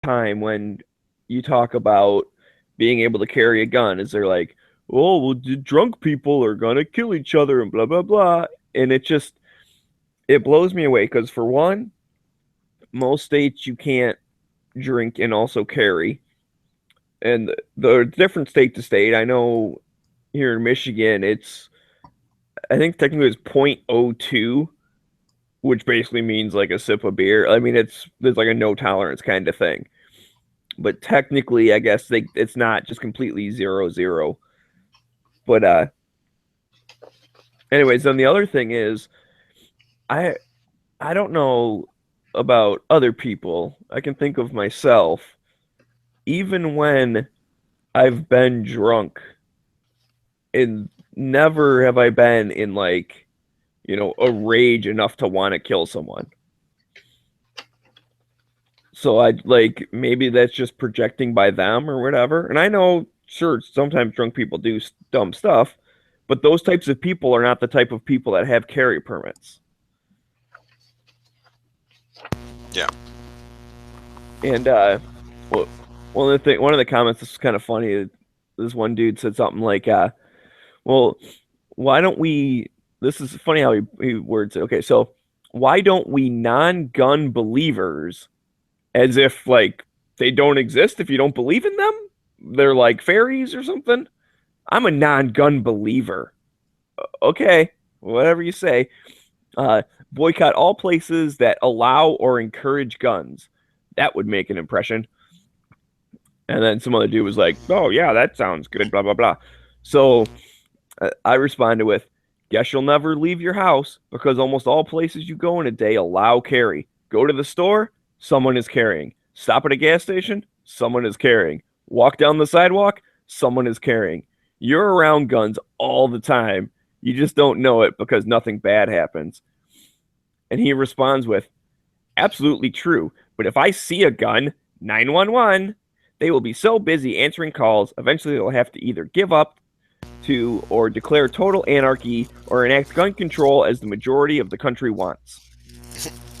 time when you talk about being able to carry a gun is they're like, oh, well, the drunk people are gonna kill each other and blah blah blah, and it blows me away because for one, most states you can't drink and also carry, and the different state to state. I know here in Michigan, I think technically it's 0.02, which basically means like a sip of beer. I mean, there's like a no tolerance kind of thing. But technically, I guess it's not just completely 0-0. But anyways, then the other thing is, I I don't know about other people. I can think of myself. Even when I've been drunk, and never have I been in like, a rage enough to want to kill someone. So I like maybe that's just projecting by them or whatever. And I know, sure, sometimes drunk people do dumb stuff, but those types of people are not the type of people that have carry permits. Yeah. And well, one of the comments, this is kind of funny. This one dude said something like, "Well, why don't we?" This is funny how he words it. Okay, so why don't we non-gun believers, as if like they don't exist if you don't believe in them? They're like fairies or something. I'm a non-gun believer. Okay, whatever you say. Boycott all places that allow or encourage guns. That would make an impression. And then some other dude was like, "Oh yeah, that sounds good." Blah blah blah. So I responded with, "Guess you'll never leave your house because almost all places you go in a day allow carry. Go to the store, someone is carrying. Stop at a gas station, someone is carrying. Walk down the sidewalk, someone is carrying. You're around guns all the time. You just don't know it because nothing bad happens." And he responds with, "Absolutely true. But if I see a gun, 911, they will be so busy answering calls, eventually they'll have to either give up to or declare total anarchy or enact gun control as the majority of the country wants."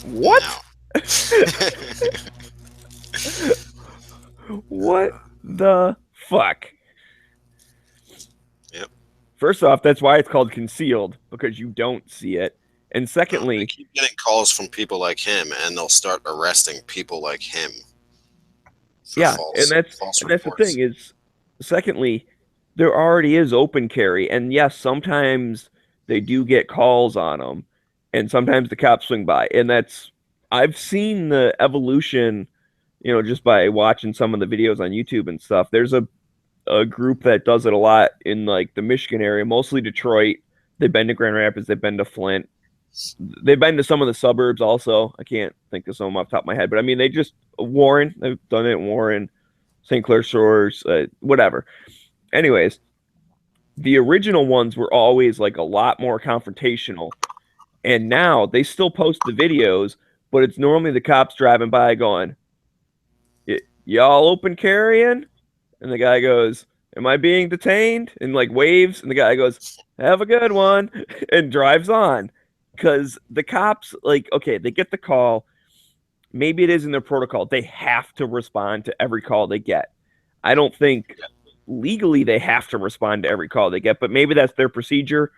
No. What? What the fuck? Yep. First off, that's why it's called concealed, because you don't see it. And They secondly, keep getting calls from people like him, and they'll start arresting people like him for yeah, and false that's the thing reports. is, secondly, there already is open carry, and yes, sometimes they do get calls on them, and sometimes the cops swing by, and I've seen the evolution, just by watching some of the videos on YouTube and stuff. There's a group that does it a lot in like the Michigan area, mostly Detroit. They've been to Grand Rapids, they've been to Flint, they've been to some of the suburbs also. I can't think of some off the top of my head, but I mean, they've done it in Warren, St. Clair Shores, whatever. Anyways, the original ones were always like a lot more confrontational, and now they still post the videos, but it's normally the cops driving by going, "Y'all open carrying?" And the guy goes, "Am I being detained?" And like waves, and the guy goes, "Have a good one," and drives on. Because the cops, like, okay, they get the call. Maybe it is in their protocol. They have to respond to every call they get. I don't think legally they have to respond to every call they get, but maybe that's their procedure.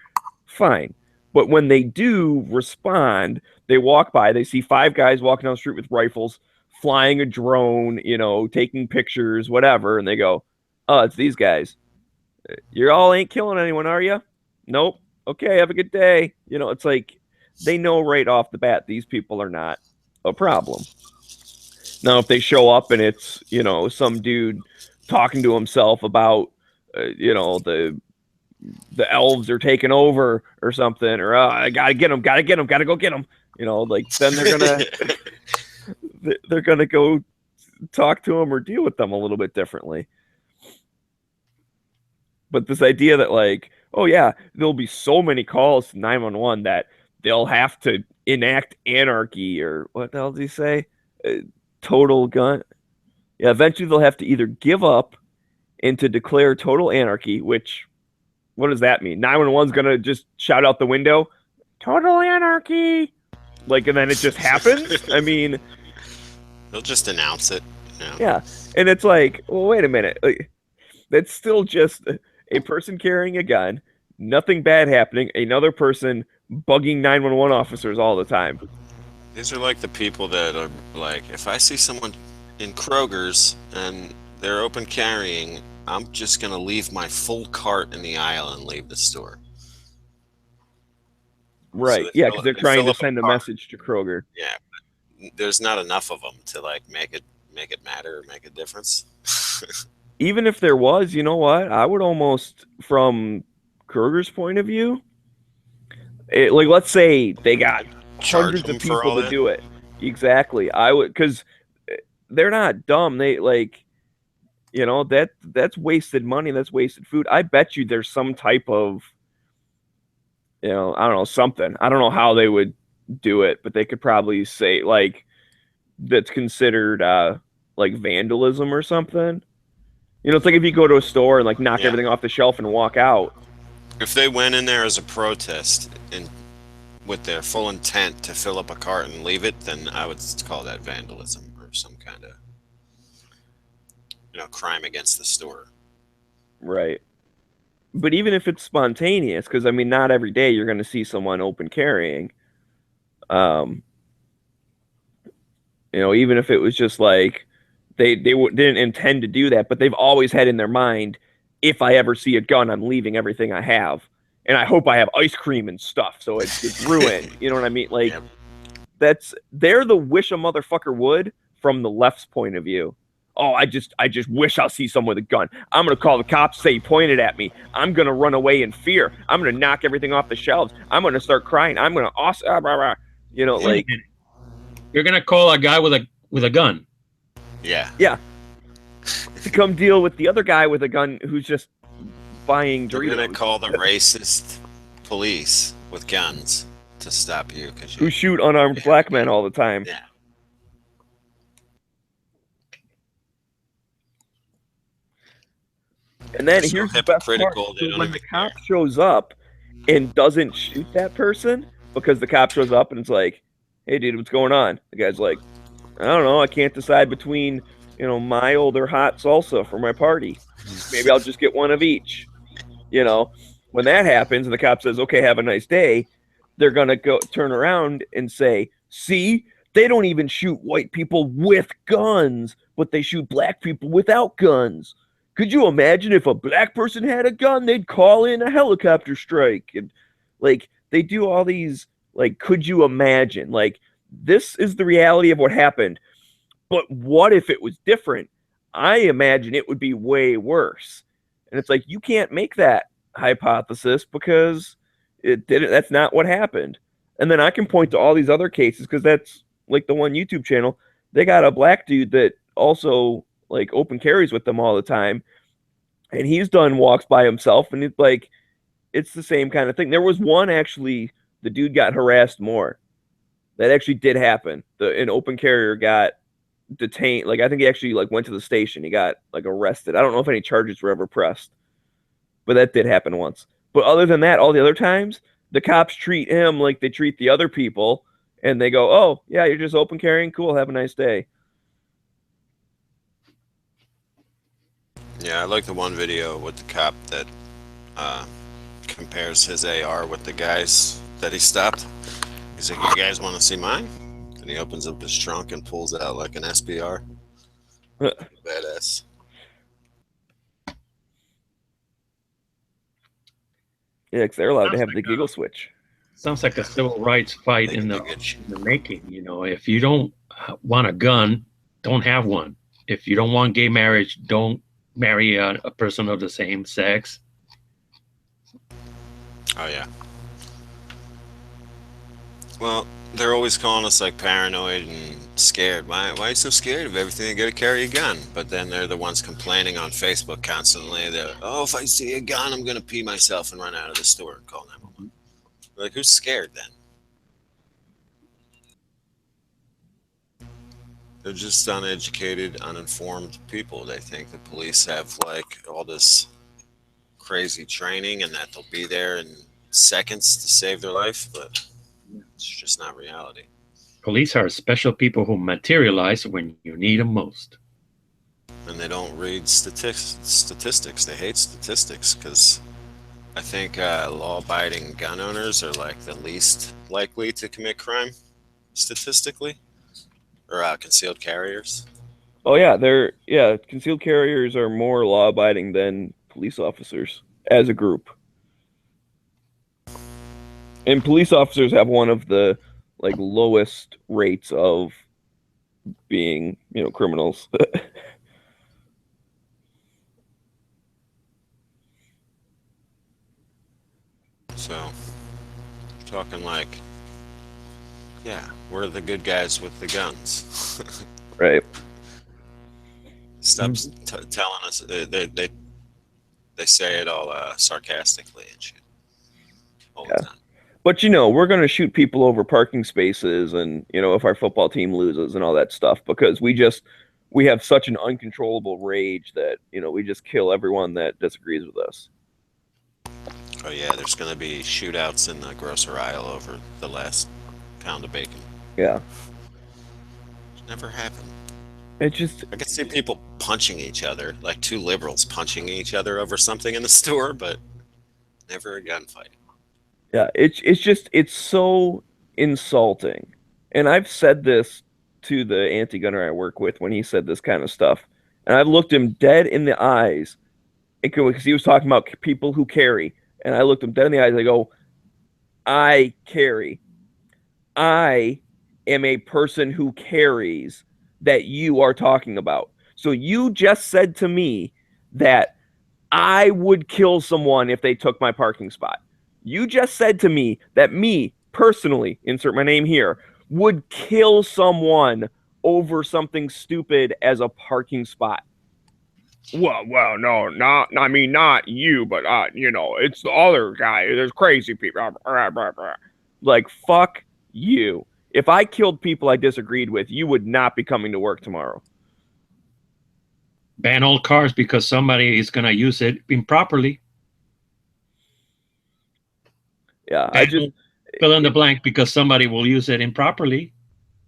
Fine. But when they do respond, they walk by, they see five guys walking down the street with rifles, flying a drone, taking pictures, whatever, and they go, "Oh, it's these guys. You all ain't killing anyone, are you?" "Nope." "Okay, have a good day." It's like they know right off the bat these people are not a problem. Now, if they show up and it's, some dude talking to himself about, the elves are taking over or something, or "I gotta get them, gotta get them, gotta go get them," like then they're gonna go talk to them or deal with them a little bit differently. But this idea that like, oh yeah, there'll be so many calls to 911 that they'll have to enact anarchy, or what the hell did he say? Uh, Total gun. Yeah, eventually they'll have to either give up and to declare total anarchy, which, what does that mean? 911's gonna just shout out the window, "Total anarchy," like, and then it just happens. I mean, They'll just announce it Yeah, and it's like, well, wait a minute. That's still just a person carrying a gun, nothing bad happening, another person bugging 911 officers all the time. These are like the people that are like, if I see someone in Kroger's and they're open carrying, I'm just gonna leave my full cart in the aisle and leave the store. So Right. Yeah, because they're they trying fill to up a send a cart. message to Kroger. Yeah, there's not enough of them to like make it matter or make a difference. Even if there was, you know what? I would almost, from Kroger's point of view, like let's say they got Charge hundreds them of for people all to that. do it. Exactly. I would, because they're not dumb. They like, that's wasted money. That's wasted food. I bet you there's some type of, I don't know, something. I don't know how they would do it, but they could probably say like that's considered like vandalism or something. It's like if you go to a store and like knock Yeah. everything off the shelf and walk out. If they went in there as a protest and with their full intent to fill up a cart and leave it, then I would call that vandalism or some kind of crime against the store. Right. But even if it's spontaneous, because I mean, not every day you're going to see someone open carrying. Um, even if it was just like didn't intend to do that, but they've always had in their mind, if I ever see a gun, I'm leaving everything I have, and I hope I have ice cream and stuff, so it's ruined. You know what I mean? Like Yep. they're the wish a motherfucker would from the left's point of view. Oh, I just wish I'll see someone with a gun. I'm gonna call the cops, say he pointed at me. I'm gonna run away in fear. I'm gonna knock everything off the shelves. I'm gonna start crying. I'm gonna like You're gonna call a guy with a gun. Yeah. yeah, to come deal with the other guy with a gun who's just buying They're gonna Doritos, call the racist police with guns to stop you because who you. shoot unarmed black men all the time. Yeah. And then They're so here's the best part. hypocritical. They So don't when even the care. cop shows up and doesn't shoot that person, because the cop shows up and it's like, hey, dude, what's going on? The guy's like, I don't know. I can't decide between, mild or hot salsa for my party. Maybe I'll just get one of each. When that happens and the cop says, okay, have a nice day, they're going to go turn around and say, see, they don't even shoot white people with guns, but they shoot black people without guns. Could you imagine if a black person had a gun, they'd call in a helicopter strike? And like they do all these, like, could you imagine? Like, this is the reality of what happened. But what if it was different? I imagine it would be way worse. And it's like you can't make that hypothesis because it didn't that's not what happened. And then I can point to all these other cases because that's like the one YouTube channel. They got a black dude that also like open carries with them all the time. And he's done walks by himself and it's like it's the same kind of thing. There was one actually, the dude got harassed more. That actually did happen. An open carrier got detained. Like I think he actually like went to the station. He got like arrested. I don't know if any charges were ever pressed, but that did happen once. But other than that, all the other times, the cops treat him like they treat the other people, and they go, "Oh yeah, you're just open carrying. Cool. Have a nice day." Yeah, I like the one video with the cop that uh, compares his AR with the guy's that he stopped. He's like, "You guys want to see mine?" And he opens up his trunk and pulls out like an SBR. Badass. Yeah, because they're allowed to have the giggle switch. Sounds like a civil rights fight They in can the, do good shit. in the making. If you don't want a gun, don't have one. If you don't want gay marriage, don't marry a person of the same sex. Oh yeah. Well, they're always calling us like paranoid and scared. Why are you so scared of everything? You gotta carry a gun. But then they're the ones complaining on Facebook constantly. They're, oh, if I see a gun, I'm gonna pee myself and run out of the store and call 911. Like, who's scared then? They're just uneducated, uninformed people. They think the police have like all this crazy training and that they'll be there in seconds to save their life, but it's just not reality. Police are special people who materialize when you need them most. and they don't read statistics. They hate statistics because I think law-abiding gun owners are like the least likely to commit crime statistically, or concealed carriers. Oh yeah, concealed carriers are more law abiding than police officers as a group. And police officers have one of the like lowest rates of being, criminals. So, talking like, yeah, we're the good guys with the guns. Right. Stop telling us they say it all sarcastically and shit all the Yeah. time. But we're going to shoot people over parking spaces and, if our football team loses and all that stuff because we have such an uncontrollable rage that, we just kill everyone that disagrees with us. Oh yeah, there's gonna be shootouts in the grocery aisle over the last pound of bacon. Yeah. It's never happened. It just I could see people punching each other, like two liberals punching each other over something in the store, but never a gunfight. Yeah, it's so insulting. And I've said this to the anti-gunner I work with when he said this kind of stuff. And I've looked him dead in the eyes because he was talking about people who carry. And I looked him dead in the eyes. I go, I carry. I am a person who carries that you are talking about. So you just said to me that I would kill someone if they took my parking spot. You just said to me that me, personally, insert my name here, would kill someone over something stupid as a parking spot. Well, no, not you, but it's the other guy. There's crazy people. Like, fuck you. If I killed people I disagreed with, you would not be coming to work tomorrow. Ban all cars because somebody is going to use it improperly. Yeah, I just fill in the blank because somebody will use it improperly.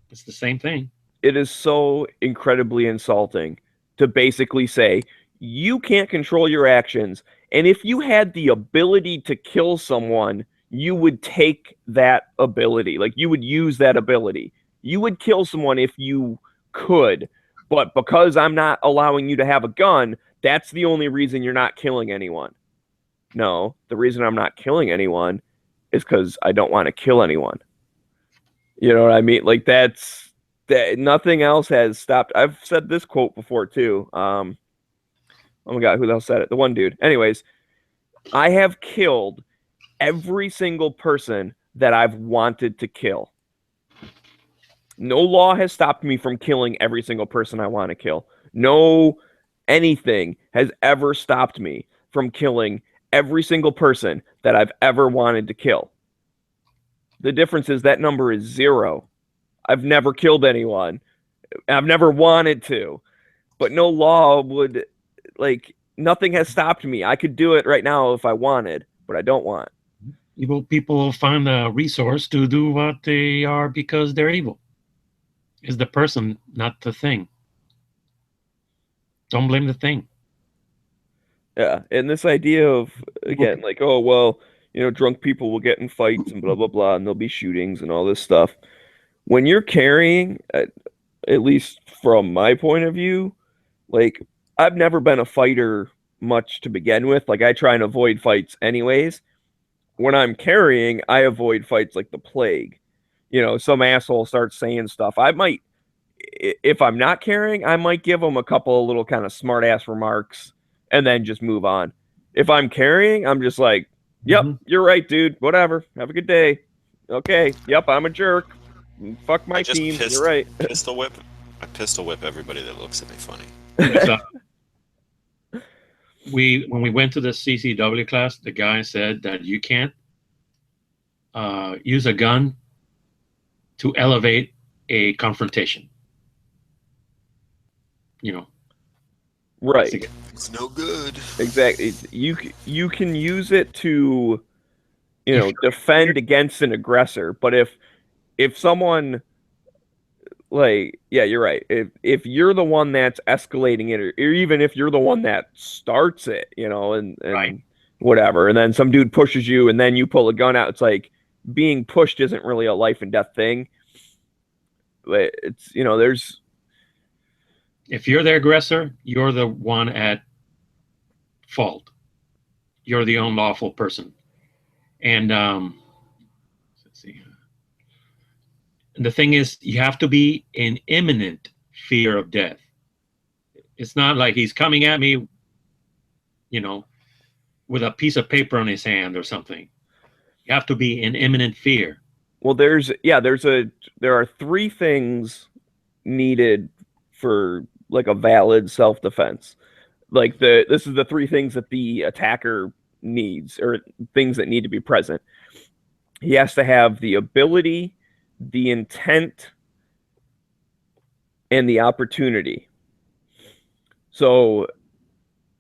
It's the same thing. It is so incredibly insulting to basically say you can't control your actions, and if you had the ability to kill someone, you would take that ability. Like you would use that ability. You would kill someone if you could, but because I'm not allowing you to have a gun, that's the only reason you're not killing anyone. No, the reason I'm not killing anyone is because I don't want to kill anyone. You know what I mean? Like that. Nothing else has stopped. I've said this quote before too. Oh my God, who else said it? The one dude. Anyways, I have killed every single person that I've wanted to kill. No law has stopped me from killing every single person I want to kill. No anything has ever stopped me from killing every single person that I've ever wanted to kill. The difference is that number is 0. I've never killed anyone. I've never wanted to. But no law would, nothing has stopped me. I could do it right now if I wanted, but I don't want. Evil people find a resource to do what they are because they're evil. It's the person, not the thing. Don't blame the thing. Yeah, and this idea of, again, oh, well, drunk people will get in fights and blah, blah, blah, and there'll be shootings and all this stuff. When you're carrying, at least from my point of view, I've never been a fighter much to begin with. I try and avoid fights anyways. When I'm carrying, I avoid fights like the plague. Some asshole starts saying stuff. I might, if I'm not carrying, I might give them a couple of little kind of smart ass remarks and then just move on. If I'm carrying, I'm just like, yep, you're right, dude. Whatever. Have a good day. Okay. Yep, I'm a jerk. Fuck my team. You're right. I pistol whip everybody that looks at me funny. When we went to the CCW class, the guy said that you can't use a gun to elevate a confrontation. Right. It's no good. Exactly. You can use it to, defend against an aggressor, but if someone like, yeah, you're right. If you're the one that's escalating it, or even if you're the one that starts it, and Right. whatever, and then some dude pushes you, and then you pull a gun out, it's like being pushed isn't really a life and death thing. But it's there's If you're the aggressor, you're the one at fault. You're the unlawful person. And let's see. And the thing is, you have to be in imminent fear of death. It's not like he's coming at me, with a piece of paper on his hand or something. You have to be in imminent fear. well, there are three things needed for like a valid self-defense. Like this is the three things that the attacker needs, or things that need to be present. He has to have the ability, the intent, and the opportunity. So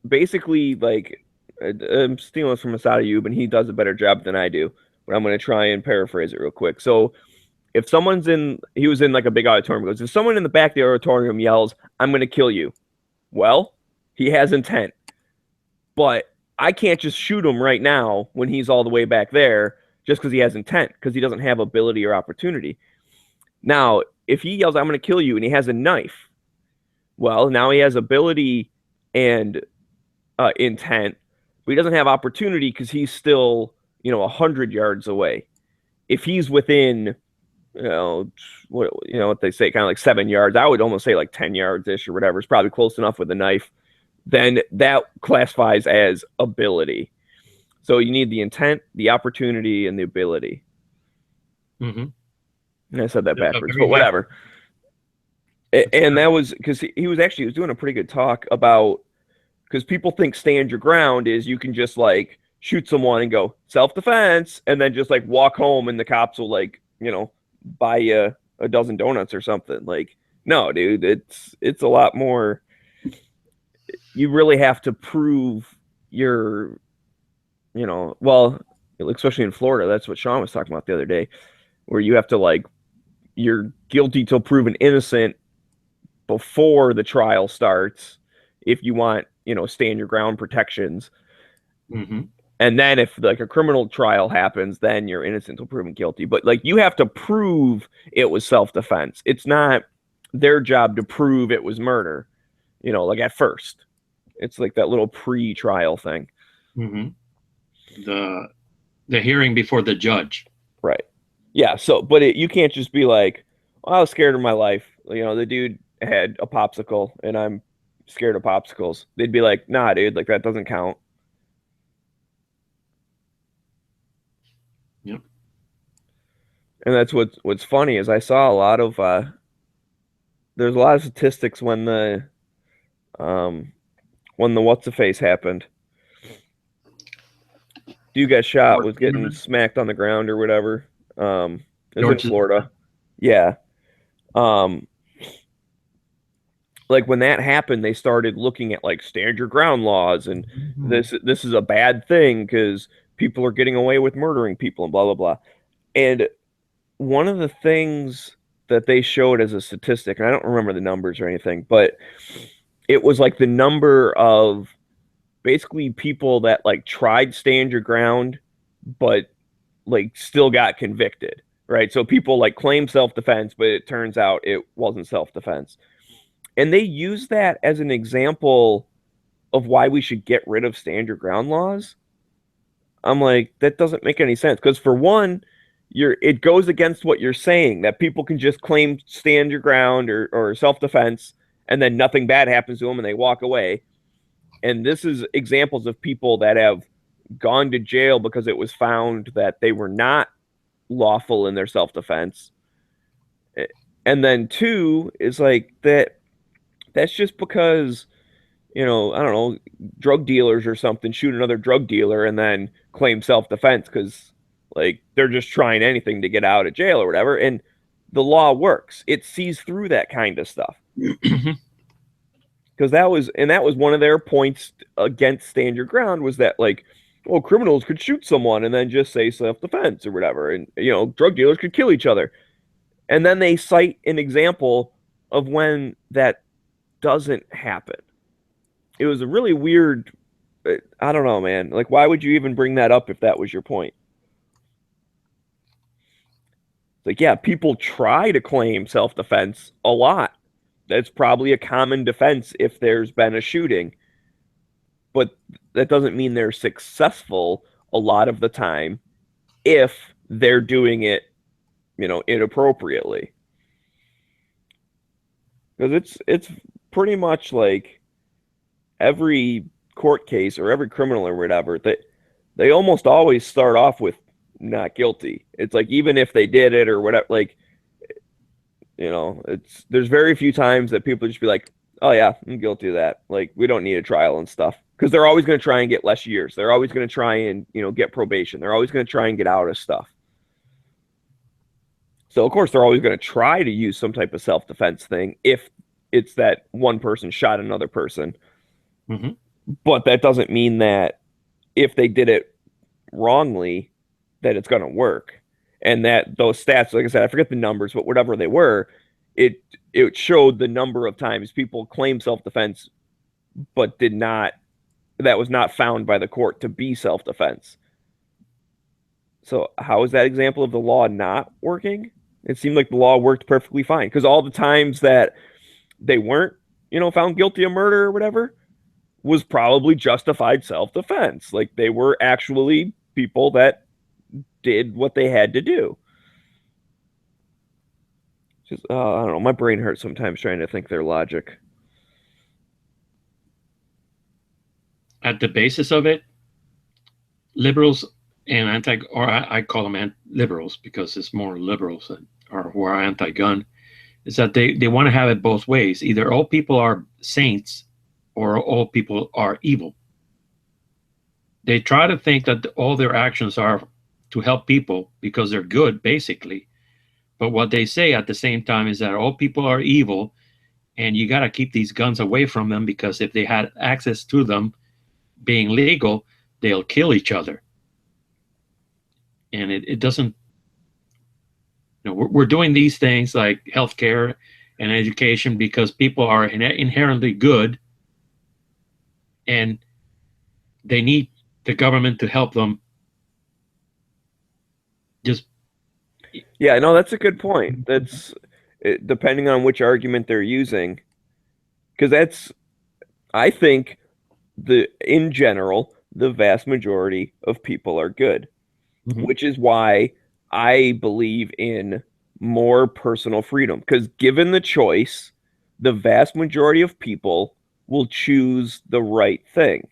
basically, like, I'm stealing this from Asad Ayub, and he does a better job than I do, but I'm going to try and paraphrase it real quick. So if he was in like a big auditorium, goes, if someone in the back of the auditorium yells, "I'm going to kill you," well, he has intent. But I can't just shoot him right now when he's all the way back there just because he has intent, because he doesn't have ability or opportunity. Now, if he yells, "I'm going to kill you," and he has a knife, well, now he has ability and intent, but he doesn't have opportunity because he's still, 100 yards away. If he's within, what they say, kind of like 7 yards, I would almost say like 10 yards ish or whatever. It's probably close enough with a knife. Then that classifies as ability. So you need the intent, the opportunity, and the ability. Mm-hmm. And I said that backwards, but whatever. And that was because he was doing a pretty good talk about, because people think stand your ground is you can just like shoot someone and go self-defense and then just like walk home and the cops will like, buy you a dozen donuts or something. Like, no, dude, it's a lot more. You really have to prove your, well, especially in Florida, that's what Sean was talking about the other day, where you have to like, you're guilty till proven innocent before the trial starts if you want, stand your ground protections. Mm-hmm. And then if like a criminal trial happens, then you're innocent till proven guilty. But like you have to prove it was self-defense. It's not their job to prove it was murder, like at first. It's like that little pre-trial thing. Mm-hmm. The hearing before the judge. Right. Yeah. So, but you can't just be like, I was scared of my life. The dude had a popsicle and I'm scared of popsicles. They'd be like, nah, dude, like that doesn't count. Yep. And that's what's funny is I saw a lot of there's a lot of statistics when the what's the face happened. Dude got shot, was getting smacked on the ground or whatever. It was in Florida. Yeah. Like when that happened, they started looking at like stand your ground laws, and this is a bad thing because people are getting away with murdering people and blah blah blah. And one of the things that they showed as a statistic, and I don't remember the numbers or anything, but it was like the number of basically people that like tried stand your ground, but like still got convicted, right? So people like claim self-defense, but it turns out it wasn't self-defense. And they use that as an example of why we should get rid of stand your ground laws. I'm like, that doesn't make any sense. Because for one, it goes against what you're saying, that people can just claim stand your ground or self-defense and then nothing bad happens to them and they walk away. And this is examples of people that have gone to jail because it was found that they were not lawful in their self-defense. And then two is like that's just because, I don't know, drug dealers or something shoot another drug dealer and then claim self-defense because like they're just trying anything to get out of jail or whatever. And the law works. It sees through that kind of stuff. Because that was one of their points against stand your ground, was that like, well, criminals could shoot someone and then just say self-defense or whatever. And, drug dealers could kill each other. And then they cite an example of when that doesn't happen. It was a really weird, I don't know, man. Like, why would you even bring that up if that was your point? Like, yeah, people try to claim self-defense a lot. That's probably a common defense if there's been a shooting. But that doesn't mean they're successful a lot of the time if they're doing it, inappropriately. Because it's pretty much like every court case or every criminal or whatever that they almost always start off with not guilty. It's like even if they did it or whatever, like there's very few times that people just be like, oh yeah, I'm guilty of that. Like we don't need a trial and stuff because they're always going to try and get less years. They're always going to try and get probation. They're always going to try and get out of stuff. So of course they're always going to try to use some type of self-defense thing if it's that one person shot another person. Mm-hmm. But that doesn't mean that if they did it wrongly, that it's going to work. And that those stats, like I said, I forget the numbers, but whatever they were, it showed the number of times people claimed self-defense, but that was not found by the court to be self-defense. So how is that example of the law not working? It seemed like the law worked perfectly fine because all the times that they weren't, found guilty of murder or whatever was probably justified self-defense. Like they were actually people that did what they had to do. Just, I don't know. My brain hurts sometimes trying to think their logic. At the basis of it, liberals and I call them liberals because it's more liberals who are anti-gun, is that they want to have it both ways. Either all people are saints or all people are evil. They try to think that all their actions are to help people because they're good, basically. But what they say at the same time is that all people are evil and you got to keep these guns away from them because if they had access to them being legal, they'll kill each other. And it doesn't, we're doing these things like healthcare and education because people are inherently good and they need the government to help them. Yeah, no, that's a good point. That's depending on which argument they're using, because I think in general, the vast majority of people are good, which is why I believe in more personal freedom. Because given the choice, the vast majority of people will choose the right thing.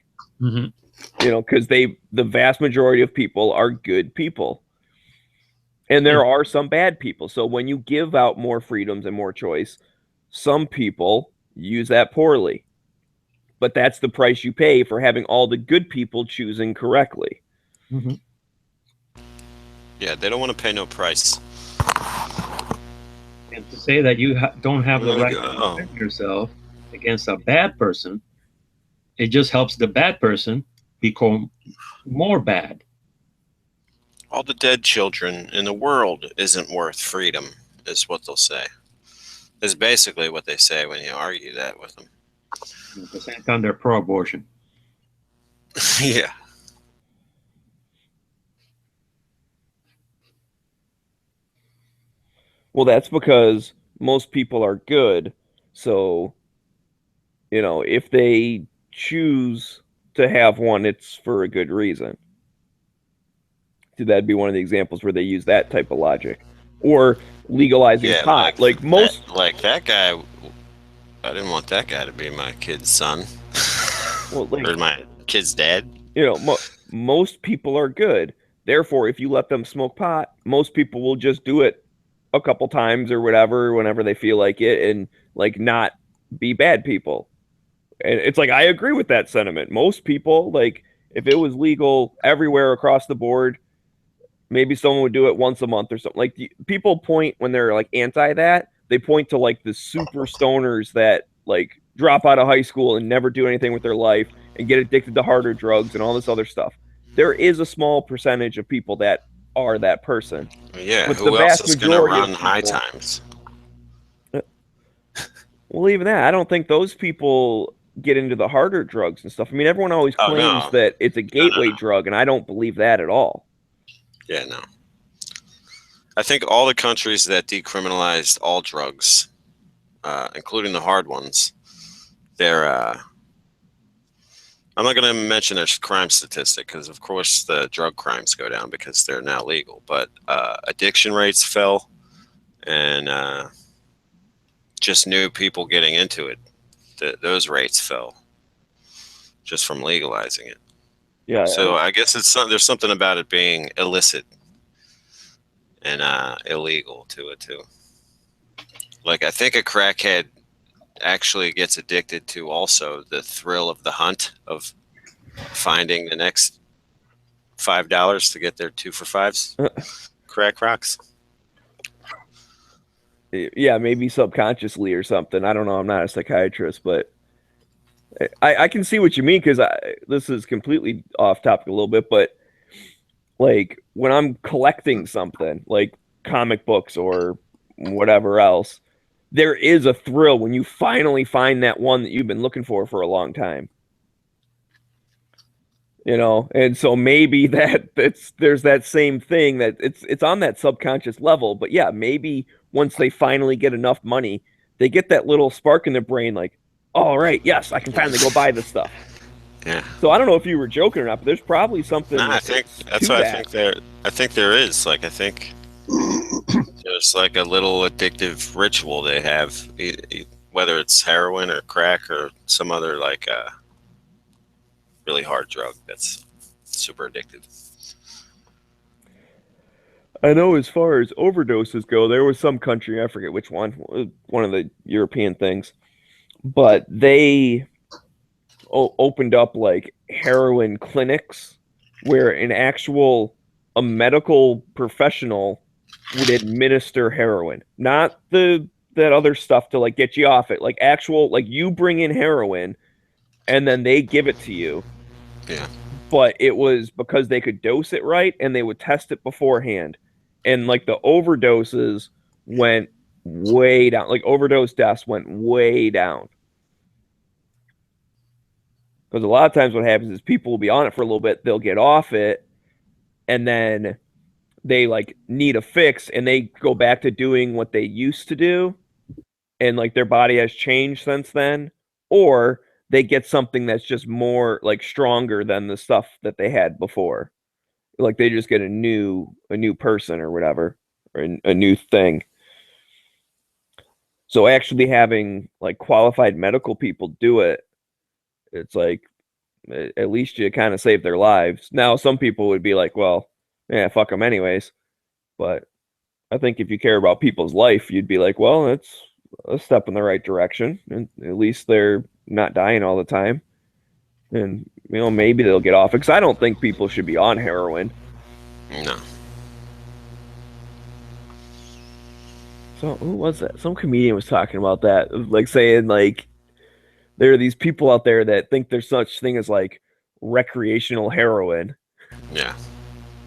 Because the vast majority of people are good people. And there are some bad people. So when you give out more freedoms and more choice, some people use that poorly. But that's the price you pay for having all the good people choosing correctly. Yeah, they don't want to pay no price. And to say that you don't have the right to defend yourself against a bad person, it just helps the bad person become more bad. All the dead children in the world isn't worth freedom, is what they'll say. Is basically what they say when you argue that with them. At the same time, they're pro-abortion. Yeah. Well, that's because most people are good. So, if they choose to have one, it's for a good reason. That'd be one of the examples where they use that type of logic. Or legalizing pot. Like that guy, I didn't want that guy to be my kid's son. Or my kid's dad. Most people are good. Therefore, if you let them smoke pot, most people will just do it a couple times or whatever, whenever they feel like it, and like not be bad people. And it's like, I agree with that sentiment. Most people, like, if it was legal everywhere across the board, maybe someone would do it once a month or something. Like, people point when they're like anti that, they point to like the super stoners that like drop out of high school and never do anything with their life and get addicted to harder drugs and all this other stuff. There is a small percentage of people that are that person. Yeah, But the who else vast is going to majority of run high people- times? Well, even that, I don't think those people get into the harder drugs and stuff. I mean, everyone always Oh, claims no. that it's a gateway drug, and I don't believe that at all. Yeah, no. I think all the countries that decriminalized all drugs, including the hard ones, they're. I'm not going to mention their crime statistic because, of course, the drug crimes go down because they're now legal. But addiction rates fell, and just new people getting into it, those rates fell just from legalizing it. Yeah. So I guess there's something about it being illicit and illegal to it too. Like I think a crackhead actually gets addicted to also the thrill of the hunt of finding the next $5 to get their 2 for $5s crack rocks. Yeah, maybe subconsciously or something. I don't know. I'm not a psychiatrist, but I can see what you mean because this is completely off topic a little bit, but like when I'm collecting something like comic books or whatever else, there is a thrill when you finally find that one that you've been looking for a long time. You know, and so maybe there's that same thing that it's on that subconscious level, but yeah, maybe once they finally get enough money, they get that little spark in their brain like, all right, yes, I can finally go buy this stuff. Yeah. So I don't know if you were joking or not, but there's probably something. No, I think that's what I think there. I think there is. Like I think there's like a little addictive ritual they have, whether it's heroin or crack or some other like really hard drug that's super addictive. I know as far as overdoses go, there was some country, I forget which one of the European things, but they opened up like heroin clinics where a medical professional would administer heroin, not that other stuff to like get you off it, like actual, like you bring in heroin and then they give it to you. Yeah. But it was because they could dose it right and they would test it beforehand. And like the overdoses went way down, like overdose deaths went way down. Because a lot of times what happens is people will be on it for a little bit, they'll get off it, and then they like need a fix and they go back to doing what they used to do. And like their body has changed since then. Or they get something that's just more like stronger than the stuff that they had before. Like they just get a new person or whatever, or a new thing. So actually having like qualified medical people do it, it's like at least you kind of save their lives. Now some people would be like, well, yeah, fuck them anyways. But I think if you care about people's life, you'd be like, well, that's a step in the right direction, and at least they're not dying all the time. And you know, maybe they'll get off it, because I don't think people should be on heroin. No. So who was that? Some comedian was talking about that, like saying like there are these people out there that think there's such thing as like recreational heroin. Yeah.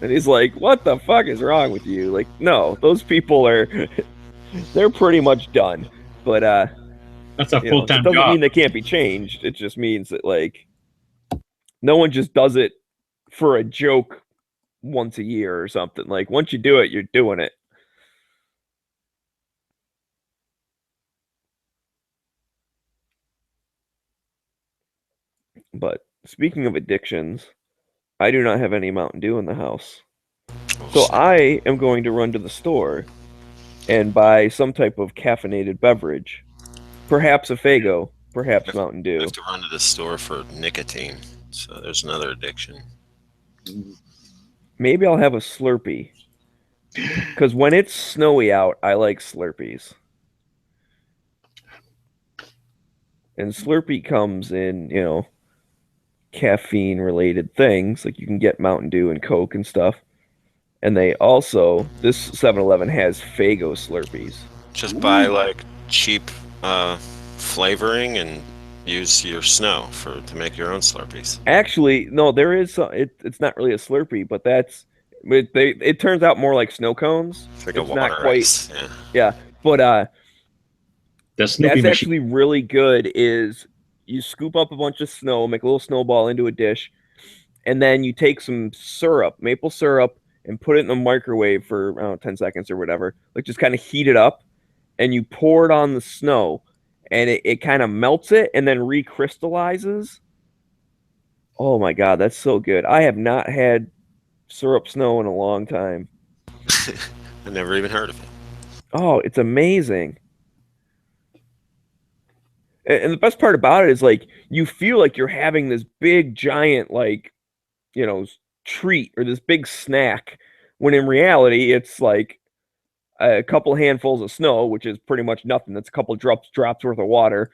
And he's like, what the fuck is wrong with you? Like, no, those people are they're pretty much done. But that's a full-time it doesn't job. mean they can't be changed. It just means that like no one just does it for a joke once a year or something. Like once you do it, you're doing it. But speaking of addictions, I do not have any Mountain Dew in the house. So I am going to run to the store and buy some type of caffeinated beverage. Perhaps a Faygo, perhaps Mountain You Dew. have to run to the store for nicotine. So there's another addiction. Maybe I'll have a Slurpee. Because when it's snowy out, I like Slurpees. And Slurpee comes in, you know, caffeine related things. Like you can get Mountain Dew and Coke and stuff. And they also, this 7-Eleven has Faygo Slurpees. Just buy like cheap flavoring and use your snow to make your own Slurpees. Actually, no, there is it's not really a Slurpee, but It turns out more like snow cones. It's like It's a not water quite, ice. Yeah. yeah. But The Snoopy that's machine. actually really good. Is you scoop up a bunch of snow, make a little snowball into a dish, and then you take some syrup, maple syrup, and put it in the microwave for I don't know, 10 seconds or whatever. Like just kind of heat it up, and you pour it on the snow, and it kind of melts it and then recrystallizes. Oh my God, that's so good. I have not had syrup snow in a long time. I never even heard of it. Oh, it's amazing. And the best part about it is like you feel like you're having this big giant like, you know, treat or this big snack when in reality it's like a couple handfuls of snow, which is pretty much nothing. That's a couple drops worth of water,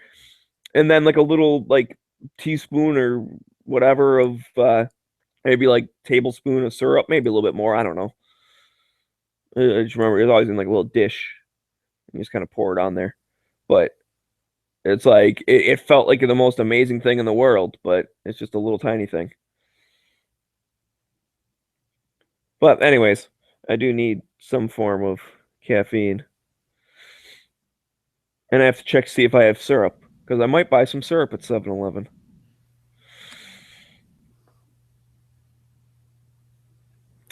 and then like a little like teaspoon or whatever of maybe like tablespoon of syrup, maybe a little bit more. I don't know. I just remember it was always in like a little dish. You just kind of pour it on there, but it's like it felt like the most amazing thing in the world, but it's just a little tiny thing. But anyways, I do need some form of caffeine. And I have to check to see if I have syrup because I might buy some syrup at 7-Eleven.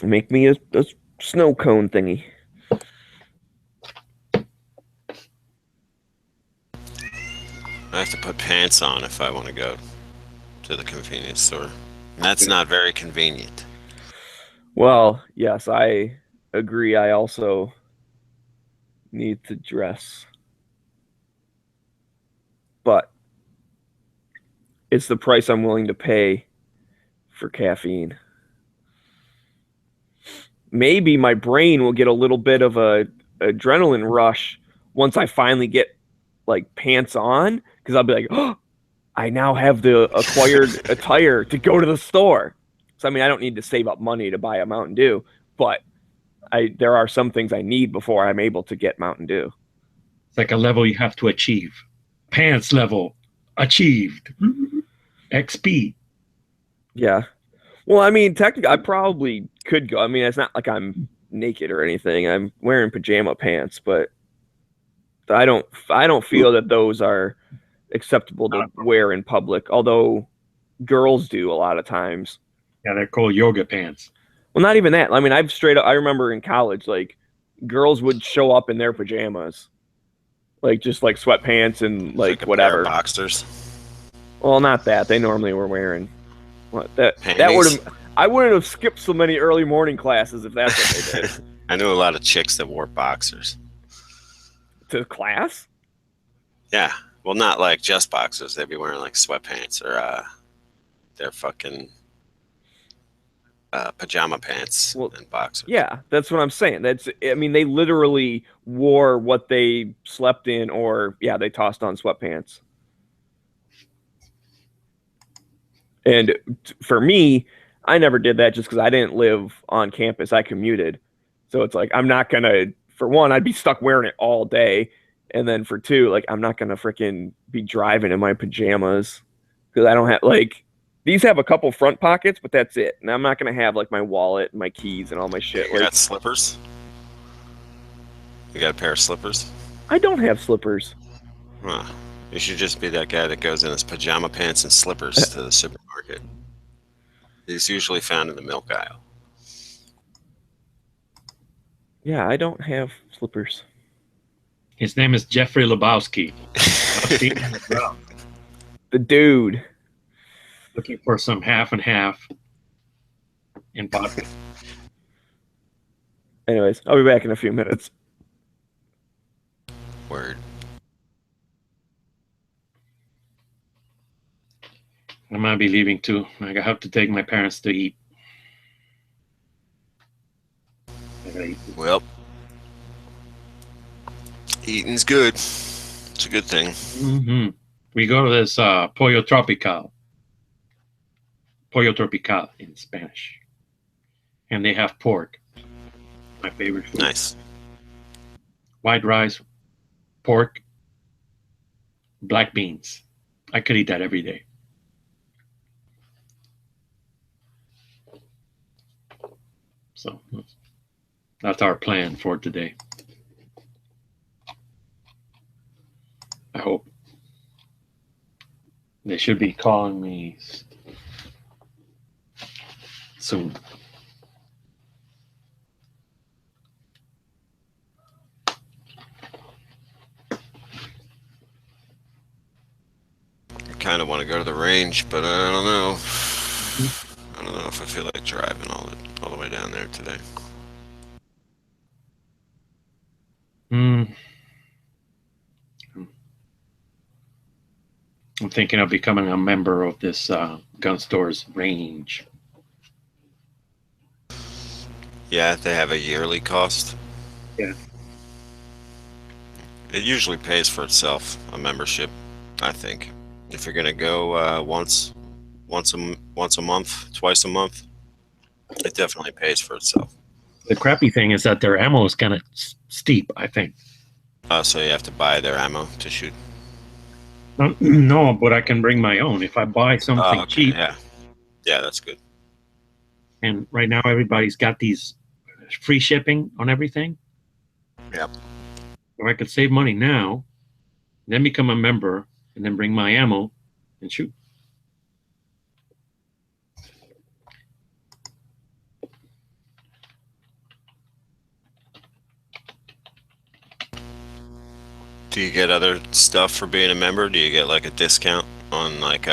Make me a snow cone thingy. I have to put pants on if I want to go to the convenience store. And that's not very convenient. Well, yes, I agree. I also need to dress. But it's the price I'm willing to pay for caffeine. Maybe my brain will get a little bit of a adrenaline rush once I finally get like pants on because I'll be like, oh, I now have the acquired attire to go to the store. So I mean, I don't need to save up money to buy a Mountain Dew, but there are some things I need before I'm able to get Mountain Dew. It's like a level you have to achieve. Pants level achieved. XP. Yeah. Well, I mean, technically, I probably could go. I mean, it's not like I'm naked or anything. I'm wearing pajama pants, but I don't feel that those are acceptable to wear in public. Although girls do a lot of times. Yeah, they're called yoga pants. Well, not even that. I mean, I remember in college, like girls would show up in their pajamas, like just like sweatpants and like a whatever. pair of boxers. Well, not that. They normally were wearing what that Panties? would have. I wouldn't have skipped so many early morning classes if that's what they did. I knew a lot of chicks that wore boxers. To class? Yeah. Well, not like just boxers. They'd be wearing like sweatpants or their fucking pajama pants and boxers. Yeah, that's what I'm saying. I mean, they literally wore what they slept in, or yeah, they tossed on sweatpants. And for me, I never did that just because I didn't live on campus. I commuted. So it's like, I'm not going to, for one, I'd be stuck wearing it all day. And then for two, like, I'm not going to freaking be driving in my pajamas because I don't have, like, these have a couple front pockets, but that's it. And I'm not going to have, like, my wallet and my keys and all my shit. You got slippers? You got a pair of slippers? I don't have slippers. Huh. You should just be that guy that goes in his pajama pants and slippers to the supermarket. He's usually found in the milk aisle. Yeah, I don't have slippers. His name is Jeffrey Lebowski. The dude. Looking for some half and half in vodka. Anyways, I'll be back in a few minutes. Word. I might be leaving too. I have to take my parents to eat. Well, eating's good. It's a good thing. Mm-hmm. We go to this Pollo Tropical in Spanish. And they have pork. My favorite food. Nice. White rice, pork, black beans. I could eat that every day. So that's our plan for today. I hope. They should be calling me soon. I kind of want to go to the range, but I don't know. I don't know if I feel like driving all the way down there today. I'm thinking of becoming a member of this gun store's range. Yeah, they have a yearly cost. Yeah. It usually pays for itself, a membership, I think. If you're gonna go once a month, twice a month, it definitely pays for itself. The crappy thing is that their ammo is kind of steep, I think. So you have to buy their ammo to shoot. No, but I can bring my own if I buy something Okay, cheap. yeah, that's good. And right now everybody's got these free shipping on everything. Yep. Or I could save money now, then become a member, and then bring my ammo and shoot. Do you get other stuff for being a member? Do you get like a discount on like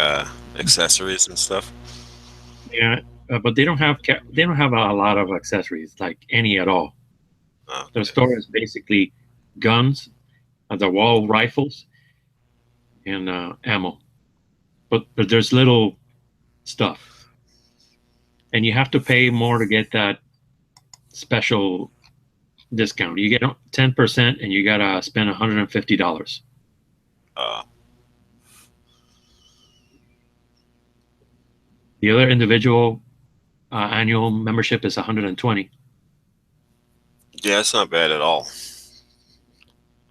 accessories and stuff? Yeah, but they don't have a lot of accessories, like any at all. Oh, Their store is basically guns, the wall rifles, and ammo. But there's little stuff, and you have to pay more to get that special discount. You get 10%, and you gotta spend $150. The other individual annual membership is 120. yeah, it's not bad at all.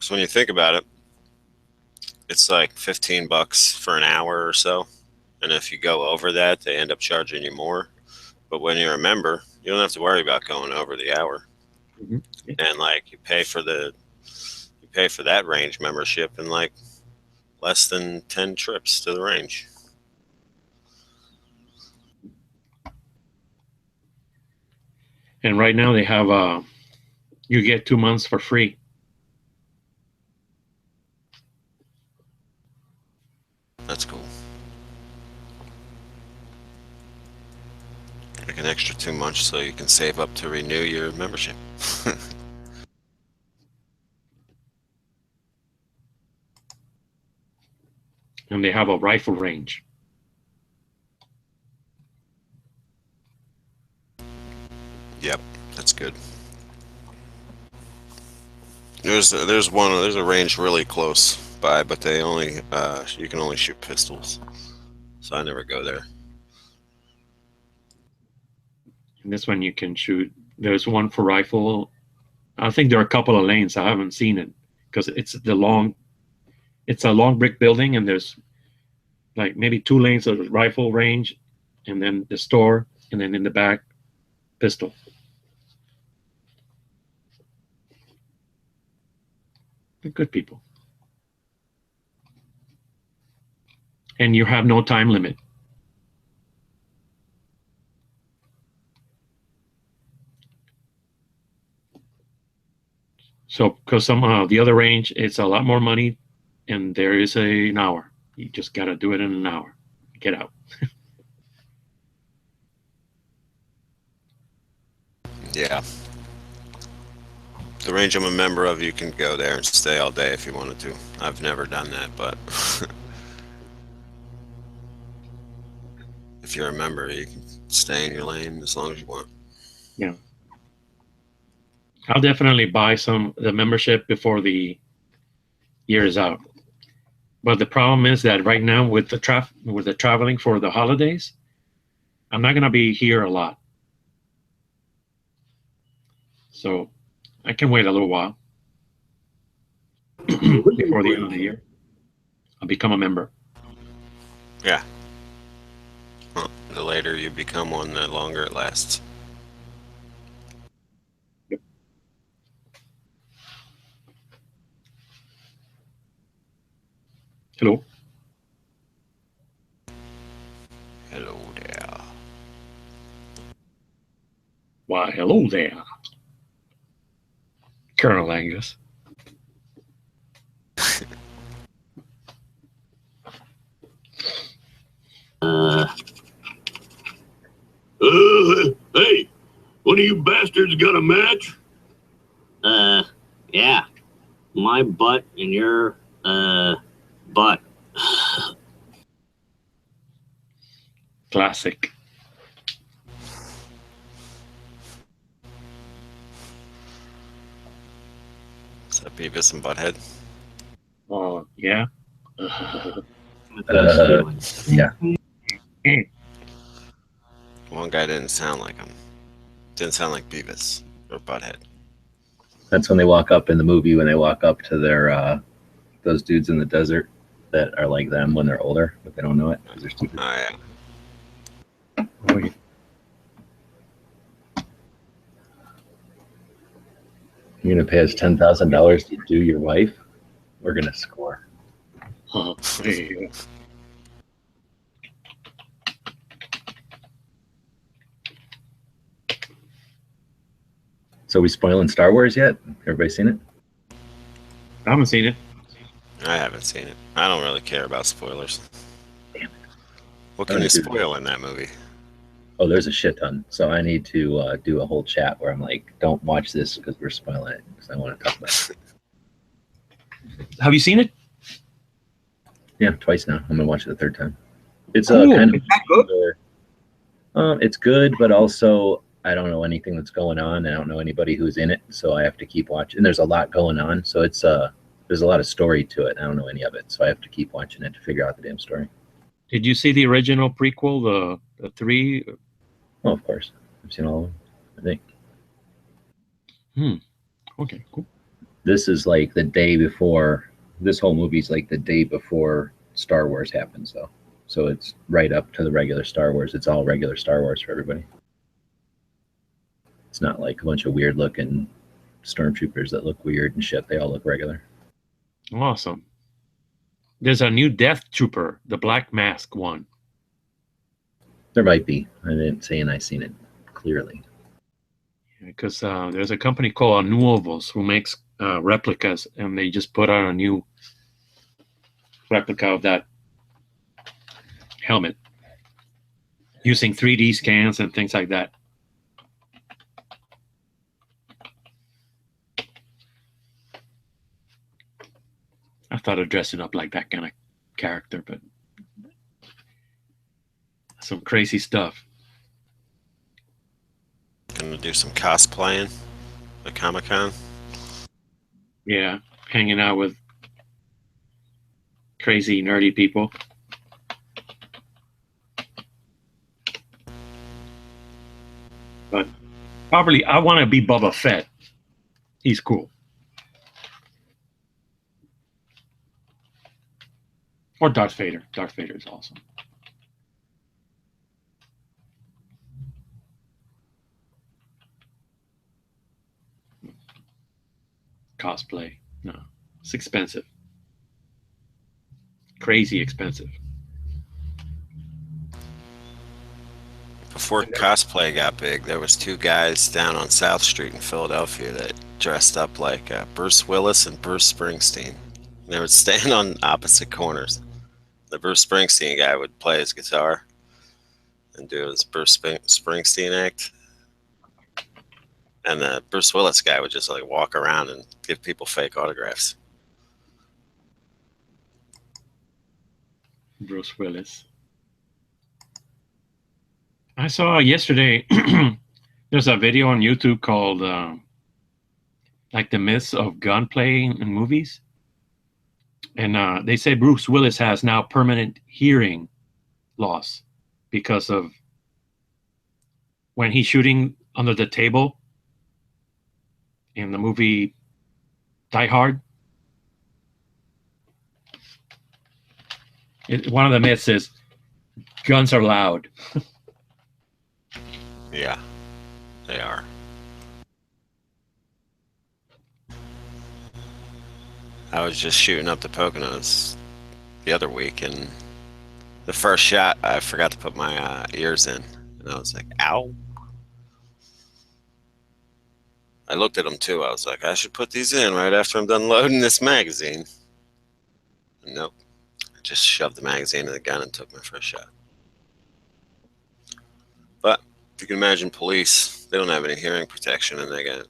So when you think about it, it's like $15 for an hour or so, and if you go over that, they end up charging you more. But when you're a member, you don't have to worry about going over the hour. Mhm. And like you pay for that range membership in like less than 10 trips to the range. And right now they have you get 2 months for free. That's cool. Like an extra 2 months so you can save up to renew your membership. And they have a rifle range. Yep, that's good. There's a range really close by, but they only you can only shoot pistols, so I never go there. And this one you can shoot. There's one for rifle. I think there are a couple of lanes. I haven't seen it because it's a long brick building, and there's like maybe 2 lanes of rifle range, and then the store, and then in the back, pistol. They're good people. And you have no time limit. So, because somehow the other range, it's a lot more money, and there is an hour. You just got to do it in an hour. Get out. Yeah. The range I'm a member of, you can go there and stay all day if you wanted to. I've never done that, but if you're a member, you can stay in your lane as long as you want. Yeah. I'll definitely buy the membership before the year is out. But the problem is that right now with the traveling for the holidays, I'm not gonna be here a lot. So I can wait a little while before the end of the year. I'll become a member. Yeah. Well, the later you become one, the longer it lasts. Hello. Hello there. Why, hello there, Colonel Angus. Hey, one of you bastards got a match? Yeah. My butt and your, butt. Classic. Is that Beavis and Butthead? Oh, yeah. Yeah. One guy didn't sound like him. Didn't sound like Beavis or Butthead. That's when they walk up in the movie, when they walk up to their those dudes in the desert that are like them when they're older, but they don't know it because they're stupid. Oh yeah. Oh, yeah. You're gonna pay us $10,000 to do your wife? We're gonna score. There you go. So we spoiling Star Wars yet? Everybody seen it? I haven't seen it. I haven't seen it. I don't really care about spoilers. Damn it. What can you spoil in that movie? Oh, there's a shit ton. So I need to do a whole chat where I'm like, don't watch this because we're spoiling it because I want to talk about it. Have you seen it? Yeah, twice now. I'm gonna watch it the third time. It's Cool. kind of Is that good? it's good, but also I don't know anything that's going on. I don't know anybody who's in it, so I have to keep watching. And there's a lot going on, so it's there's a lot of story to it. I don't know any of it, so I have to keep watching it to figure out the damn story. Did you see the original prequel, the 3? Oh, of course, I've seen all of them. I think Okay, cool. this is like the day before. This whole movie's like the day before Star Wars happens, though. So it's right up to the regular Star Wars. It's all regular Star Wars for everybody. It's not like a bunch of weird looking stormtroopers that look weird and shit. They all look regular. Awesome. There's a new Death Trooper, the Black Mask one. There might be. I didn't say and I seen it clearly. Because there's a company called Nuovos who makes replicas, and they just put out a new replica of that helmet using 3D scans and things like that. I thought of dressing up like that kind of character, but some crazy stuff. Gonna do some cosplaying at Comic-Con. Yeah, hanging out with crazy nerdy people. But probably I want to be Boba Fett. He's cool. Or Darth Vader. Darth Vader is awesome. Cosplay. No. It's expensive. Crazy expensive. Before cosplay got big, there was 2 guys down on South Street in Philadelphia that dressed up like Bruce Willis and Bruce Springsteen. They would stand on opposite corners. The Bruce Springsteen guy would play his guitar and do his Bruce Springsteen act. And the Bruce Willis guy would just like walk around and give people fake autographs. Bruce Willis. I saw yesterday, there's a video on YouTube called like the myths of gunplay in movies. And they say Bruce Willis has now permanent hearing loss because of when he's shooting under the table in the movie Die Hard. One of the myths is guns are loud. Yeah, they are. I was just shooting up the Poconos the other week, and the first shot, I forgot to put my ears in, and I was like, "Ow!" I looked at them too. I was like, "I should put these in right after I'm done loading this magazine." Nope. I just shoved the magazine in the gun and took my first shot. But if you can imagine, police, they don't have any hearing protection, and they get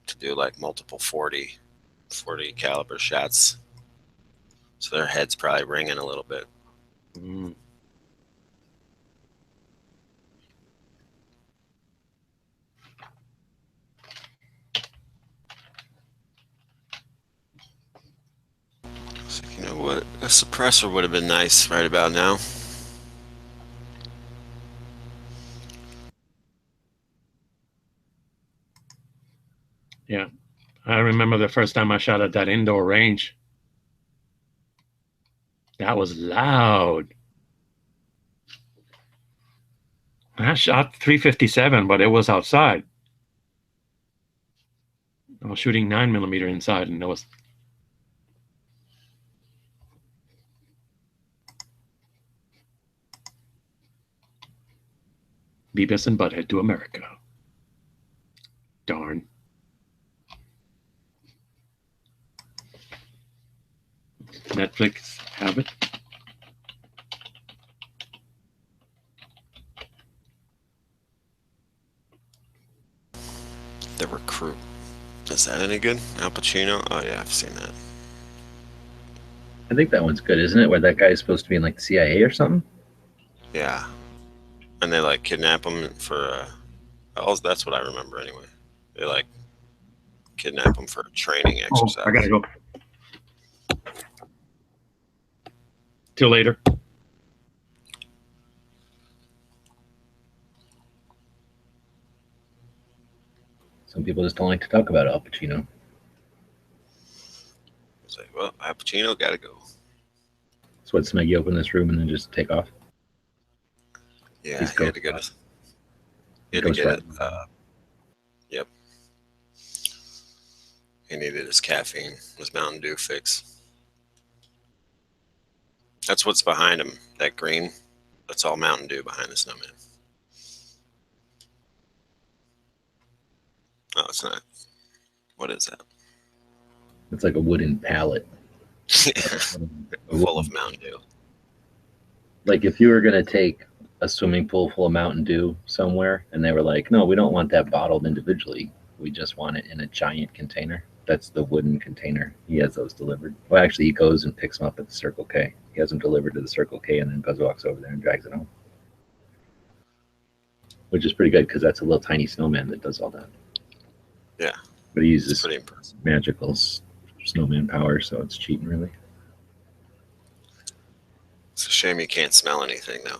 to do like multiple 40 caliber shots. So their head's probably ringing a little bit. Mm. So, you know what? A suppressor would have been nice right about now. Yeah. I remember the first time I shot at that indoor range. That was loud. I shot 357, but it was outside. I was shooting 9mm inside, and it was. Beavis and Butthead to America. Darn. Netflix have it. The Recruit. Is that any good? Al Pacino? Oh yeah, I've seen that. I think that one's good, isn't it? Where that guy is supposed to be in like the CIA or something. Yeah. And they like kidnap him for that's what I remember anyway. They like kidnap him for a training exercise. I gotta go. Till later. Some people just don't like to talk about Al Pacino. It's like, well, Al Pacino gotta go. So what, Smeggy open this room and then just take off? Yeah, He's he had to get Ghost it. He had to Ghost get it. Rider. Yep. He needed his caffeine, his Mountain Dew fix. That's what's behind him. That green. That's all Mountain Dew behind the snowman. Oh, it's not. What is that? It's like a wooden pallet. Full of Mountain Dew. Like if you were going to take a swimming pool full of Mountain Dew somewhere and they were like, no, we don't want that bottled individually. We just want it in a giant container. That's the wooden container. He has those delivered. Well, actually, he goes and picks them up at the Circle K. He has them delivered to the Circle K, and then Buzz walks over there and drags it home. Which is pretty good because that's a little tiny snowman that does all that. Yeah. But he It's uses pretty impressive. magical snowman power, so it's cheating, really. It's a shame he can't smell anything, though.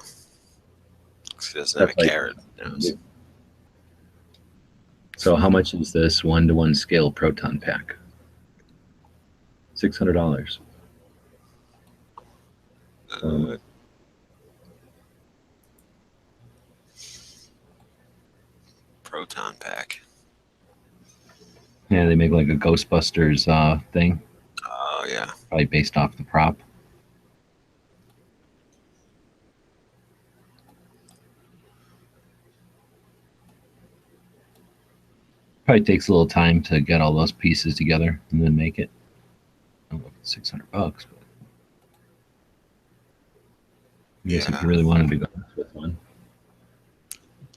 'Cause he doesn't have a That's like- carrot nose. So how much is this 1-to-1 scale proton pack? $600. Uh, proton pack. Yeah, they make like a Ghostbusters thing, Oh, yeah. probably based off the prop. Probably takes a little time to get all those pieces together and then make it. Oh, $600, but I guess if Yeah. you really wanted to go with one.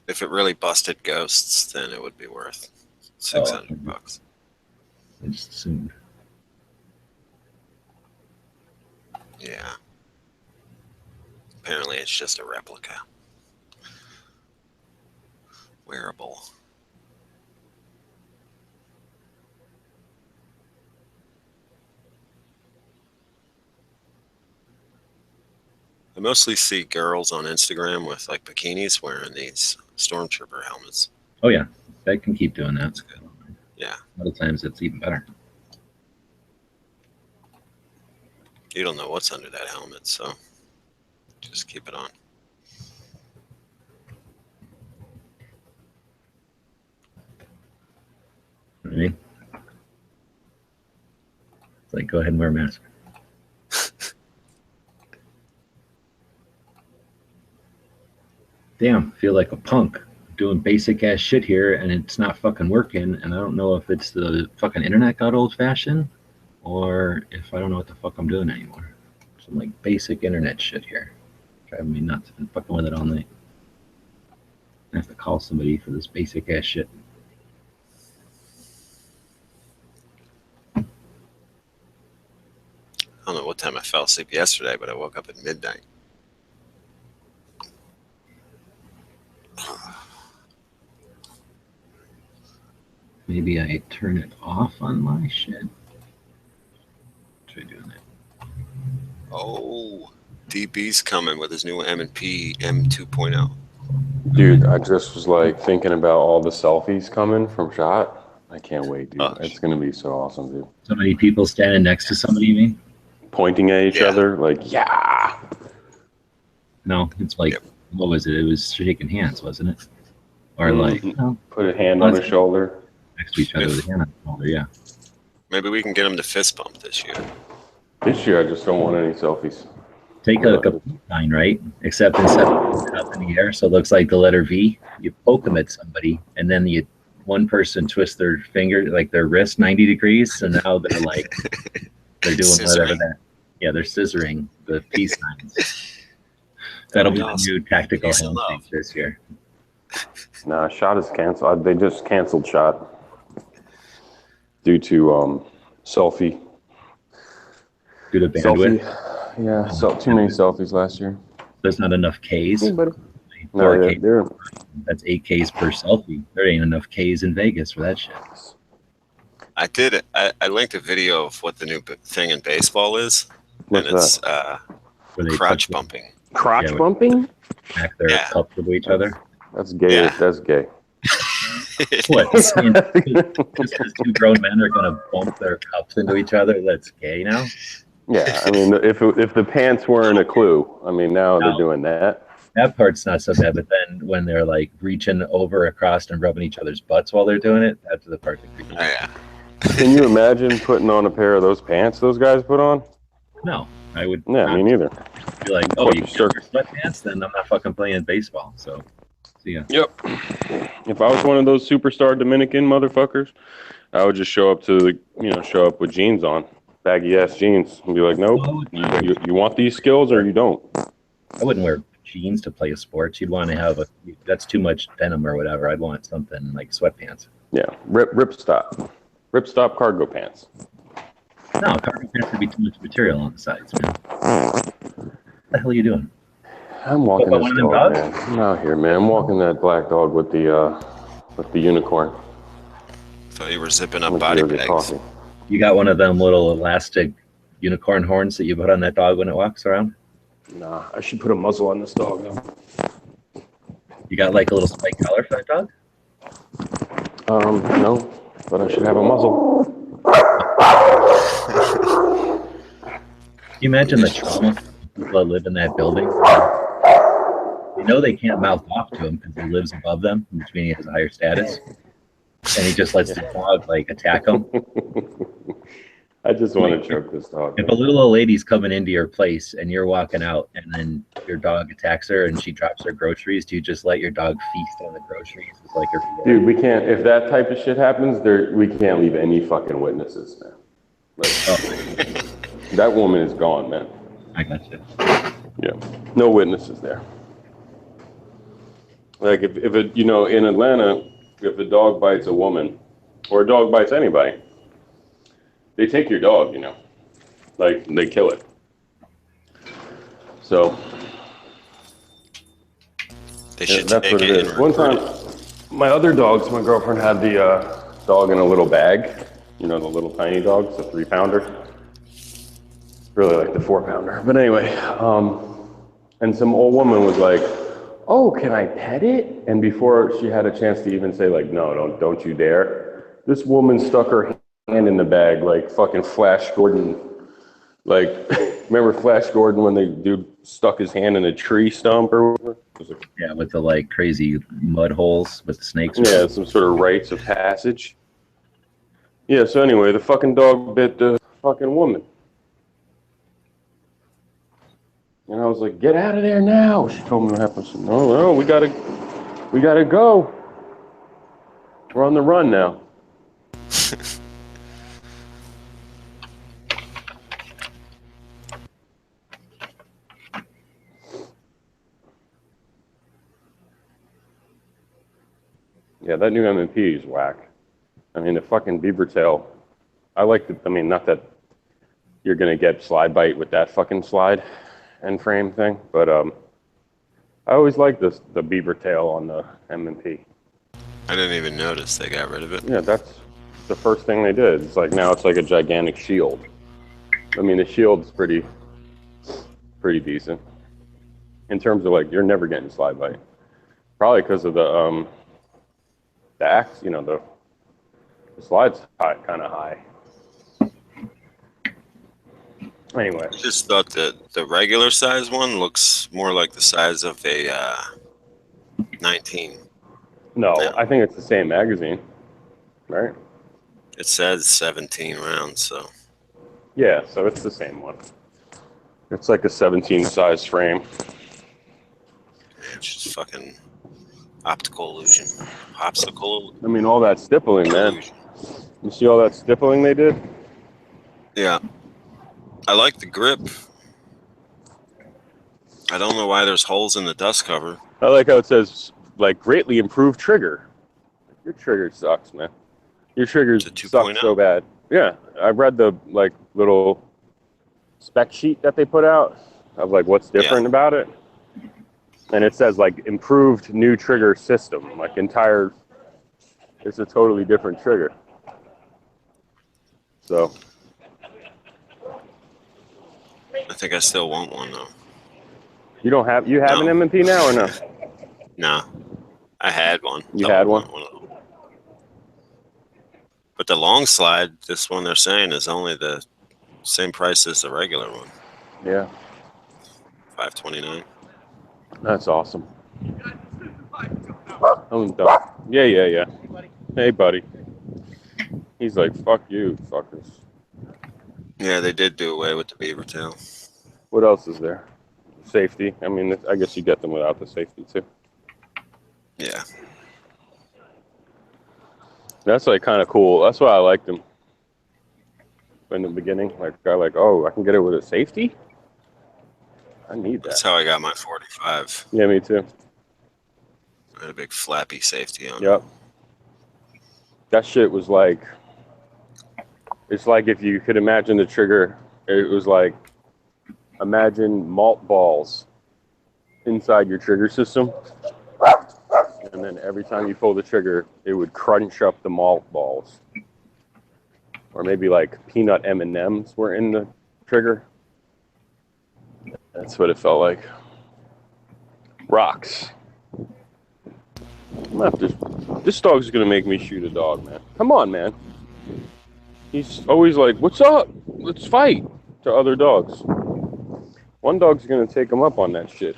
If it really busted ghosts, then it would be worth $600. I just assumed. Yeah. Apparently, it's just a replica. Wearable. I mostly see girls on Instagram with like bikinis wearing these stormtrooper helmets. Oh yeah, that can keep doing that. That's good. Yeah. A lot of times it's even better. You don't know what's under that helmet, so just keep it on. You know what I mean? It's like, go ahead and wear a mask. damn, I feel like a punk doing basic ass shit here, and it's not fucking working. And I don't know if it's the fucking internet got old fashioned, or if I don't know what the fuck I'm doing anymore. Some like basic internet shit here, driving me nuts. I've been fucking with it all night. I have to call somebody for this basic ass shit. I don't know what time I fell asleep yesterday, but I woke up at midnight. Maybe I turn it off on my shit. Try doing it. Oh, DB's coming with his new M&P M2.0. Dude, I just was like thinking about all the selfies coming from Shot. I can't wait, dude. Oh, It's gonna be so awesome, dude. So many people standing next to somebody, you mean? Pointing at each Yeah. other, like, yeah. No, it's like, Yep. what was it? It was shaking hands, wasn't it? Or like, Mhm. no, Put a hand on his shoulder. next to each other with a hand on the shoulder, yeah. Maybe we can get him to fist bump this year. This year, I just don't want any selfies. Take a complete sign, right? Except instead of putting it up in the air, so it looks like the letter V, you poke them at somebody, and then one person twists their finger, like their wrist 90 degrees, so now they're like, they're doing whatever Scissoring. that. Yeah, they're scissoring the peace signs. That'll be the Awesome. new tactical Peace and handshake love. this year. Nah, Shot is canceled. They just canceled Shot due to selfie. Due to bandwidth, Yeah, too many selfies last year. there's not enough Ks. No, 4K, they're that's 8 Ks per selfie. There ain't enough Ks in Vegas for that shit. I did it. I linked a video of what the new thing in baseball is, what's and it's Where they crotch touch bumping. crotch Yeah, bumping. back their Yeah. cups to each other. That's gay. Yeah. That's gay. What? Just because two grown men are gonna bump their cups into each other, that's gay now? Yeah, I mean, if the pants weren't a clue, I mean, now they're No. doing that. That part's not so bad, but then when they're like reaching over across and rubbing each other's butts while they're doing it, that's the part that creeps me Oh, out. yeah. Can you imagine putting on a pair of those pants those guys put on? No, I would Yeah, me neither. be like, oh, What, you you start start- your sweatpants? Then I'm not fucking playing baseball. So, see ya. Yep. If I was one of those superstar Dominican motherfuckers, I would just show up with jeans on, baggy ass jeans, and be like, nope, you want these skills or you don't. I wouldn't wear jeans to play a sport. You'd want to have that's too much denim or whatever. I'd want something like sweatpants. Yeah, rip stop cargo pants. No, cargo pants would be too much material on the sides, man. What the hell are you doing? I'm walking What, this one of them dog, dogs? man. I'm out here, man. I'm walking that black dog with the unicorn. Thought you were zipping I'm up gonna body give her the bags. coffee. You got one of them little elastic unicorn horns that you put on that dog when it walks around? Nah, I should put a muzzle on this dog though. You got like a little spike collar for that dog? No, but I should have a muzzle. Can you imagine the trauma of people that live in that building? You know they can't mouth off to him because he lives above them, which means he has a higher status. And he just lets the dog like attack him. I just want to choke this dog. If a little old lady's coming into your place and you're walking out and then your dog attacks her and she drops her groceries, do you just let your dog feast on the groceries? It's like a reward? Dude, we can't. If that type of shit happens, we can't leave any fucking witnesses, man. Like, Oh, that woman is gone, man. I got you. Yeah, no witnesses there. Like if it, in Atlanta, if a dog bites a woman, or a dog bites anybody, they take your dog, like they kill it. So They yeah, should that's take what it it is. and One recruit time, it. my other dogs, my girlfriend had the dog in a little bag. The little tiny dogs, the 3-pounder. Really like the 4-pounder. But anyway, and some old woman was like, "Oh, can I pet it?" And before she had a chance to even say like, "No, don't you dare," this woman stuck her hand in the bag like fucking Flash Gordon. Like, remember Flash Gordon when the dude stuck his hand in a tree stump or whatever? It was like, Yeah, with the like crazy mud holes with the snakes. yeah, some sort of rites of passage. Yeah, so anyway, the fucking dog bit the fucking woman. And I was like, get out of there now. She told me what happened. I said, no, we gotta go. We're on the run now. Yeah, that new M&P is whack. I mean, the fucking beaver tail. I like the, I mean, not that you're gonna get slide bite with that fucking slide and frame thing, but I always liked the beaver tail on the M&P. I didn't even notice they got rid of it. Yeah, that's the first thing they did. It's like now it's like a gigantic shield. I mean, the shield's pretty decent in terms of like you're never getting slide bite. Probably because of the axe, you know, the slide's kind of high. Anyway, I just thought that the regular size one looks more like the size of a 19. no, Yeah. I think it's the same magazine, right? It says 17 rounds, so Yeah, so it's the same one. It's like a 17 size frame. it's just fucking optical illusion. Popsicle I mean, all that stippling, man. illusion. You see all that stippling they did? Yeah. I like the grip. I don't know why there's holes in the dust cover. I like how it says, like, greatly improved trigger. Your trigger sucks, man. Your triggers It's a suck 2.0. so bad. Yeah, I read the, like, little spec sheet that they put out of, like, what's different about it. And it says, like, improved new trigger system. Like, it's a totally different trigger. So, I think I still want one though. you have No. an M&P now or no? No. I had one. You I had want one? of them. But the long slide, this one they're saying is only the same price as the regular one. Yeah, $529. that's awesome. I'm done. Yeah. Hey, buddy. He's like, fuck you, fuckers. Yeah, they did do away with the beaver tail. What else is there? Safety. I mean, I guess you get them without the safety too. Yeah. That's like kind of cool. That's why I liked them in the beginning. Like, oh, I can get it with a safety? I need That's that. how I got my 45. Yeah, me too. I had a big flappy safety on it. Yep. That shit was like, it's like if you could imagine the trigger, it was like, imagine malt balls inside your trigger system. And then every time you pull the trigger, it would crunch up the malt balls. Or maybe like peanut M&Ms were in the trigger. That's what it felt like. Rocks. I'm gonna have to, this dog's gonna make me shoot a dog, man. Come on, man. He's always like, what's up? Let's fight to other dogs. One dog's gonna take him up on that shit.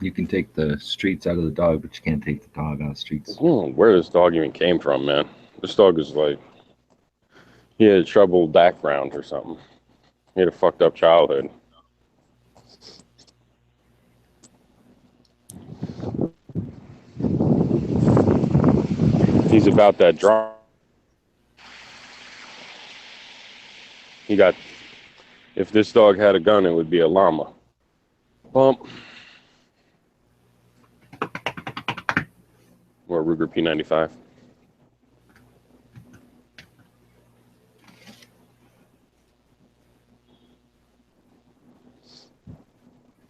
You can take the streets out of the dog, but you can't take the dog out of the streets. I don't know where this dog even came from, man. This dog is like, he had a troubled background or something. He had a fucked up childhood. He's about that drama. If this dog had a gun, it would be a llama. Bump. Or Ruger P95.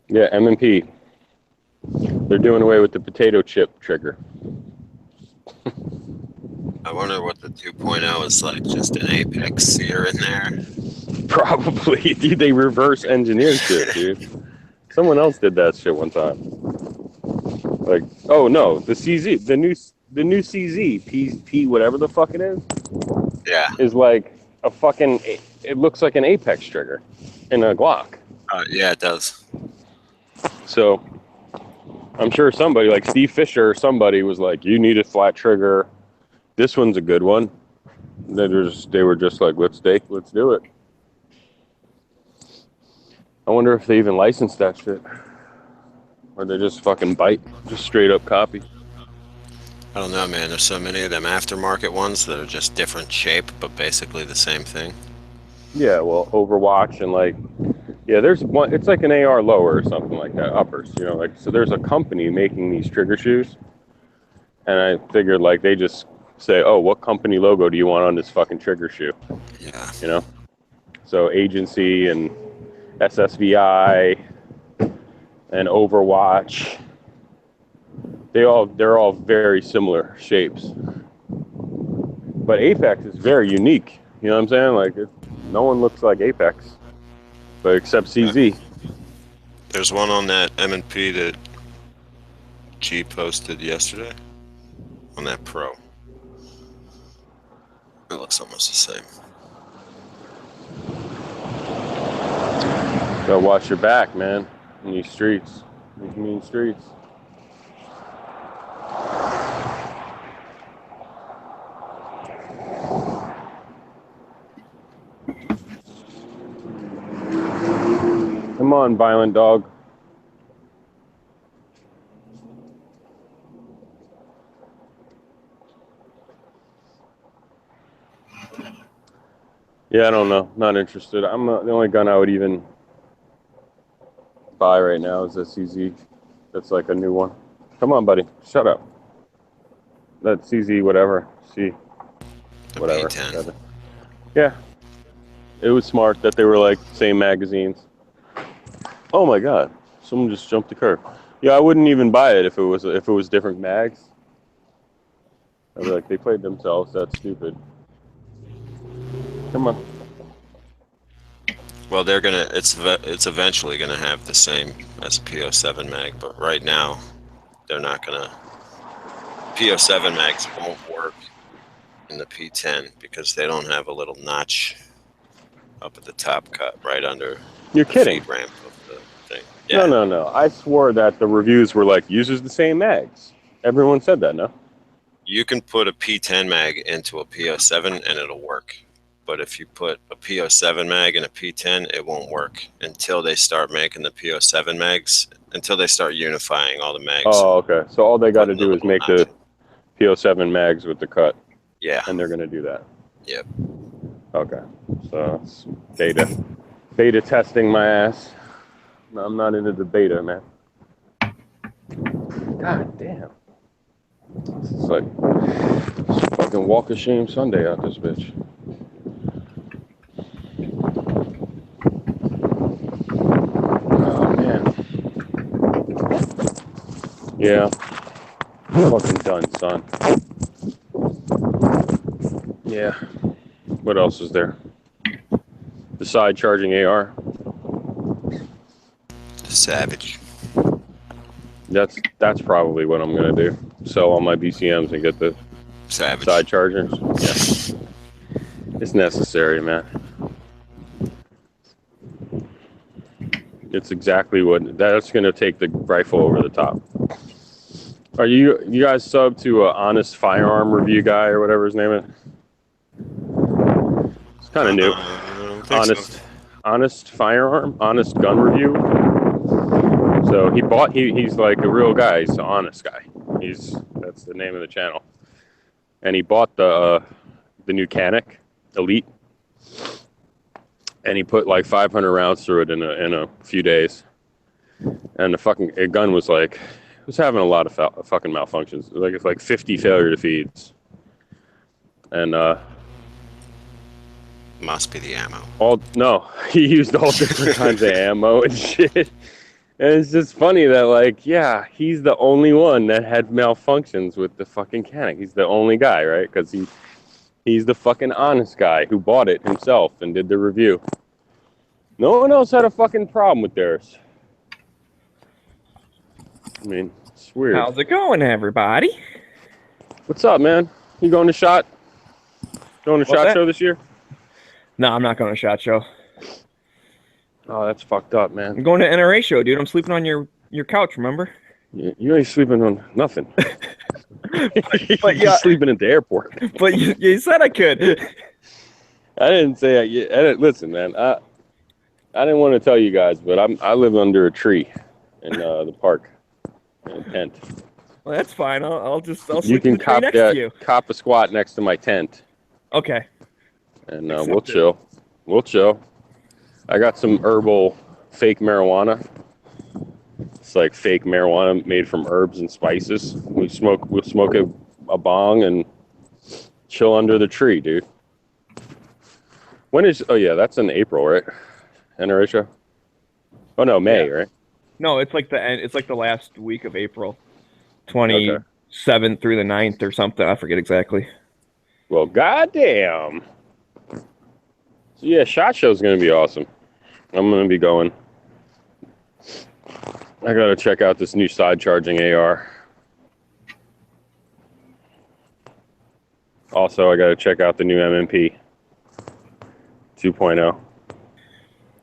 Yeah, M&P. They're doing away with the potato chip trigger. I wonder what the 2.0 is like. Just an Apex sear in there. Probably. Dude, they reverse engineered shit, dude. Someone else did that shit one time. Like, oh no, the CZ, the new CZ, P whatever the fuck it Yeah. is like a fucking, it looks like an Apex trigger in a Glock. Yeah, it does. So I'm sure somebody like Steve Fisher or somebody was like, you need a flat trigger. This one's a good one. They were just like, let's do it. I wonder if they even licensed that shit. Or they just fucking bite, just straight up copy. I don't know, man. There's so many of them aftermarket ones that are just different shape, but basically the same thing. Yeah, well, Overwatch and like, yeah, there's one, it's like an AR lower or something like that, uppers, you know, like, so there's a company making these trigger shoes. And I figured like they just say, oh, what company logo do you want on this fucking trigger shoe? Yeah. You know? So Agency and SSVI and Overwatch, they're all very similar shapes. But Apex is very unique. You know what I'm saying? Like, no one looks like Apex, but except CZ. There's one on that M&P that G posted yesterday on that Pro. It looks almost the same. Gotta watch your back, man, in these streets, these mean streets. Come on, violent dog. Yeah, I don't know. Not interested. I'm not, the only gun I would even buy right now is a CZ. That's like a new one. Come on, buddy. Shut up. That CZ, whatever. C. The Whatever. P10. Yeah. It was smart that they were like same magazines. Oh my God! Someone just jumped the curb. Yeah, I wouldn't even buy it if it was different mags. I'd be like, they played themselves. That's stupid. Come on. Well, they're gonna. It's eventually gonna have the same as a PO7 mag, but right now, they're not gonna. PO7 mags won't work in the P10 because they don't have a little notch up at the top cut right under You're the kidding. feed ramp of the thing. Yeah. No. I swore that the reviews were like, uses the same mags. Everyone said that, no? You can put a P10 mag into a PO7 and it'll work. But if you put a PO7 mag in a P10, it won't work until they start making the PO7 mags, until they start unifying all the mags. Oh, okay. So all they got to Putting do a is little make the notch. PO7 mags with the cut, Yeah. and they're going to do that. Yep. Okay. So it's beta testing my ass. No, I'm not into the beta, man. God damn. It's like it's fucking walk of shame Sunday out this bitch. Oh man. Yeah. Fucking done, son. Yeah. What else is there? The side charging AR. Savage. That's probably what I'm gonna do. Sell all my BCMs and get the Savage. side chargers. Yeah. It's necessary, man. It's exactly what that's gonna take the rifle over the top. Are you guys sub to a Honest Firearm Review guy or whatever his name is? It's kind of new. I don't think so. Honest Firearm, Honest Gun Review. So he's like a real guy. He's an honest guy. That's the name of the channel. And he bought the new Canic Elite, and he put like 500 rounds through it in a few days. And the gun was like, it was having a lot of fucking malfunctions. It's like 50 failure to feeds. And Must be the ammo. he used all different kinds of ammo and shit. And it's just funny that, like, yeah, he's the only one that had malfunctions with the fucking Canic. He's the only guy, right? Because he's the fucking honest guy who bought it himself and did the review. No one else had a fucking problem with theirs. I mean, it's weird. How's it going, everybody? What's up, man? You going to SHOT? Going to What's SHOT that? Show this year? No, I'm not going to SHOT Show. Oh, that's fucked up, I'm man. going to NRA show, dude. I'm sleeping on your couch, remember? You ain't sleeping on nothing. But yeah. Just sleeping at the airport. But you said I could. I didn't say I didn't, listen, man. I didn't want to tell you guys, but I live under a tree in the park in a tent. Well, that's fine. I'll You sleep can in the tree next to you. cop a squat next to my tent, Okay. and we'll chill. We'll chill. I got some herbal fake marijuana. It's like fake marijuana made from herbs and spices. We'll smoke a bong and chill under the tree, dude. When is? Oh yeah, that's in April, right? Horatio? Oh no, May, right? No, it's like the end. It's like the last week of April, 27th through the 9th or something. I forget exactly. Well, goddamn. So yeah, SHOT Show's gonna be awesome. I'm gonna be going. I gotta check out this new side charging AR. Also, I gotta check out the new M&P 2.0.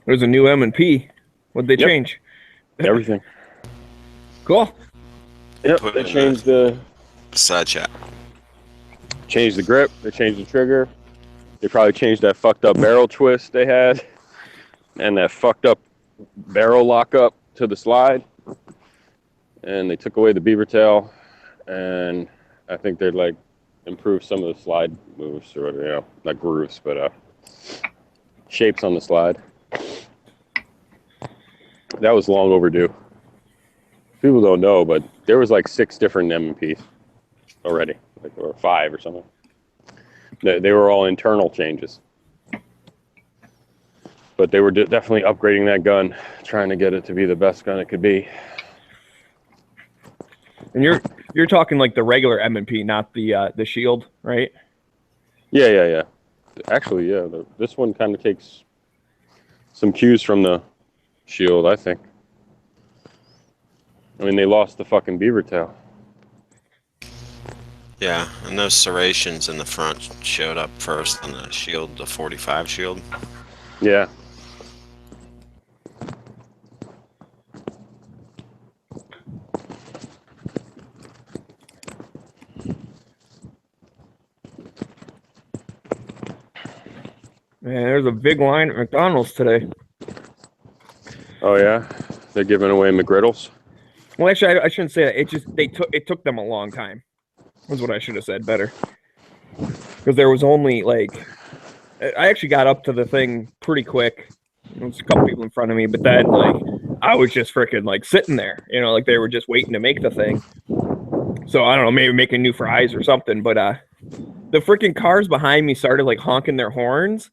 There's a new M&P. What'd they Yep. change? Everything. Cool. Yep, Put they in changed the Side chat. grip. They changed the trigger. They probably changed that fucked up barrel twist they had, and that fucked up barrel lockup to the slide. And they took away the beaver tail, and I think they'd like improve some of the slide moves or whatever, you know, not grooves, but shapes on the slide. That was long overdue. People don't know, but there was like 6 different M&Ps already, like, or 5 or something. They were all internal changes, but they were definitely upgrading that gun, trying to get it to be the best gun it could be. And you're talking like the regular M&P, not the Shield, right? Yeah. Actually, yeah, this one kind of takes some cues from the Shield, I think. I mean, they lost the fucking beaver tail. Yeah, and those serrations in the front showed up first on the Shield, the 45 Shield. Yeah. Man, there's a big line at McDonald's today. Oh yeah, they're giving away McGriddles. Well, actually, I shouldn't say that. It took them a long time. Was what I should have said better. Because there was only like, I actually got up to the thing pretty quick. There was a couple people in front of me, but then like I was just freaking like sitting there, you know, like they were just waiting to make the thing. So I don't know, maybe making new fries or something. But the freaking cars behind me started like honking their horns,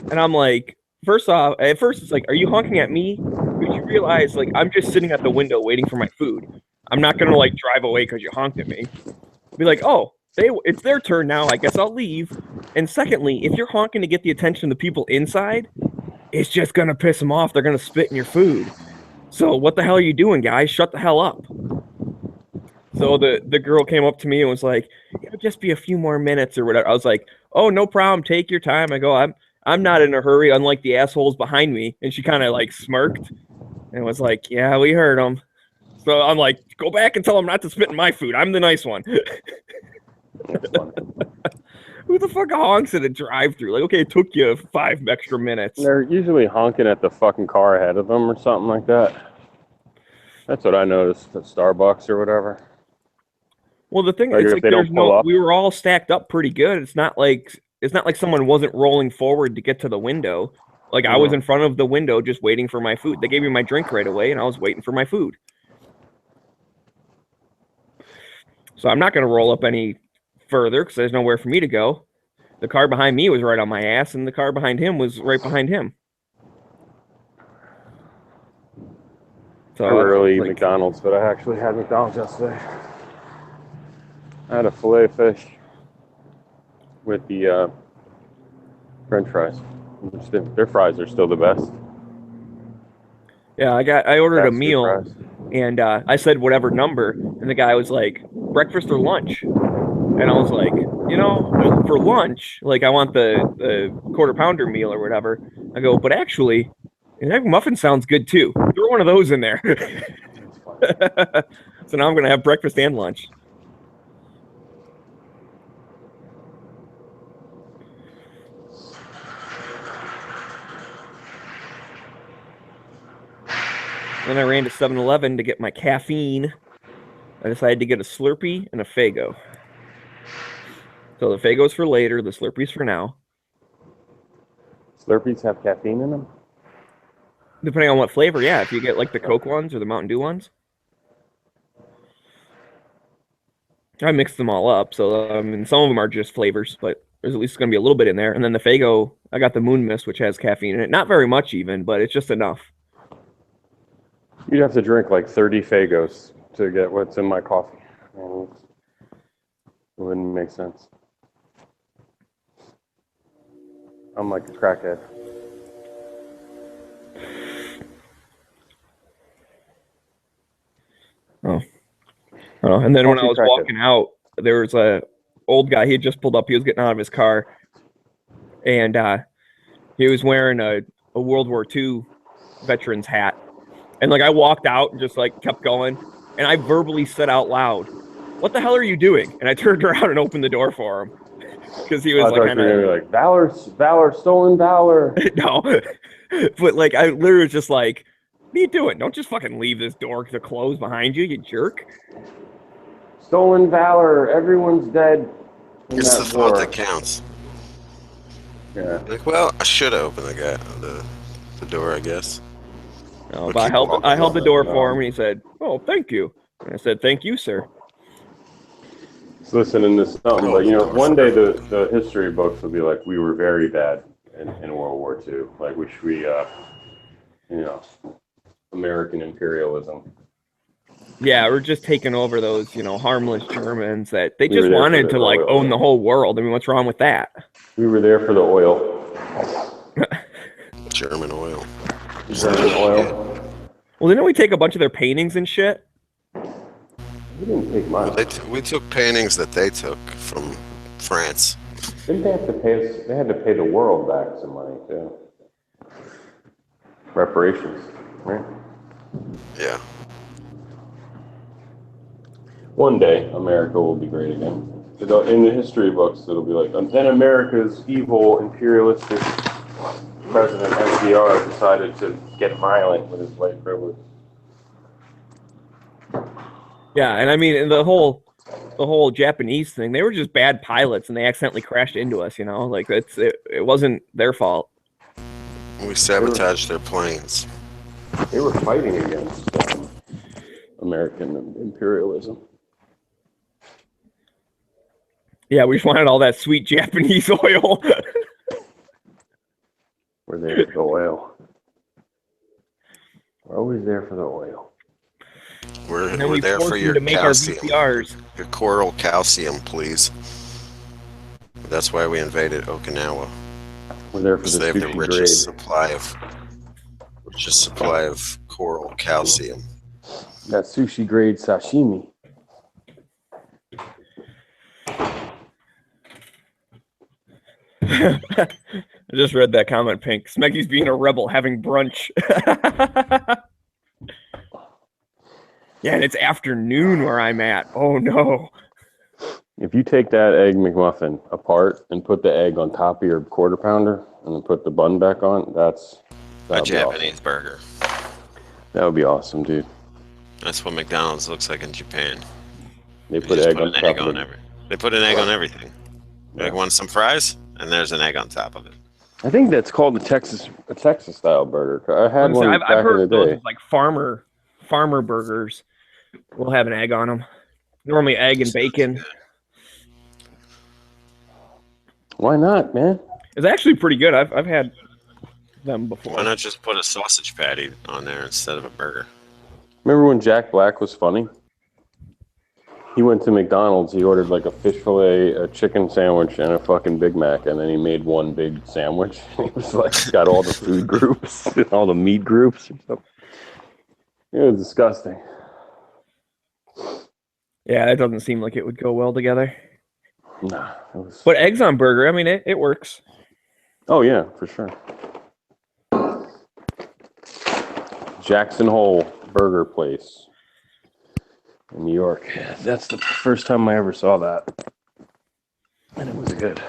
and I'm like, first off, at first it's like, are you honking at me? But you realize like I'm just sitting at the window waiting for my food. I'm not gonna like drive away because you honked at me. Be like, oh, it's their turn now. I guess I'll leave. And secondly, if you're honking to get the attention of the people inside, it's just gonna piss them off. They're gonna spit in your food. So what the hell are you doing, guys? Shut the hell up. So the girl came up to me and was like, it'll just be a few more minutes or whatever. I was like, oh, no problem. Take your time. I go, I'm not in a hurry, unlike the assholes behind me. And she kind of like smirked and was like, yeah, we heard them. So I'm like, go back and tell them not to spit in my food. I'm the nice one. That's funny. Who the fuck honks at a drive-through? Like, okay, it took you 5 extra minutes. They're usually honking at the fucking car ahead of them or something like that. That's what I noticed at Starbucks or whatever. Well, the thing Like is, if like, they don't there's pull no. up. We were all stacked up pretty good. It's not like someone wasn't rolling forward to get to the window. Like I was in front of the window just waiting for my food. They gave me my drink right away, and I was waiting for my food. So I'm not going to roll up any further because there's nowhere for me to go. The car behind me was right on my ass, and the car behind him was right behind him. So Early like, McDonald's, but I actually had McDonald's yesterday. I had a filet fish with the French fries. Their fries are still the best. yeah, I ordered a Fast food meal. fries. And I said whatever number, and the guy was like, breakfast or lunch? And I was like, you know, for lunch, like I want the quarter pounder meal or whatever. I go, but actually, an egg muffin sounds good too. Throw one of those in there. So now I'm gonna have breakfast and lunch. Then I ran to 7-Eleven to get my caffeine. I decided to get a Slurpee and a Faygo. So the Faygo's for later, the Slurpee's for now. Slurpees have caffeine in them? Depending on what flavor, yeah. If you get like the Coke ones or the Mountain Dew ones. I mixed them all up, so some of them are just flavors, but there's at least going to be a little bit in there. And then the Faygo, I got the Moon Mist, which has caffeine in it. Not very much even, but it's just enough. You'd have to drink like 30 Fagos to get what's in my coffee. And it wouldn't make sense. I'm like a crackhead. Oh. And then when I was Coffee walking out, there was a old guy. He had just pulled up. He was getting out of his car, and he was wearing a World War II veteran's hat. And like I walked out and just like kept going, and I verbally said out loud, "What the hell are you doing?" And I turned around and opened the door for him because he was like, kind of like valor, stolen valor. No, but like I literally was just like, "What are you doing? Don't just fucking leave this door to close behind you, you jerk." Stolen valor. Everyone's dead. It's the thought that counts. Yeah. Like, well, I should have opened the door, I guess. No, but I held the door for him, and he said, "Oh, thank you." And I said, "Thank you, sir." It's listening to something, but one day the history books will be like, we were very bad in World War II. Like we American imperialism. Yeah, we're just taking over those, harmless Germans that they just wanted to like own the whole world. I mean, what's wrong with that? We were there for the oil. German oil. German oil. Well, didn't we take a bunch of their paintings and shit? We didn't take much. We took paintings that they took from France. Didn't they have to pay us? They had to pay the world back some money too. Reparations, right? Yeah. One day, America will be great again. In the history books, it'll be like, then America's evil, imperialistic president FDR decided to get violent with his white privilege. Yeah, and I mean the whole Japanese thing, they were just bad pilots and they accidentally crashed into us, like it wasn't their fault. We sabotaged their planes. They were fighting against American imperialism. Yeah, we just wanted all that sweet Japanese oil. We're there for the oil. We're always there for the oil. We're there for your calcium. Your coral calcium, please. That's why we invaded Okinawa. We're there for they have the richest grade. supply of coral calcium. That sushi grade sashimi. I just read that comment, Pink. Smeggy's being a rebel having brunch. Yeah, and it's afternoon where I'm at. Oh, no. If you take that egg McMuffin apart and put the egg on top of your quarter pounder and then put the bun back on, that's a Japanese burger. That would be awesome, dude. That's what McDonald's looks like in Japan. They put egg on top of it. They put an egg on everything. Like, want some fries? And there's an egg on top of it. I think that's called a Texas style burger. I had one back I've heard in the day. Those like farmer burgers will have an egg on them. Normally egg and bacon. Why not, man? It's actually pretty good. I've had them before. Why not just put a sausage patty on there instead of a burger? Remember when Jack Black was funny? He went to McDonald's, he ordered like a fish fillet, a chicken sandwich, and a fucking Big Mac, and then he made one big sandwich. He was like, got all the food groups, all the meat groups or something. It was disgusting. Yeah, that doesn't seem like it would go well together. Nah, it was... But eggs on burger, I mean, it works. Oh, yeah, for sure. Jackson Hole Burger Place in New York. That's the first time I ever saw that. And it was good.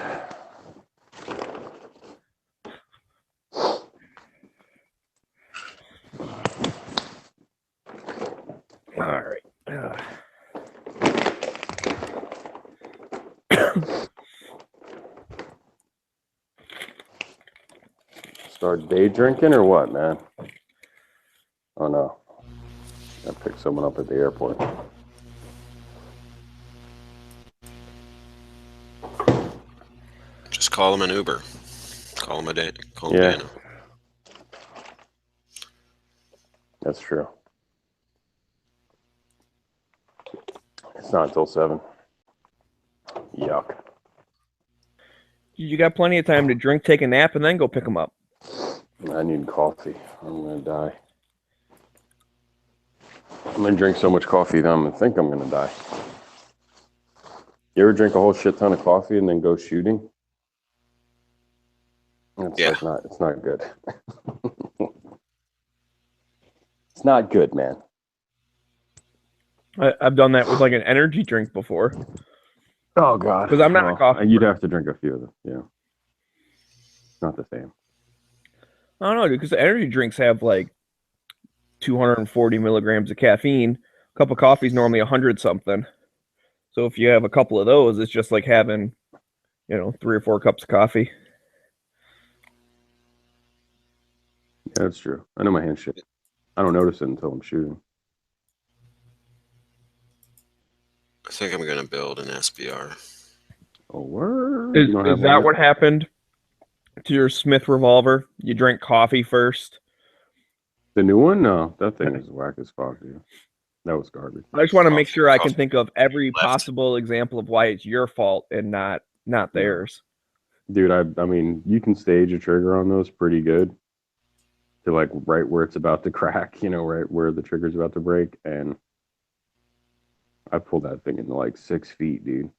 Start day drinking or what, man? Oh no. I picked someone up at the airport. Just call him an Uber. Call him a day. Call him Yeah. Dana. That's true. It's not until 7. Yuck. You got plenty of time to drink, take a nap, and then go pick them up. I need coffee. I'm gonna die. I'm gonna drink so much coffee that I'm gonna think I'm gonna die. You ever drink a whole shit ton of coffee and then go shooting? It's Yeah. like it's not good. It's not good, man. I've done that with like an energy drink before. Oh god. 'Cause I'm not a coffee You'd have to drink a few of them. Yeah. It's not the same. I don't know, dude, because the energy drinks have like 240 milligrams of caffeine. A cup of coffee is normally 100 something. So if you have a couple of those, it's just like having, 3 or 4 cups of coffee. Yeah, that's true. I know my hand shit. I don't notice it until I'm shooting. I think I'm gonna build an SBR. Oh, word. Is You don't have that one what yet? happened to your Smith revolver? You drank coffee first? The new one? No, that thing is whack as fuck, dude. That was garbage. I just want to make sure I can Coffee think of every left. possible example of why it's your fault and not theirs. Dude, I mean, you can stage a trigger on those pretty good to like right where it's about to crack, right where the trigger's about to break. And I pulled that thing into like 6 feet, dude.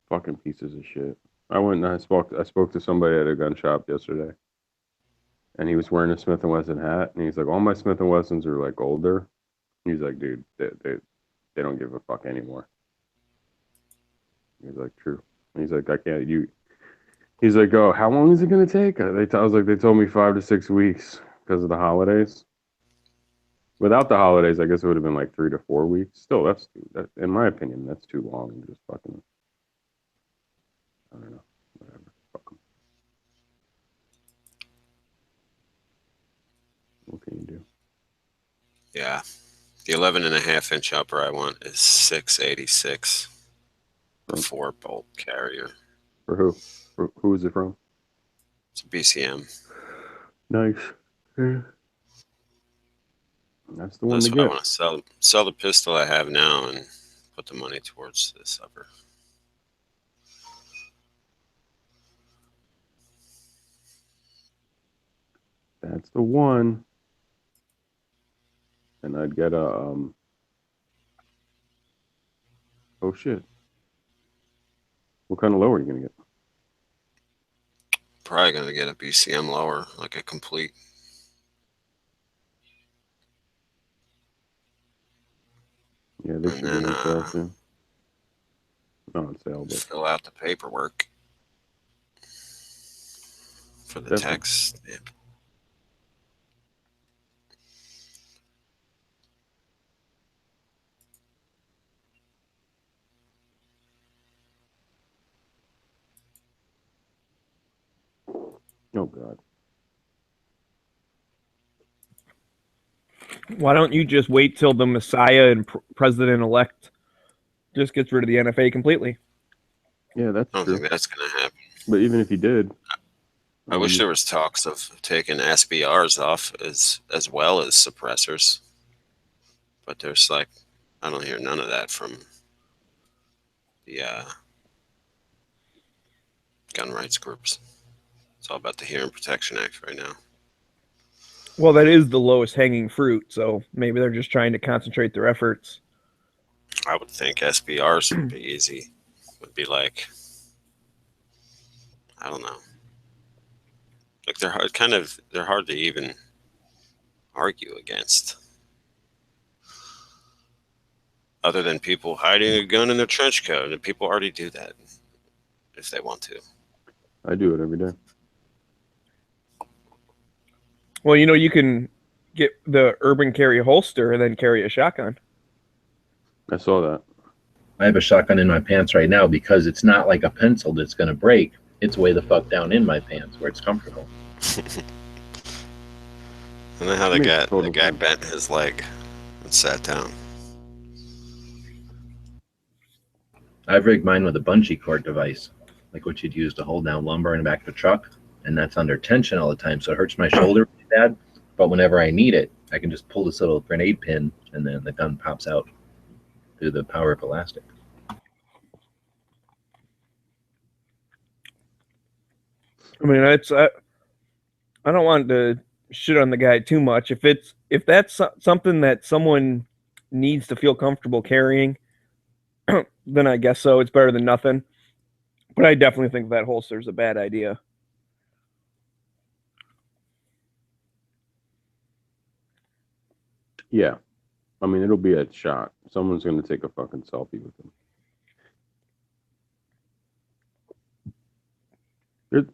Fucking pieces of shit. I went and I spoke to somebody at a gun shop yesterday. And he was wearing a Smith & Wesson hat. And he's like, all my Smith & Wessons are like older. He's like, dude, they don't give a fuck anymore. He's like, true. And he's like, I can't, he's like, oh, how long is it going to take? I was like, they told me 5 to 6 weeks because of the holidays. Without the holidays, I guess it would have been like 3 to 4 weeks. Still, that, in my opinion, that's too long. Just fucking, I don't know, whatever. Fuck 'em. What can you do? Yeah. The 11.5-inch upper I want is 686. The 4-bolt carrier. For who? Who is it from? It's a BCM. Nice. Yeah. That's the one That's to what I get. want to sell the pistol I have now and put the money towards this upper. That's the one. And I'd get a oh shit. What kind of lower are you gonna get? Probably going to get a BCM lower, like a complete. Yeah, they And should be then, on sale soon. Not on sale, but Fill out the paperwork for the Definitely. text. Yeah. oh god. Why don't you just wait till the Messiah and President-elect just gets rid of the NFA completely? Yeah, that's I don't true. think that's going to happen. But even if he did, I wish there was talks of taking SBRs off as well as suppressors. But there's like, I don't hear none of that from the gun rights groups. It's all about the Hearing Protection Act right now. Well, that is the lowest hanging fruit, so maybe they're just trying to concentrate their efforts. I would think SBRs would be easy. Would be like, I don't know. Like they're hard to even argue against. Other than people hiding a gun in their trench coat, and people already do that if they want to. I do it every day. Well, you can get the urban carry holster and then carry a shotgun. I saw that. I have a shotgun in my pants right now because it's not like a pencil that's going to break. It's way the fuck down in my pants where it's comfortable. I know how the Makes guy total sense. bent his leg and sat down. I've rigged mine with a bungee cord device, like what you'd use to hold down lumber in the back of a truck, and that's under tension all the time, so it hurts my shoulder really bad. But whenever I need it, I can just pull this little grenade pin, and then the gun pops out through the power of elastic. I mean, I don't want to shit on the guy too much. If that's something that someone needs to feel comfortable carrying, then I guess so. It's better than nothing. But I definitely think that holster's a bad idea. Yeah. I mean, it'll be a shot. Someone's going to take a fucking selfie with him.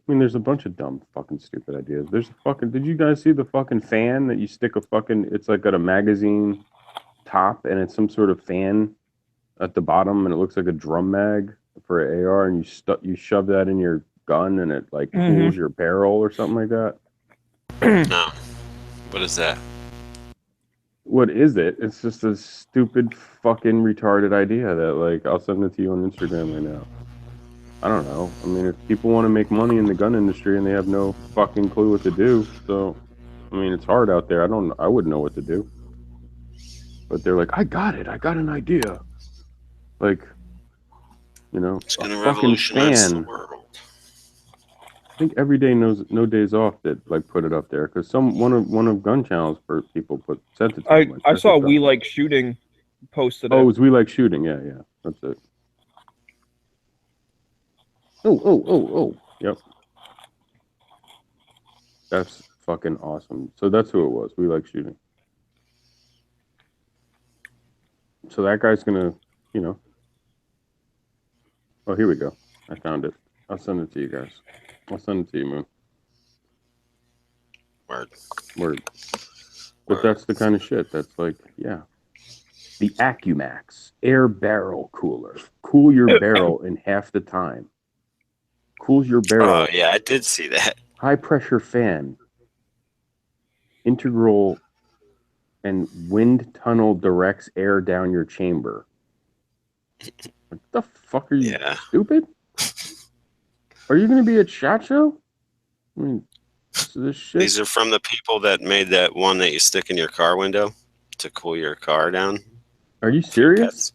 There's a bunch of dumb fucking stupid ideas. There's a fucking, did you guys see the fucking fan that you stick a fucking, it's like got a magazine top and it's some sort of fan at the bottom and it looks like a drum mag for an AR and you shove that in your gun and it like cools your barrel or something like that? No. What is that? What is it? It's just a stupid fucking retarded idea that like I'll send it to you on Instagram right now. I don't know. I mean, if people want to make money in the gun industry and they have no fucking clue what to do, so I mean, it's hard out there. I wouldn't know what to do. But they're like, I got it. I got an idea. Like, you know, It's going to a fucking revolutionize the fan. world. I think Every Day No Days Off that like put it up there because one of Gun Channel's people sent it to me, like, I check saw this out. We Like Shooting posted Oh, it it. was We Like Shooting. Yeah, that's it. Oh. Yep. That's fucking awesome. So that's who it was. We Like Shooting. So that guy's gonna, you know. Oh, here we go. I found it. I'll send it to you guys. I'll send it to you, Moon. Word. Word. But that's the kind of shit that's like, yeah. The AccuMax air barrel cooler. Cool your barrel in half the time. Cools your barrel. Oh, yeah, I did see that. High pressure fan. Integral and wind tunnel directs air down your chamber. What the fuck are you, Yeah. stupid? Are you going to be at SHOT Show? I mean, this shit. These are from the people that made that one that you stick in your car window to cool your car down. Are you serious?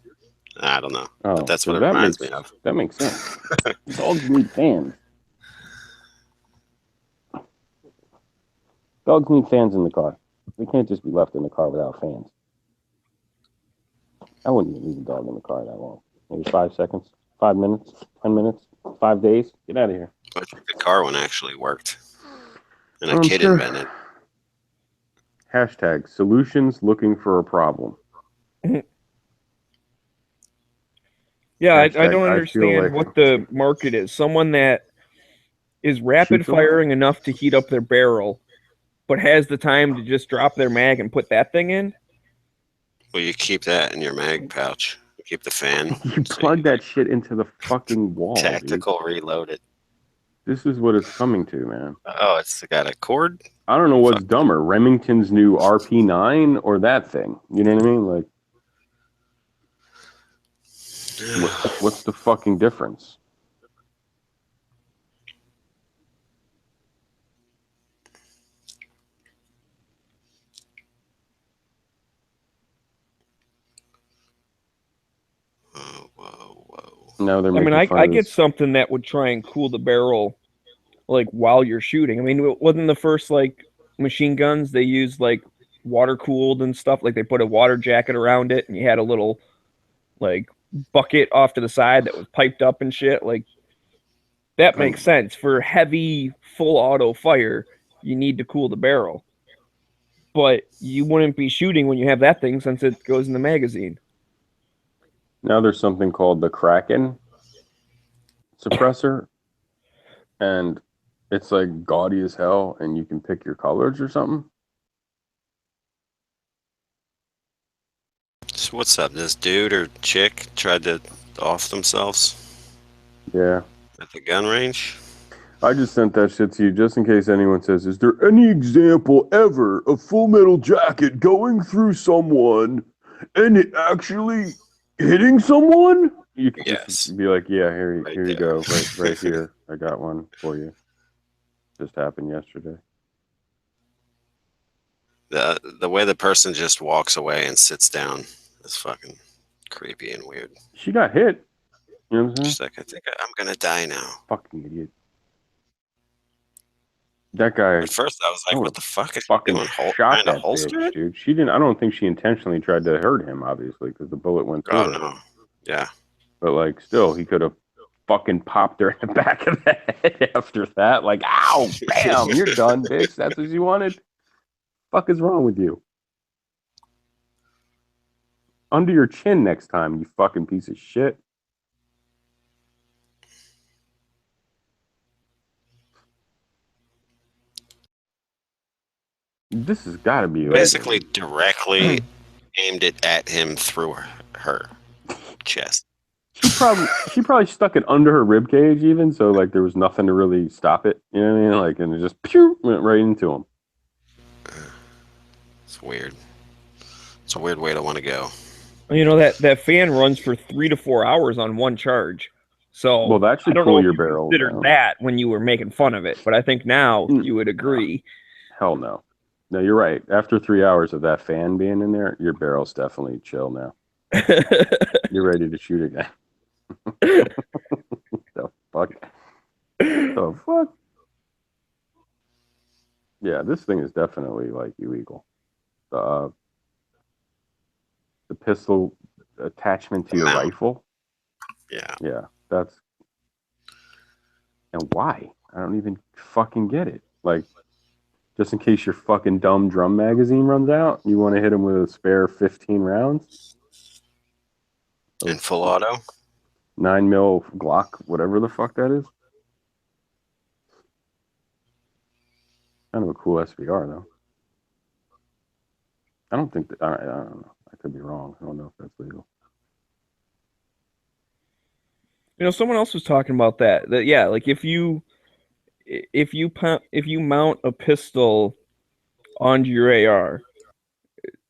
I don't know. Oh, But that's so what it that reminds makes, me of. That makes sense. Dogs need fans. Dogs need fans in the car. They can't just be left in the car without fans. I wouldn't leave a dog in the car that long. Maybe 5 seconds, 5 minutes, 10 minutes, 5 days. Get out of here. I think the car one actually worked. And a I'm kid sure. invented. Hashtag solutions looking for a problem. Yeah, I Hashtag, don't I understand feel like- what the market is. Someone that is rapid Shoots a lot. firing enough to heat up their barrel, but has the time to just drop their mag and put that thing in. Well, you keep that in your mag pouch. You keep the fan. You so plug that shit into the fucking wall. Dude. Tactical reloaded. This is what it's coming to, man. Oh, it's got a cord? I don't know what's Fuck. dumber, Remington's new RP9 or that thing. You know what I mean? Like, what's the fucking difference? Whoa. Now they're I making mean, I fun of get this. something that would try and cool the barrel, like while you're shooting. I mean, wasn't the first like machine guns they used like water cooled and stuff? Like they put a water jacket around it, and you had a little like bucket off to the side that was piped up and shit. Like that makes sense for heavy full auto fire. You need to cool the barrel, but you wouldn't be shooting when you have that thing since it goes in the magazine. Now there's something called the Kraken suppressor, and it's like gaudy as hell, and you can pick your colors or something. So what's up? This dude or chick tried to off themselves Yeah. at the gun range? I just sent that shit to you just in case anyone says, "Is there any example ever of Full Metal Jacket going through someone and it actually hitting someone?" You can Yes. just be like, "Yeah, here Right you there. go, right here. I got one for you. Just happened yesterday." The way the person just walks away and sits down is fucking creepy and weird. She got hit. You know what I'm saying? She's like, I think I'm gonna die now. Fucking idiot. That guy At first, I was I like, would've "What the fuck is he fucking doing? shot Trying to that holster bitch, it?" dude. She didn't. I don't think she intentionally tried to hurt him, obviously, because the bullet went through Oh her. no. Yeah. But like, still, he could have fucking popped her in the back of the head after that. Like, ow, bam, you're done, bitch. That's what you wanted. Fuck is wrong with you? Under your chin next time, you fucking piece of shit. This has got to be like, Basically, directly aimed it at him through her chest. she probably stuck it under her rib cage even, so like there was nothing to really stop it. You know what I mean? Like, and it just pew, went right into him. It's weird. It's a weird way to want to go. You know that fan runs for 3 to 4 hours on one charge. So Well, that I should don't cool know if your you barrel considered down. that when you were making fun of it, but I think now Mm. you would agree. Hell no. No, you're right. After 3 hours of that fan being in there, your barrel's definitely chill now. You're ready to shoot again. The fuck? The fuck? Yeah, this thing is definitely like illegal. The pistol attachment to your Mount. rifle. Yeah. Yeah, that's. And why? I don't even fucking get it. Like, just in case your fucking dumb drum magazine runs out, you want to hit him with a spare 15 rounds? In full auto. 9mm Glock, whatever the fuck that is. Kind of a cool SVR though. I don't think that. I don't know. I could be wrong. I don't know if that's legal. You know, someone else was talking about that. That yeah, like if you mount a pistol onto your AR,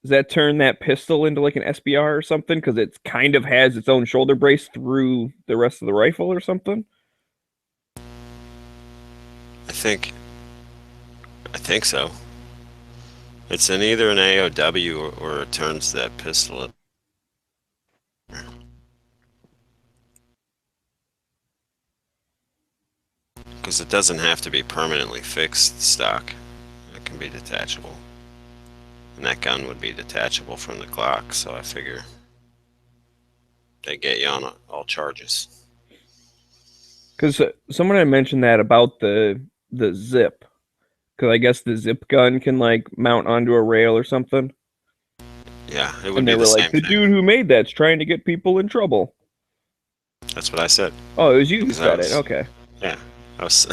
does that turn that pistol into like an SBR or something? Because it kind of has its own shoulder brace through the rest of the rifle or something. I think so. It's in either an AOW or it turns that pistol. Because it doesn't have to be permanently fixed stock. It can be detachable. And that gun would be detachable from the Glock, so I figure they get you on all charges. Because someone had mentioned that about the zip. Because I guess the zip gun can like mount onto a rail or something. Yeah, it would And be they the were same like, the thing. dude who made that's trying to get people in trouble. That's what I said. Oh, it was you who Because I said was- it. Okay. Yeah, I was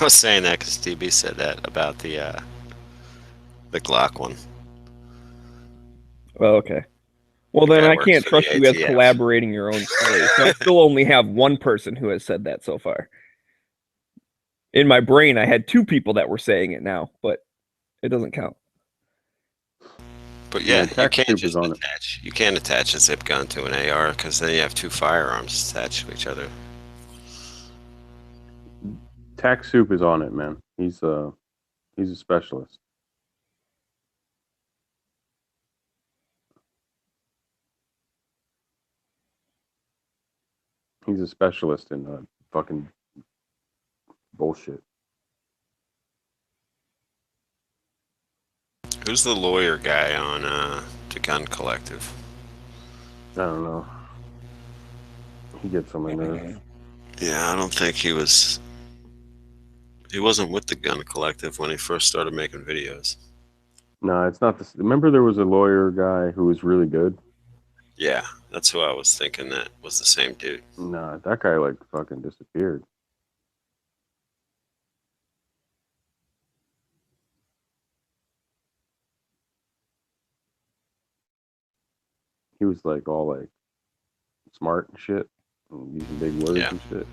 I was saying that because DB said that about the Glock one. Well, okay. Well, then guy I works can't for the trust you as ATF. collaborating your own story. So I still only have one person who has said that so far. In my brain, I had 2 people that were saying it now, but it doesn't count. But yeah, you Tax can't Soup just is on it. attach. You can't attach a zip gun to an AR because then you have 2 firearms attached to each other. Tax Soup is on it, man. He's a specialist. He's a specialist in fucking bullshit. Who's the lawyer guy on the Gun Collective? I don't know. He gets on my nerves. Yeah, I don't think he was. He wasn't with the Gun Collective when he first started making videos. No, it's not this. Remember, there was a lawyer guy who was really good. Yeah, that's who I was thinking that was the same dude. Nah, that guy like fucking disappeared. He was like all like smart and shit, and using big words Yeah. and shit.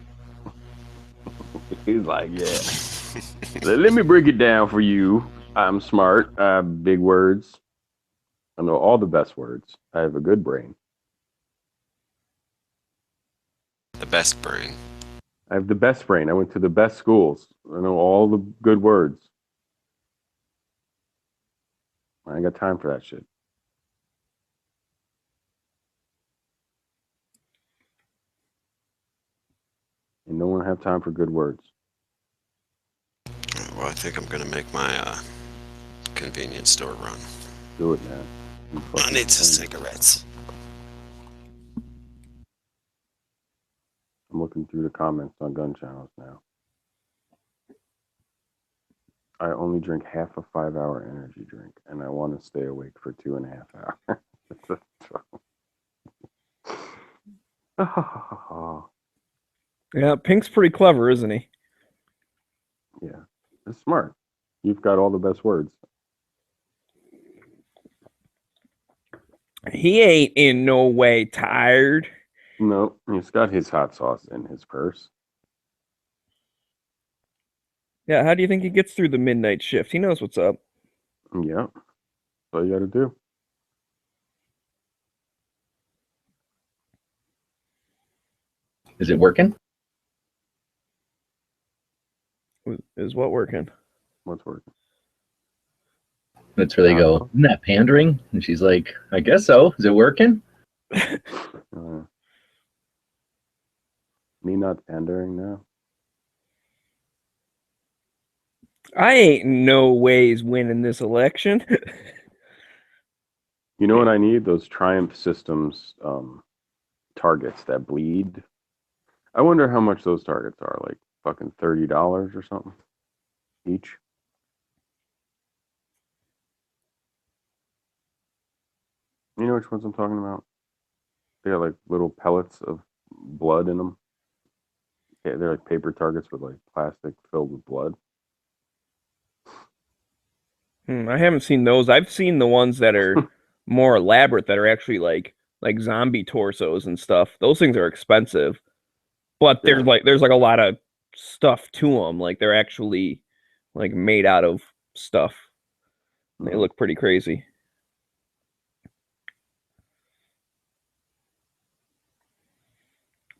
He's like, yeah. Let me break it down for you. I'm smart. I have big words. I know all the best words. I have a good brain. The best brain. I have the best brain. I went to the best schools. I know all the good words. I ain't got time for that shit. And no one have time for good words. Well, I think I'm gonna make my convenience store run. Do it, man. You I fucking need some crazy. cigarettes. I'm looking through the comments on gun channels now. I only drink half a 5-hour energy drink, and I want to stay awake for 2.5 hours. Yeah, Pink's pretty clever, isn't he? Yeah, it's smart. You've got all the best words. He ain't in no way tired. No, he's got his hot sauce in his purse. Yeah, how do you think he gets through the midnight shift? He knows what's up. Yeah, that's all you got to do. Is it working? Is what working? What's working? That's where they go, isn't that pandering? And she's like, I guess so. Is it working? Me not pandering now. I ain't no ways winning this election. You know what I need? Those Triumph Systems targets that bleed. I wonder how much those targets are. Like fucking $30 or something each. You know which ones I'm talking about? They got like little pellets of blood in them. Yeah, they're like paper targets with like plastic filled with blood. I haven't seen those. I've seen the ones that are more elaborate that are actually like zombie torsos and stuff. Those things are expensive. But Yeah. there's like a lot of stuff to them. Like they're actually like made out of stuff. They look pretty crazy.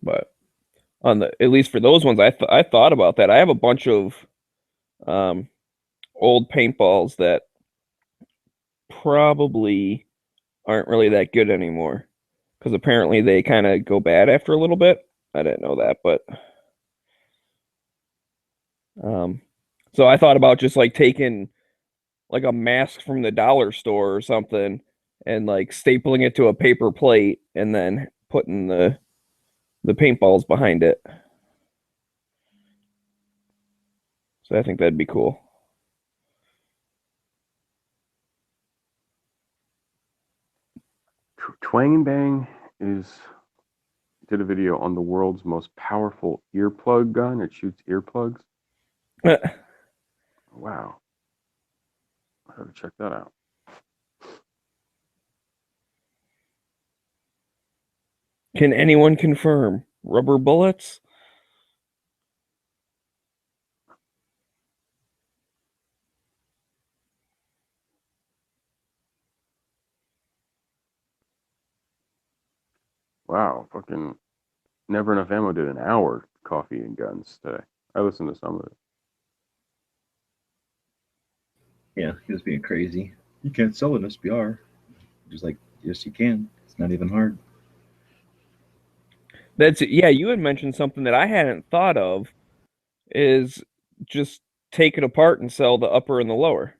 But on the at least for those ones, I thought about that. I have a bunch of old paintballs that probably aren't really that good anymore because apparently they kind of go bad after a little bit. I didn't know that, but so I thought about just like taking like a mask from the dollar store or something and like stapling it to a paper plate and then putting the paintballs behind it. So I think that'd be cool. Twang and Bang did a video on the world's most powerful earplug gun. It shoots earplugs. Wow. I gotta check that out. Can anyone confirm rubber bullets? Wow, fucking Never Enough Ammo did an hour coffee and guns today. I listened to some of it. Yeah, he was being crazy. You can't sell an SBR. Just like, yes, you can. It's not even hard. That's yeah, you had mentioned something that I hadn't thought of is just take it apart and sell the upper and the lower.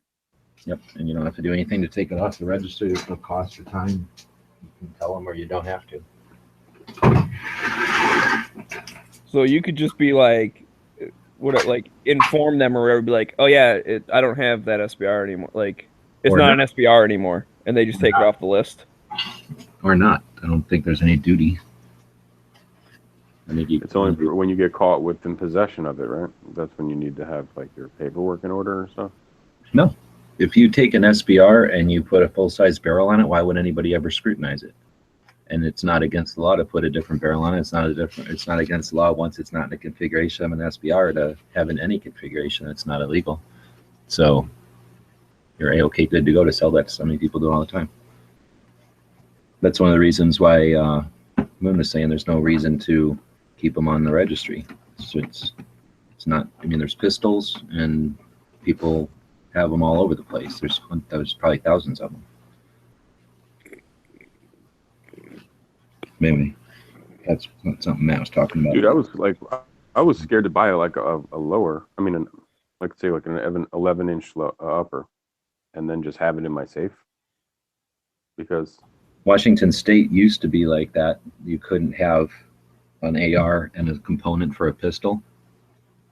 Yep, and you don't have to do anything to take it off the register. There's no cost or time. You can tell them or you don't have to. So you could just be like, inform them or whatever, be like, oh yeah, I don't have that SBR anymore. Like, it's Or not not. an SBR anymore, and they just take it off the list. Or not. I don't think there's any duty. I mean, It's only when you get caught within possession of it, right? That's when you need to have like your paperwork in order or stuff. No. If you take an SBR and you put a full-size barrel on it, why would anybody ever scrutinize it? And it's not against the law to put a different barrel on it. It's not against the law once it's not in the configuration of an SBR to have in any configuration that's not illegal. So you're A-okay, good to go to sell that to so many people do it all the time. That's one of the reasons why Moon was saying there's no reason to keep them on the registry. So it's not, I mean, there's pistols and people have them all over the place. There's probably thousands of them. Maybe that's not something Matt was talking about. Dude, I was scared to buy like a lower. I mean, like say like an 11-inch upper, and then just have it in my safe. Because Washington State used to be like that. You couldn't have an AR and a component for a pistol,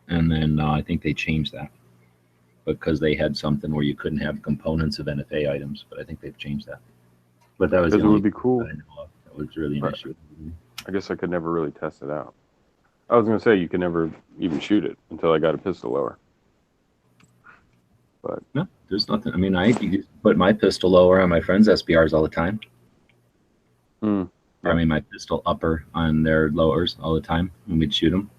and then I think they changed that because they had something where you couldn't have components of NFA items. But I think they've changed that. But that was the it only would be cool. that I know of. That was really an issue. I guess I could never really test it out. I was gonna say you could never even shoot it until I got a pistol lower. But No, there's nothing. I mean, I used to put my pistol lower on my friends' SBRs all the time. I mean, my pistol upper on their lowers all the time when we'd shoot them.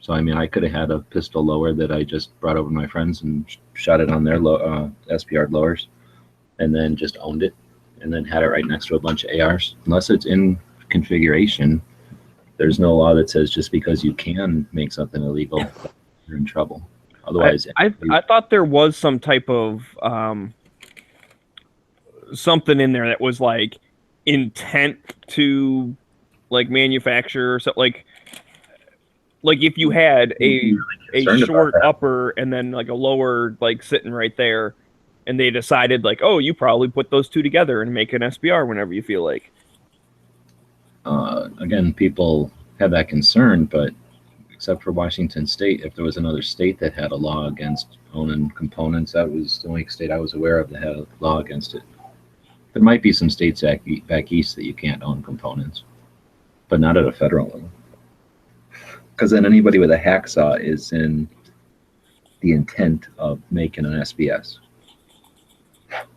So, I mean, I could have had a pistol lower that I just brought over to my friends and shot it on their SBR lowers and then just owned it and then had it right next to a bunch of ARs. Unless it's in configuration, there's no law that says just because you can make something illegal, you're in trouble. Otherwise, I thought there was some type of something in there that was like intent to like manufacture or something like if you had a short upper and then like a lower like sitting right there and they decided like, oh, you probably put those two together and make an SBR whenever you feel like. Again, people have that concern, but except for Washington State, if there was another state that had a law against owning components, that was the only state I was aware of that had a law against it. There might be some states back east that you can't own components, but not at a federal level. Because then anybody with a hacksaw is in the intent of making an SBS.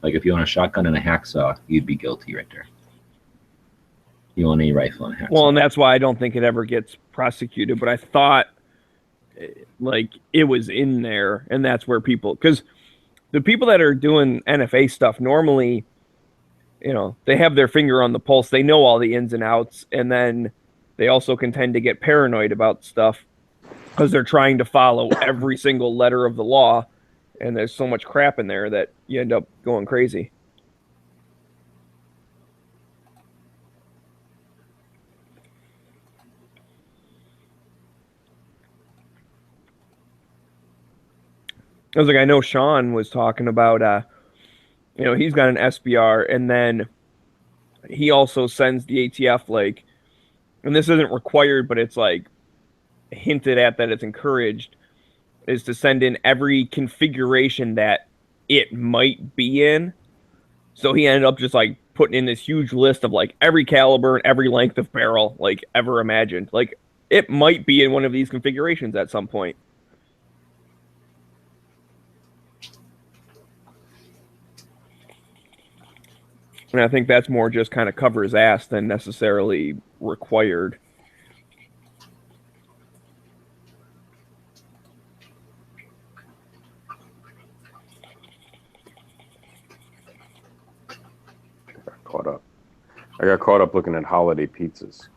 Like if you own a shotgun and a hacksaw, you'd be guilty right there. You own a rifle and a hacksaw. Well, and that's why I don't think it ever gets prosecuted, but I thought like it was in there, and that's where people, because the people that are doing NFA stuff normally, you know, they have their finger on the pulse. They know all the ins and outs, and then they also can tend to get paranoid about stuff because they're trying to follow every single letter of the law, and there's so much crap in there that you end up going crazy. I was like, I know Sean was talking about, you know, he's got an SBR, and then he also sends the ATF, like, and this isn't required, but it's like hinted at that it's encouraged, is to send in every configuration that it might be in. So he ended up just like putting in this huge list of like every caliber and every length of barrel like ever imagined. Like it might be in one of these configurations at some point. And I think that's more just kind of cover his ass than necessarily required. I got caught up looking at holiday pizzas.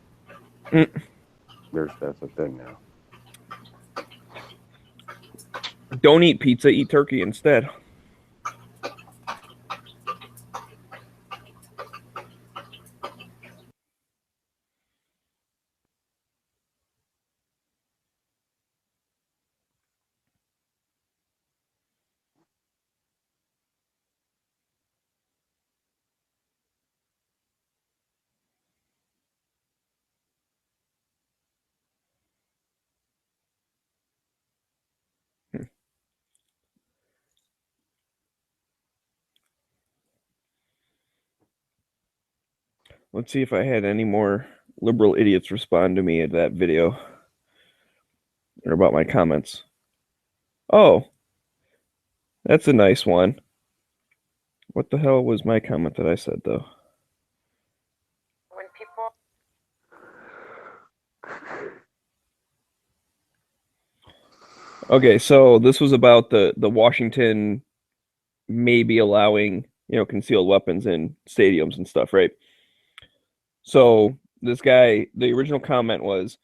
That's a thing now. Don't eat pizza, eat turkey instead. Let's see if I had any more liberal idiots respond to me at that video or about my comments. Oh, that's a nice one. What the hell was my comment that I said, though? When people Okay, so this was about the Washington maybe allowing, concealed weapons in stadiums and stuff, right? So this guy, the original comment was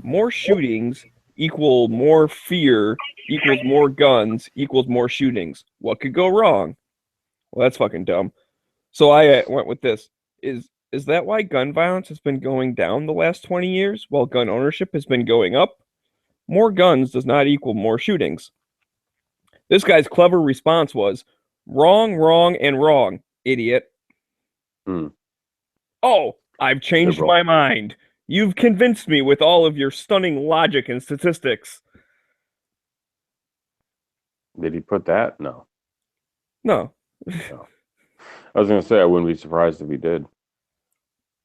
more shootings equal more fear equals more guns equals more shootings. What could go wrong? Well, that's fucking dumb. So I went with this. Is that why gun violence has been going down the last 20 years while gun ownership has been going up? More guns does not equal more shootings. This guy's clever response was wrong, wrong, and wrong, idiot. Hmm. Oh, I've changed Liberal. my mind. You've convinced me with all of your stunning logic and statistics. Did he put that? No. No. I was gonna say I wouldn't be surprised if he did.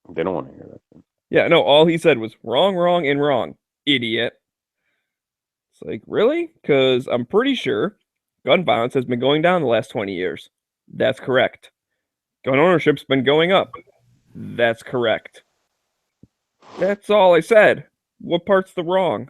They don't want to hear that. Yeah, no, all he said was wrong, wrong, and wrong, idiot. It's like, really? Because I'm pretty sure gun violence has been going down the last 20 years. That's correct. Gun ownership's been going up. That's correct. That's all I said. What part's the wrong?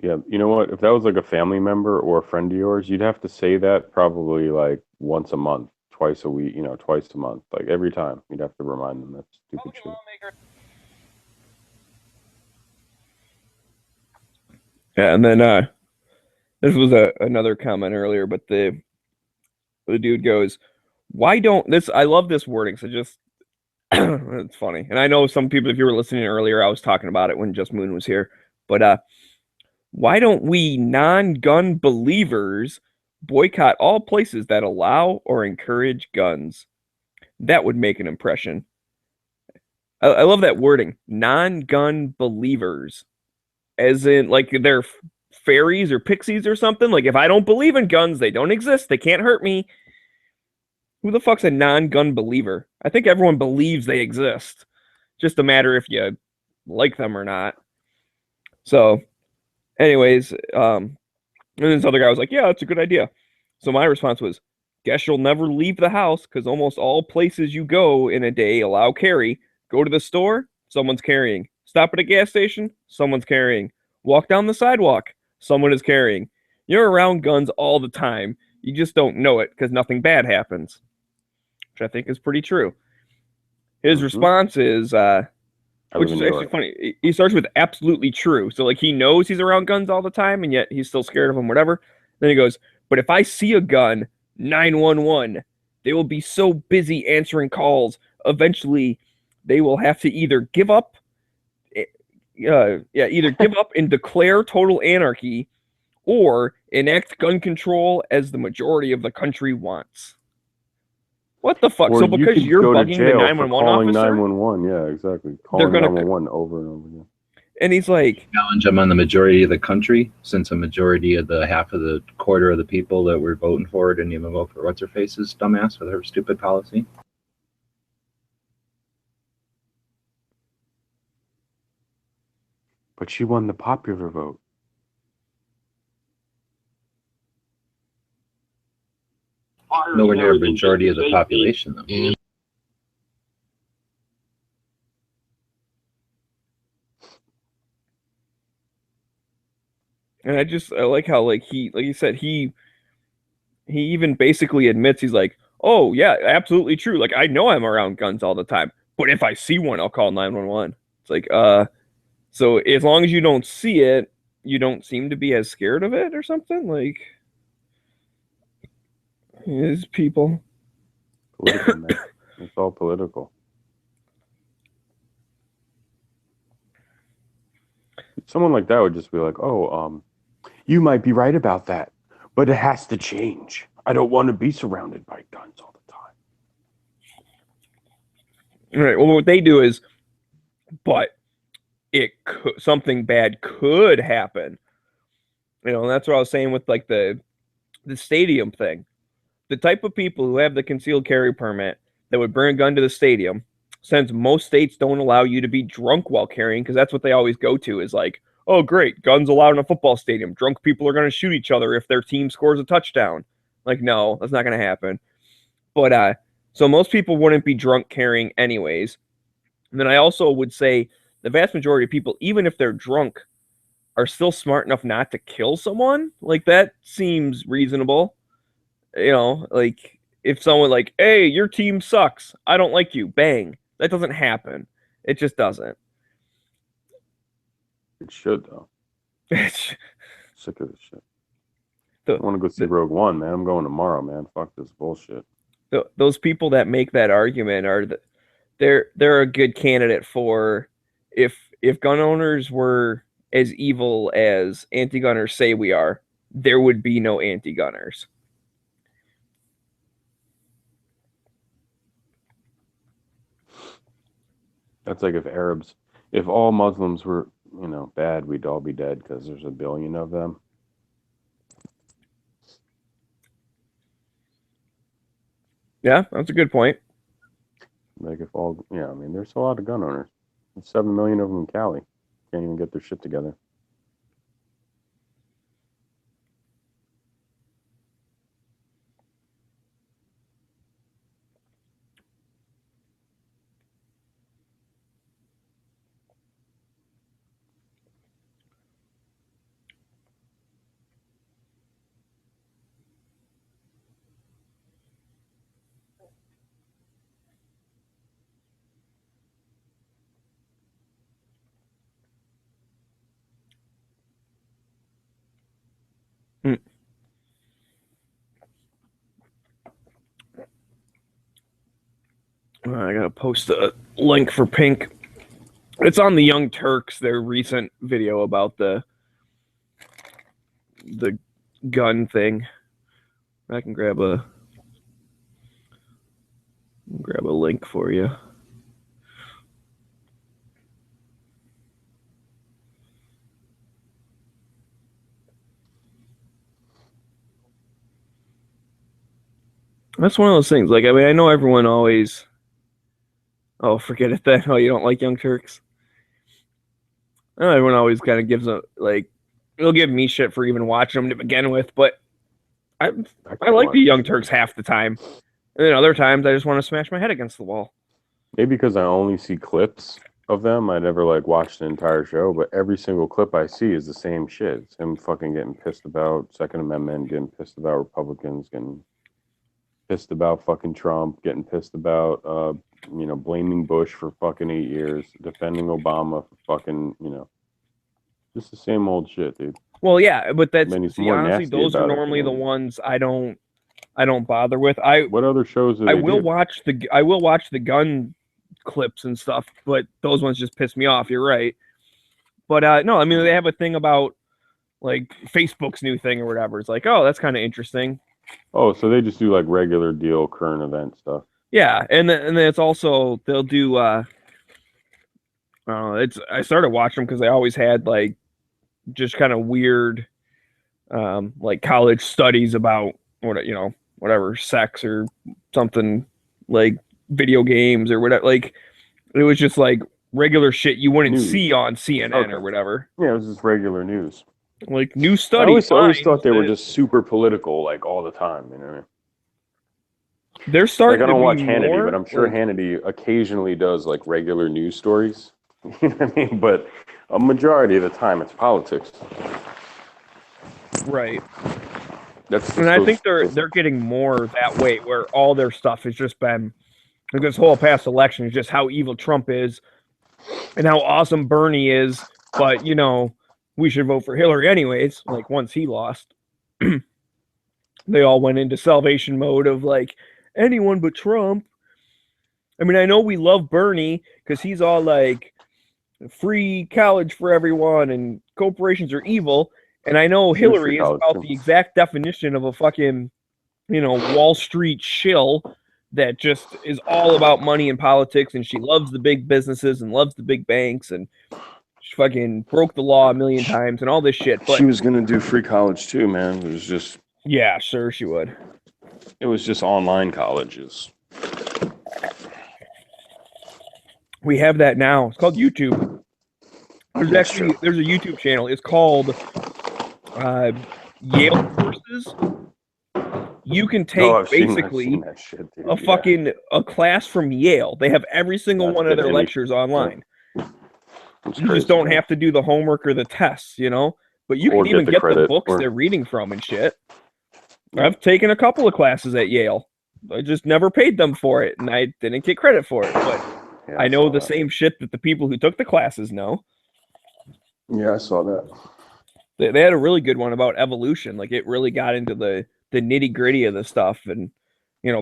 Yeah, you know what? If that was like a family member or a friend of yours, you'd have to say that probably like once a month, twice a week, twice a month. Like every time, you'd have to remind them that stupid shit. Yeah, and then this was another comment earlier, but the dude goes, "Why don't this?" I love this wording. So just it's funny, and I know some people, if you were listening earlier, I was talking about it when Just Moon was here. But why don't we non-gun believers boycott all places that allow or encourage guns? That would make an impression. I love that wording, non-gun believers, as in like they're fairies or pixies or something. Like if I don't believe in guns, they don't exist. They can't hurt me. Who the fuck's a non-gun believer? I think everyone believes they exist. Just a matter if you like them or not. So, anyways, and this other guy was like, "Yeah, that's a good idea." So my response was, "Guess you'll never leave the house because almost all places you go in a day allow carry. Go to the store, someone's carrying. Stop at a gas station, someone's carrying. Walk down the sidewalk, someone is carrying. You're around guns all the time. You just don't know it because nothing bad happens." Which I think is pretty true. His response is, which is actually funny. He starts with absolutely true. So like he knows he's around guns all the time, and yet he's still scared of them, whatever. Then he goes, "But if I see a gun, 911, they will be so busy answering calls. Eventually, they will have to either give up, either give up and declare total anarchy, or enact gun control as the majority of the country wants." What the fuck? Or So because could you're go to bugging the jail for 911 calling officer, 911, yeah, exactly. They're Calling gonna- 911 over and over again. and he's like, Challenge them on the majority of the country, since a majority of the half of the quarter of the people that were voting for it didn't even vote for what's her face's dumbass with her stupid policy. But she won the popular vote. Nowhere near a majority of the population, though. and I like how like he said he even basically admits, he's like, "Oh yeah, absolutely true. Like I know I'm around guns all the time, but if I see one, I'll call 911." It's like, so as long as you don't see it, you don't seem to be as scared of it or something. Like, these people. Political, man. It's all political. Someone like that would just be like, "Oh, you might be right about that, but it has to change. I don't want to be surrounded by guns all the time." All right. Well, what they do is, but something bad could happen. And that's what I was saying with like the stadium thing. The type of people who have the concealed carry permit that would bring a gun to the stadium, since most states don't allow you to be drunk while carrying, because that's what they always go to is like, "Oh, great, guns allowed in a football stadium. Drunk people are going to shoot each other if their team scores a touchdown." Like, no, that's not going to happen. But so most people wouldn't be drunk carrying anyways. And then I also would say the vast majority of people, even if they're drunk, are still smart enough not to kill someone. Like, that seems reasonable. You know, like, if someone like, hey, your team sucks, I don't like you, bang. That doesn't happen. It just doesn't. It should, though. It's- Sick of this shit. The- I want to go see Rogue One, man. I'm going tomorrow, man. Fuck this bullshit. those people that make that argument are they're a good candidate for if gun owners were as evil as anti-gunners say we are, there would be no anti-gunners. That's like if all Muslims were, bad, we'd all be dead because there's a billion of them. Yeah, that's a good point. Like if all, there's a lot of gun owners. There's 7 million of them in Cali. Can't even get their shit together. I gotta post a link for Pink. It's on the Young Turks, their recent video about the gun thing. I can grab a link for you. That's one of those things. Like, I mean, I know everyone always. Oh, forget it then. Oh, you don't like Young Turks? I know everyone always kind of gives they'll give me shit for even watching them to begin with, but I like the Young Turks half the time. And then other times I just want to smash my head against the wall. Maybe because I only see clips of them. I never watch the entire show, but every single clip I see is the same shit. It's him fucking getting pissed about Second Amendment, getting pissed about Republicans, getting pissed about fucking Trump, getting pissed about blaming Bush for fucking 8 years, defending Obama for fucking, just the same old shit, dude. Well, yeah, but that's honestly, those are normally the ones I don't bother with. What other shows do I will watch the gun clips and stuff, but those ones just piss me off. You're right. But no, I mean, they have a thing about like Facebook's new thing or whatever. It's like, oh, that's kind of interesting. Oh, so they just do regular deal current event stuff. Yeah, and then it's also they'll do. I started watching them because they always had just kind of weird, college studies about whatever sex or something, like video games or whatever. Like, it was just regular shit you wouldn't see on CNN or whatever. Yeah, it was just regular news. Like new studies. I always thought they were just super political, all the time. You know what I mean? They're starting. I don't watch more, Hannity, but I'm sure Hannity occasionally does regular news stories. You know what I mean? But a majority of the time, it's politics. Right. And I think they're getting more that way, where all their stuff has just been this whole past election is just how evil Trump is and how awesome Bernie is, but we should vote for Hillary anyways. Once he lost, they all went into salvation mode of anyone but Trump. I mean, I know we love Bernie because he's all free college for everyone and corporations are evil. And I know Hillary is about the exact definition of a fucking, Wall Street shill that just is all about money and politics. And she loves the big businesses and loves the big banks. And she fucking broke the law a million times and all this shit. But she was going to do free college too, man. It was just. Yeah, sure she would. It was just online colleges. We have that now. It's called YouTube. There's a YouTube channel. It's called Yale Courses. you can take Oh, I've seen basically that shit, dude. a fucking a class from Yale. They have every single That's one of been their any- lectures online. It's You just crazy, don't man. have to do the homework or the tests, you know? But you Or can get even the get the credit, books or- they're reading from and shit. I've taken a couple of classes at Yale. I just never paid them for it, and I didn't get credit for it. But Yeah, I know saw the that. same shit that the people who took the classes know. Yeah, I saw that. They had a really good one about evolution. Like it really got into the nitty gritty of the stuff and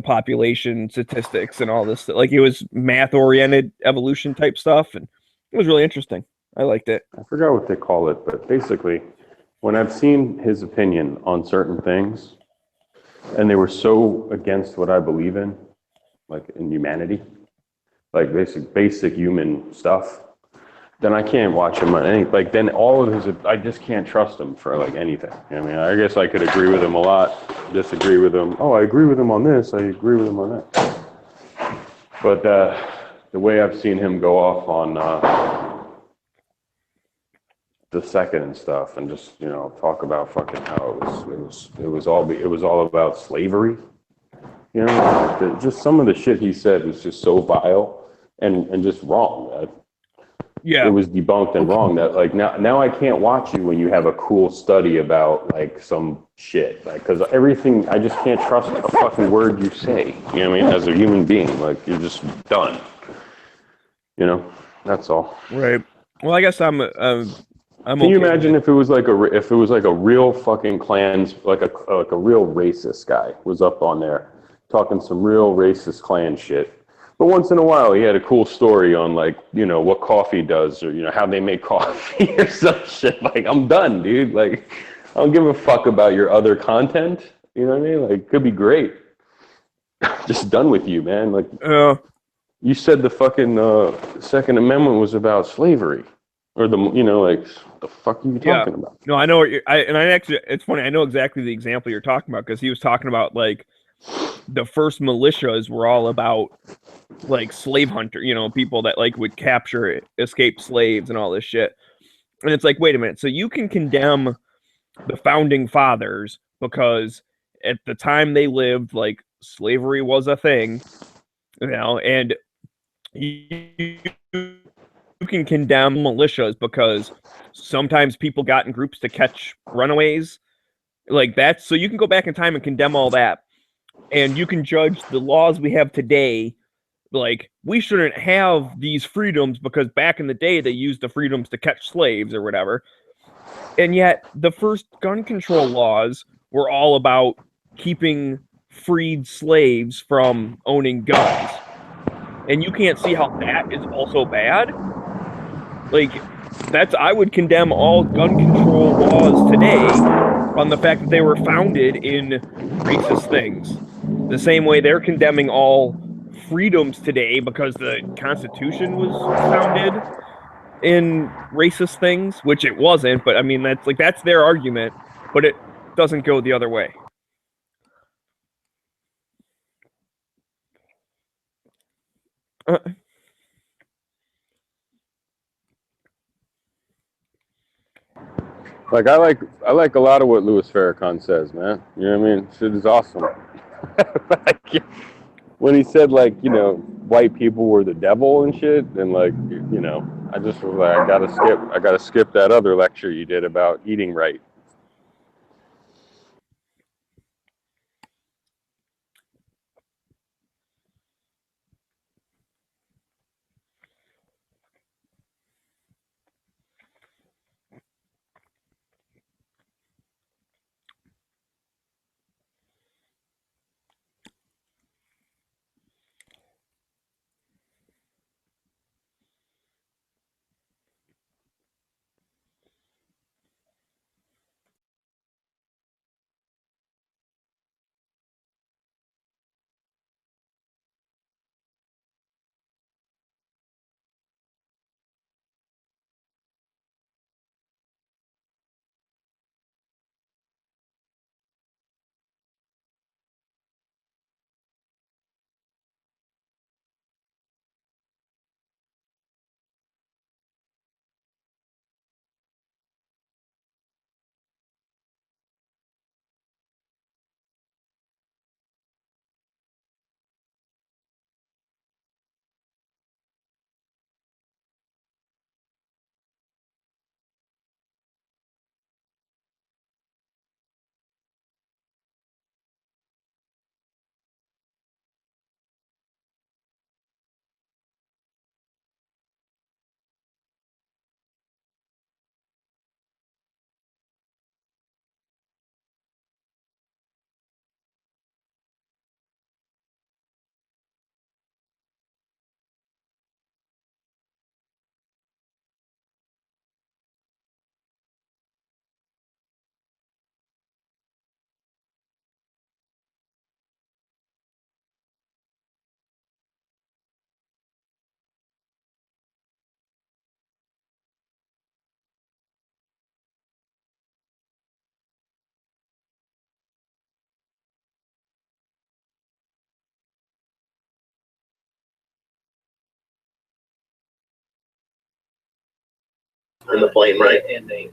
population statistics and all this. Like it was math oriented evolution type stuff, and it was really interesting. I liked it. I forgot what they call it, but basically, when I've seen his opinion on certain things, and they were so against what I believe in, like in humanity, like basic human stuff, then I can't watch him on any, like then all of his, I just can't trust him for like anything. I mean, I guess I could agree with him a lot, disagree with him. Oh, I agree with him on this, I agree with him on that. But the way I've seen him go off on the second and stuff, and just talk about fucking how it was all about slavery. Just some of the shit he said was just so vile and just wrong. Yeah, It was debunked and wrong. That like now I can't watch you when you have a cool study about like some shit, like because everything I just can't trust a fucking word you say. You know what I mean? As a human being, like you're just done. That's all. right. Well, I guess I'm Can you okay imagine with if it was like a real fucking clans, like a real racist guy was up on there talking some real racist Klan shit. But once in a while he had a cool story on like, what coffee does or how they make coffee or some shit. Like I'm done, dude. Like I don't give a fuck about your other content. You know what I mean? Like it could be great. Just done with you, man. Like you said the fucking Second Amendment was about slavery. Or like, the fuck are you talking about? No, I know what and I actually, it's funny. I know exactly the example you're talking about because he was talking about like the first militias were all about like slave hunter, people that like would capture escaped slaves and all this shit. And it's like, wait a minute. So you can condemn the founding fathers because at the time they lived, like slavery was a thing, and you can condemn militias because sometimes people got in groups to catch runaways like that. So you can go back in time and condemn all that. And you can judge the laws we have today. Like, we shouldn't have these freedoms because back in the day they used the freedoms to catch slaves or whatever. And yet the first gun control laws were all about keeping freed slaves from owning guns. And you can't see how that is also bad. Like, I would condemn all gun control laws today on the fact that they were founded in racist things. The same way they're condemning all freedoms today because the Constitution was founded in racist things, which it wasn't, but I mean that's their argument, but it doesn't go the other way. Like I like a lot of what Louis Farrakhan says, man. You know what I mean? Shit is awesome. Like, when he said like, white people were the devil and shit, and like, I just was like, I gotta skip that other lecture you did about eating right. in the plane, right? In the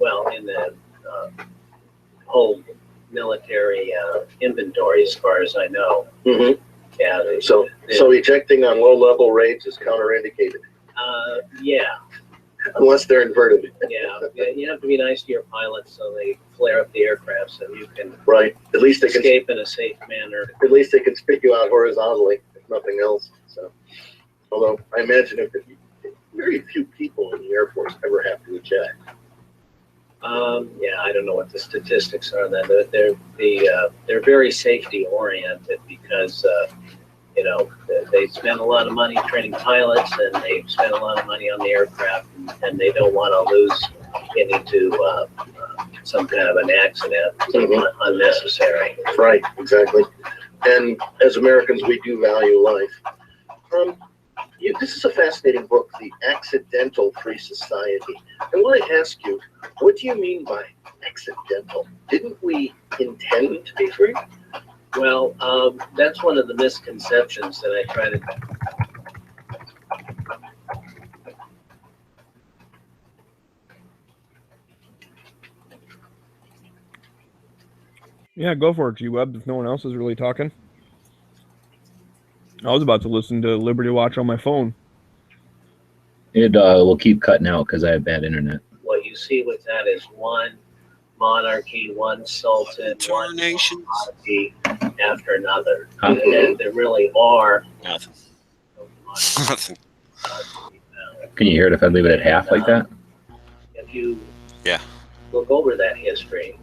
whole military inventory, as far as I know. Mm-hmm. Yeah. So ejecting on low-level raids is counterindicated. Yeah. Unless they're inverted. Yeah. You have to be nice to your pilots so they flare up the aircraft so you can Right. At least they can escape in a safe manner. At least they can spit you out horizontally, if nothing else. So, although I imagine if very few people in the Air Force ever have to eject. Yeah, I don't know what the statistics are. That they're very safety oriented because they spend a lot of money training pilots and they spend a lot of money on the aircraft and they don't want to lose into some kind of an accident, unnecessary. Right, exactly. And as Americans, we do value life. This is a fascinating book, The Accidental Free Society. I want to ask you, what do you mean by accidental? Didn't we intend to be free? Well, that's one of the misconceptions that I try to. Yeah, go for it, G-Web, if no one else is really talking. I was about to listen to Liberty Watch on my phone. It will keep cutting out because I have bad internet. What you see with that is one monarchy, one sultan, one nations monarchy after another. Huh? There really are. Nothing. Nothing. Can you hear it if I leave it at half like that? If you Yeah. look over that history,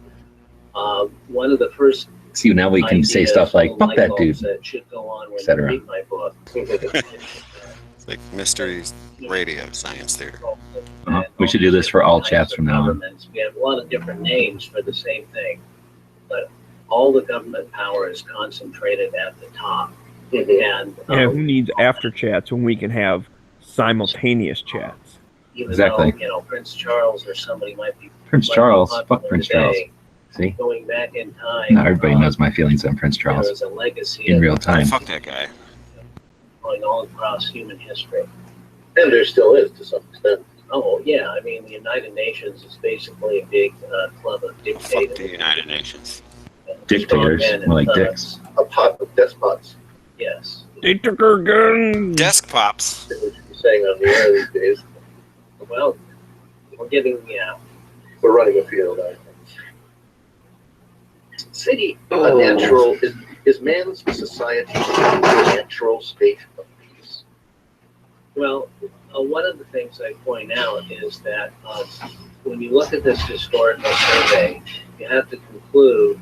one of the first See, now we can say stuff like, fuck that dude, that should go on when you etc. read my book. It's like mystery radio science theory. We should do this for all chats from now on. We have a lot of different names for the same thing, but all the government power is concentrated at the top. And Yeah, who needs after chats when we can have simultaneous chats? even Exactly. though, Prince Charles or somebody might be Prince might be Charles, popular fuck Prince today, Charles. See? going back in time. Now everybody knows my feelings on Prince There Charles is a legacy in of real time. Fuck that guy. going all across human history. And there still is to some extent. Oh yeah, I mean the United Nations is basically a big club of Fuck dictators. the United Nations. Dictators, Strongmen and more like thugs. dicks. A pot of despots, Yes. They took her gun. Desk pops. that we should be saying on the air these days. Well, we're getting We're running a field, I think. City, a natural, is man's society a natural state of peace? well. One of the things I point out is that when you look at this historical survey, you have to conclude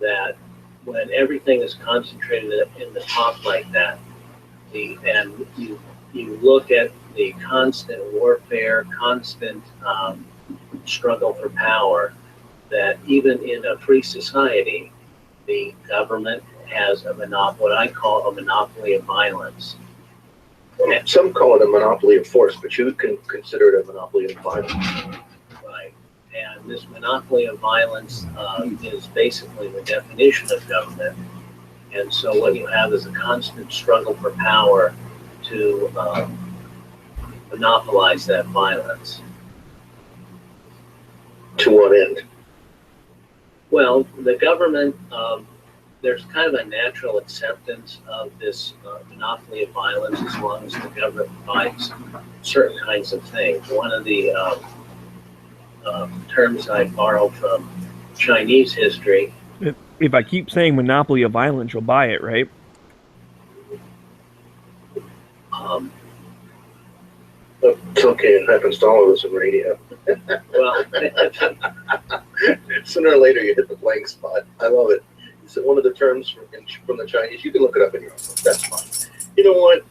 that when everything is concentrated in the top like that, and you look at the constant warfare, constant struggle for power, that even in a free society, the government has what I call a monopoly of violence. Some call it a monopoly of force, but you can consider it a monopoly of violence. Right. And this monopoly of violence is basically the definition of government. And so what you have is a constant struggle for power to monopolize that violence. To what end? Well, the government, there's kind of a natural acceptance of this monopoly of violence as long as the government provides certain kinds of things. One of the terms I borrow from Chinese history. If I keep saying monopoly of violence, you'll buy it, right? It's okay, it happens to all of us in radio. Well, Sooner or later you hit the blank spot. I love it. It's one of the terms from the Chinese. You can look it up in your own book. That's fine. You know what?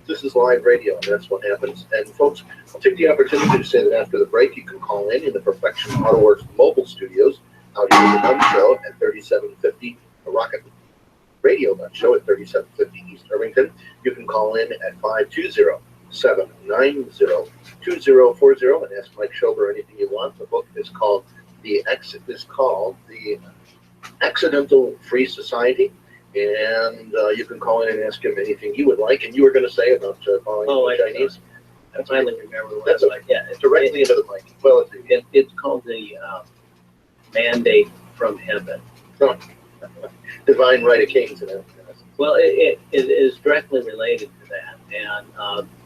This is live radio, and that's what happens. And folks, I'll take the opportunity to say that after the break, you can call in the Perfection Auto Works mobile studios out here at the Gun Show at 3750 Rocket Radio Gun Show at 3750 East Irvington. You can call in at 520-790-2040 and ask Mike Schober anything you want. The book is called The Accidental Free Society, and you can call in and ask him anything you would like. And you were going to say about following the Chinese? I finally remember what That's it's like. Yeah, Directly into the mic. Well, it's called the mandate from heaven. divine right of kings and everything. Well, it is directly related to that, and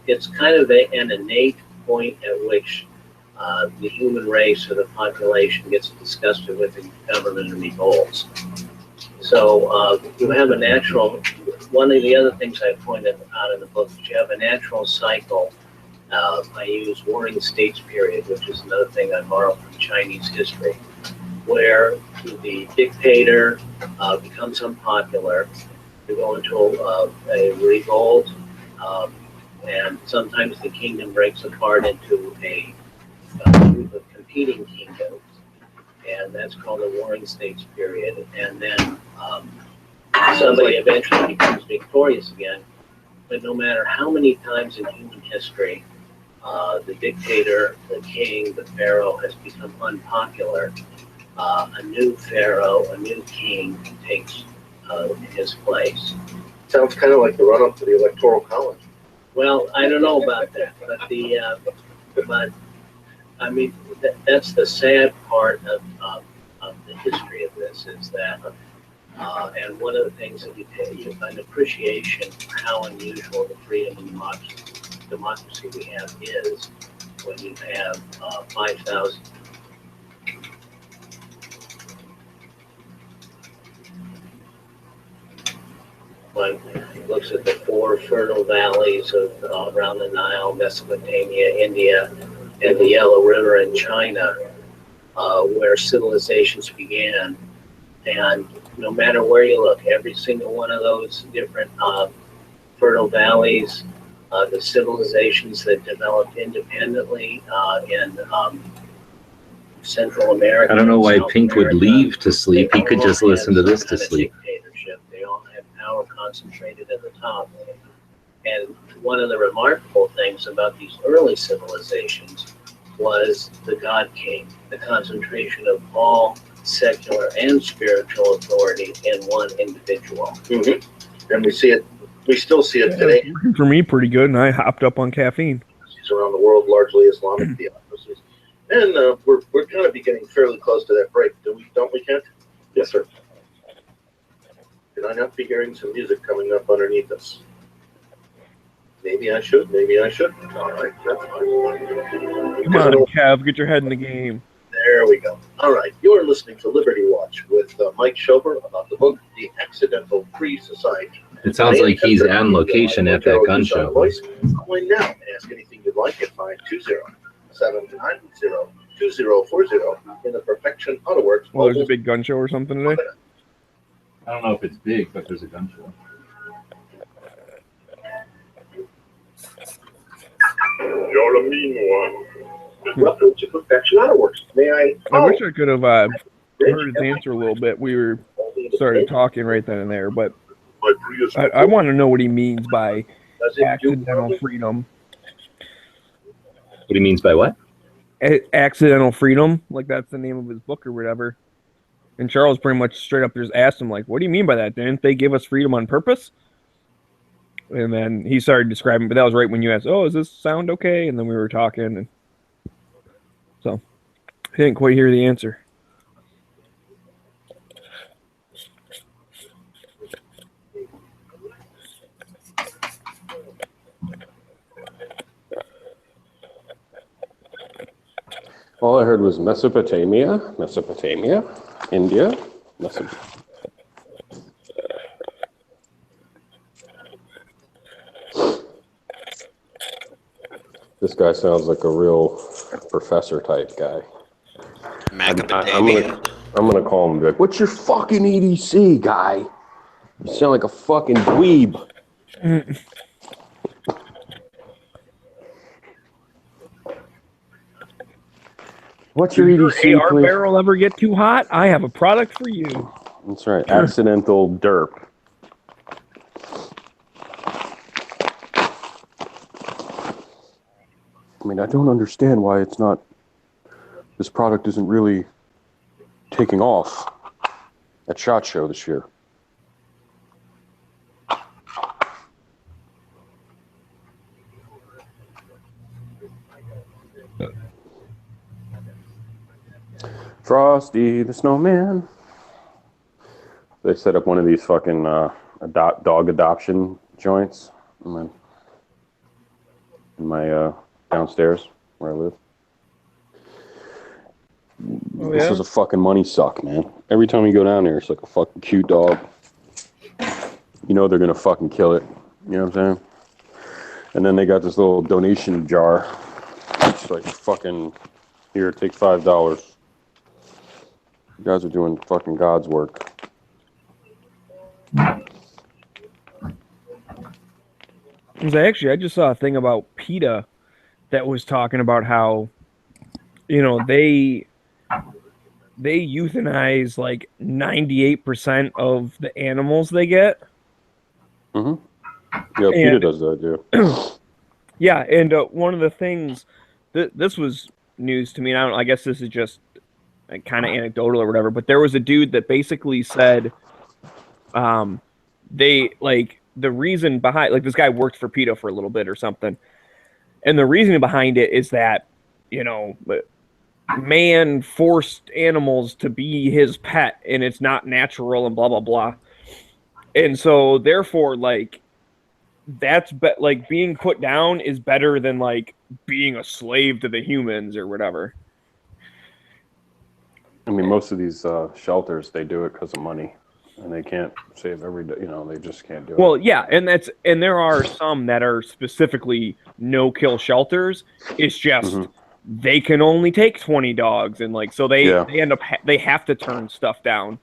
it's kind of an innate point at which the human race or the population gets disgusted with the government and revolts. So you have a natural, one of the other things I pointed out in the book is you have a natural cycle. I use Warring States period, which is another thing I borrow from Chinese history, where the dictator becomes unpopular. You go into a revolt, and sometimes the kingdom breaks apart into a group of competing kingdoms, and that's called the Warring States period. And then somebody eventually becomes victorious again. But no matter how many times in human history the dictator, the king, the pharaoh has become unpopular, a new pharaoh, a new king takes his place. Sounds kind of like the run-up to the Electoral College. Well, I don't know about that, but I mean that's the sad part of the history of this is that, and one of the things that you an appreciation for how unusual the freedom and democracy we have is when you have 5,000. One looks at the 4 fertile valleys of around the Nile, Mesopotamia, India, and the Yellow River in China, where civilizations began. And no matter where you look, every single one of those different fertile valleys, the civilizations that developed independently in Central America. I don't know why South Pink would America, leave to sleep. He could just listen to this to sleep. Dictatorship. They all have power concentrated at the top. And one of the remarkable things about these early civilizations was the God King, the concentration of all secular and spiritual authority in one individual. Mm-hmm. And we still see it today. It's working for me pretty good, and I hopped up on caffeine. Around the world, largely Islamic theocracies. And we're kind of getting fairly close to that break, don't we, Kent? Yes, sir. Should I not be hearing some music coming up underneath us? Maybe I should, maybe I shouldn't. All right, that's fine. Come on, Kev, get your head in the game. There we go. All right, you're listening to Liberty Watch with Mike Schober about the book, The Accidental Free Society. It sounds like he's on location at that gun show. Call in now and ask anything you'd like at 520-790-2040 in the Perfection Auto Works. Well, there's a big gun show or something today. I don't know if it's big, but there's a gun show. You're a mean one. Welcome to Perfection Auto Works. May I? I wish I could have heard his answer a little bit. We were started talking right then and there, but My Prius. I want to know what he means by Does it do accidental freedom. What he means by what? Accidental freedom, like that's the name of his book or whatever. And Charles pretty much straight up just asked him, like, what do you mean by that? Didn't they give us freedom on purpose? And then he started describing, but that was right when you asked, oh, does this sound okay? And then we were talking, and so I didn't quite hear the answer. All I heard was Mesopotamia, India, This guy sounds like a real professor type guy. Macadamia. I'm gonna call him and be like, what's your fucking EDC, guy? You sound like a fucking dweeb. What's your EDC, Did your AR please? barrel ever get too hot? I have a product for you. That's right, accidental derp. I mean, I don't understand why it's not, this product isn't really taking off at SHOT Show this year. Frosty the Snowman. They set up one of these fucking dog adoption joints in my downstairs where I live. Oh, This yeah? is a fucking money suck, man. Every time you go down there, it's like a fucking cute dog. You know they're gonna fucking kill it. You know what I'm saying? And then they got this little donation jar. It's like fucking, here, take $5. You guys are doing fucking God's work. I just saw a thing about PETA that was talking about how, you know, they euthanize like 98% of the animals they get. Mm-hmm. Yeah, PETA does that, yeah. Yeah, and one of the things this was news to me. And I guess this is just kind of anecdotal or whatever. But there was a dude that basically said, they like the reason behind like this guy worked for PETA for a little bit or something, and the reason behind it is that, you know, man forced animals to be his pet and it's not natural and blah blah blah, and so therefore like that's like being put down is better than like being a slave to the humans or whatever. I mean, most of these shelters, they do it because of money, and they can't save every day. You know, they just can't do it. Well, yeah, and there are some that are specifically no-kill shelters. It's just they can only take 20 dogs, and like so they end up they have to turn stuff down.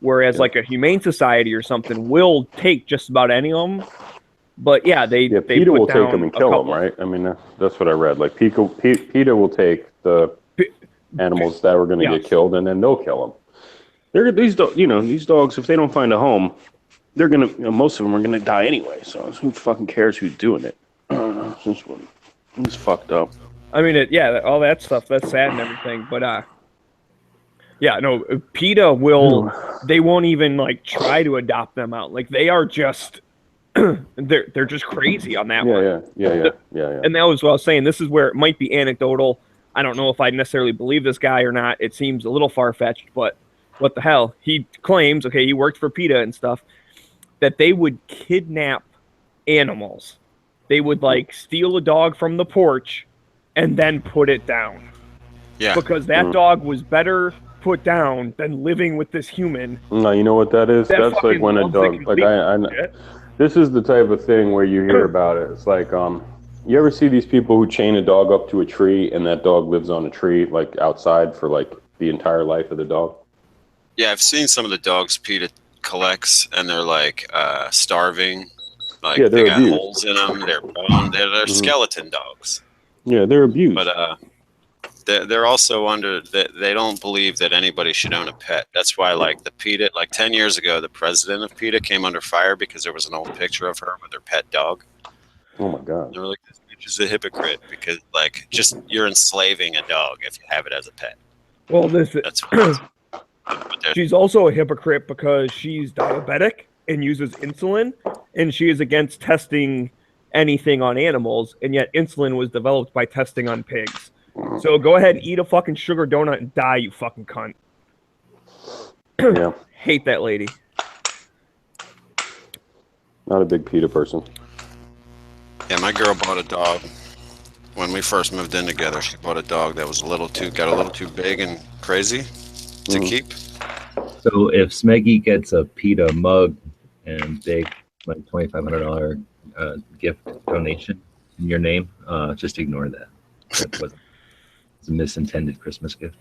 Whereas like a humane society or something will take just about any of them. But yeah, they PETA will put take down them and a kill them, couple. right? I mean, that's what I read. Like PETA will take the animals that were going to get killed, and then they'll kill them. These dogs, if they don't find a home, they're gonna. Most of them are gonna die anyway. So who fucking cares who's doing it? This one, it's fucked up. I mean, all that stuff, that's sad and everything. But yeah, no, PETA will. They won't even like try to adopt them out. Like they are just. They're just crazy on that one. Yeah. And that was what I was saying. This is where it might be anecdotal. I don't know if I necessarily believe this guy or not. It seems a little far-fetched, but what the hell? He claims, okay, he worked for PETA and stuff, that they would kidnap animals. They would like steal a dog from the porch and then put it down. Yeah. Because that dog was better put down than living with this human. No, you know what that is? That That's like fucking when a loves dog. it Like I this is the type of thing where you hear about it. It's like you ever see these people who chain a dog up to a tree and that dog lives on a tree like outside for like the entire life of the dog? Yeah, I've seen some of the dogs PETA collects, and they're like starving. Like Yeah, they they're got abused. holes in them. They're bone. They're skeleton dogs. Yeah, they're abused. But they're also under. They don't believe that anybody should own a pet. That's why, like the PETA, like 10 years ago, the president of PETA came under fire because there was an old picture of her with her pet dog. Oh my god! They were like, "This bitch is a hypocrite because, like, just you're enslaving a dog if you have it as a pet." Well, That's she's also a hypocrite because she's diabetic and uses insulin, and she is against testing anything on animals, and yet insulin was developed by testing on pigs. So go ahead, eat a fucking sugar donut and die, you fucking cunt. Yeah. Hate that lady. Not a big PETA person. Yeah, my girl bought a dog when we first moved in together. She bought a dog that was got a little too big and crazy to keep. So if Smeggy gets a PETA mug and big, like $2,500 gift donation in your name, just ignore that. It's a misintended Christmas gift.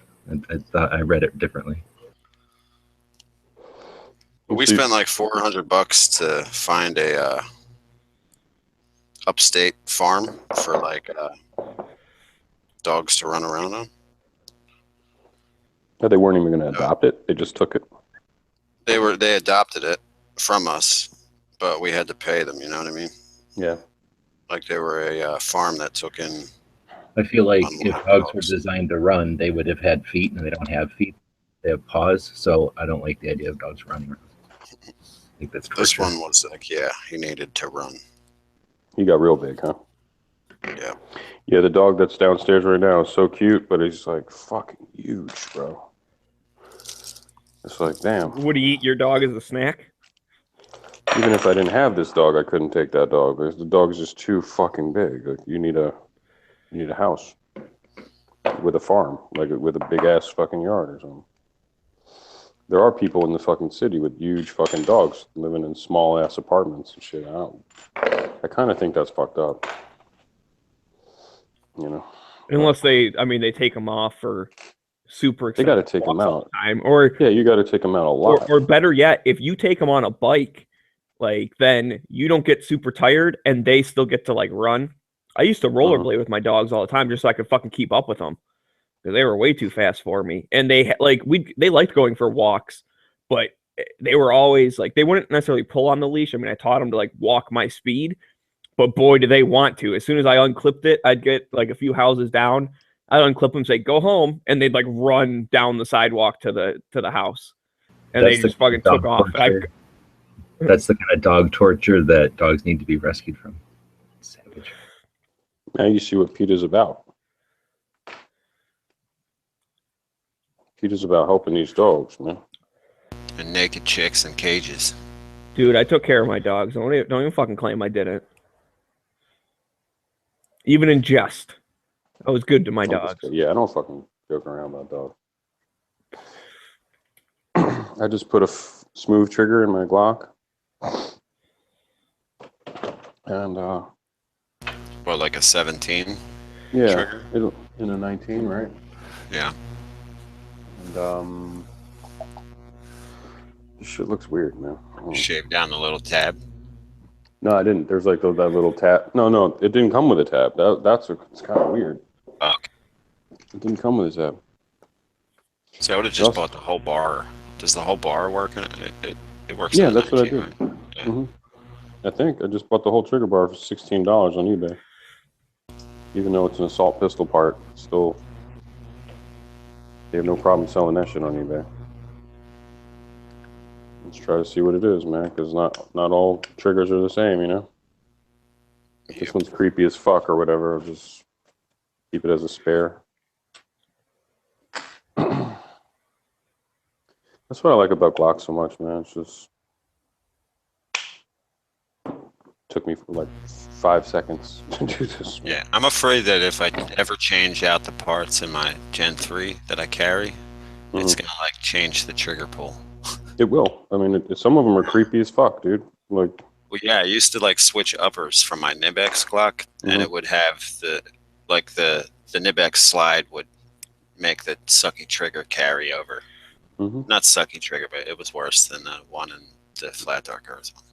I thought I read it differently. We spent like $400 to find a upstate farm for like dogs to run around on. Oh, they weren't even going to adopt it. They just took it. They adopted it from us, but we had to pay them. You know what I mean? Yeah. Like they were a farm that took in. I feel like if dogs were designed to run, they would have had feet, and they don't have feet. They have paws, so I don't like the idea of dogs running around. I think that's torture. This one was like, yeah, he needed to run. He got real big, huh? Yeah. Yeah, the dog that's downstairs right now is so cute, but he's like fucking huge, bro. It's like, damn. Would he eat your dog as a snack? Even if I didn't have this dog, I couldn't take that dog because the dog is just too fucking big. Like, you need a house with a farm, like with a big ass fucking yard or something. There are people in the fucking city with huge fucking dogs living in small ass apartments and shit. I kind of think that's fucked up. You know, Unless they take them off for super they expensive got to take them walks all out. the time, or Yeah, you got to take them out a lot. or better yet, if you take them on a bike, like then you don't get super tired, and they still get to like run. I used to rollerblade with my dogs all the time just so I could fucking keep up with them because they were way too fast for me, and they liked going for walks, but they were always like they wouldn't necessarily pull on the leash. I mean, I taught them to like walk my speed. But boy, do they want to. As soon as I unclipped it, I'd get like a few houses down. I'd unclip them, say, go home. And they'd like run down the sidewalk to the house. And they just fucking took off. That's the kind of dog torture that dogs need to be rescued from. Savage. Now you see what PETA's about. PETA's about helping these dogs, man. And naked chicks in cages. Dude, I took care of my dogs. Don't even fucking claim I didn't. Even in jest. I was good to my dogs. Yeah, I don't fucking joke around about dogs. I just put a smooth trigger in my Glock. And, Well, like a 17 yeah, trigger? In a 19, right? Yeah. And, this shit looks weird, man. Shave down the little tab. No, I didn't. There's like that little tab. No, it didn't come with a tab. It's kind of weird. Okay. It didn't come with a tab. So I would have just bought the whole bar. Does the whole bar work? It works. Yeah, in that's what I 19, did. right? Yeah. Mm-hmm. I think I just bought the whole trigger bar for $16 on eBay. Even though it's an assault pistol part, still they have no problem selling that shit on eBay. Let's try to see what it is, man, because not all triggers are the same, you know? If this one's creepy as fuck or whatever, I'll just keep it as a spare. That's what I like about Glock so much, man. It's just took me for like 5 seconds to do this. Yeah, I'm afraid that if I ever change out the parts in my Gen 3 that I carry, it's gonna like change the trigger pull. It will. I mean, some of them are creepy as fuck, dude. Like, well, yeah, I used to like switch uppers from my Nibex Glock, and it would have the Nibex slide would make the sucky trigger carry over. Not sucky trigger, but it was worse than the one in the Flat Dark Earth one.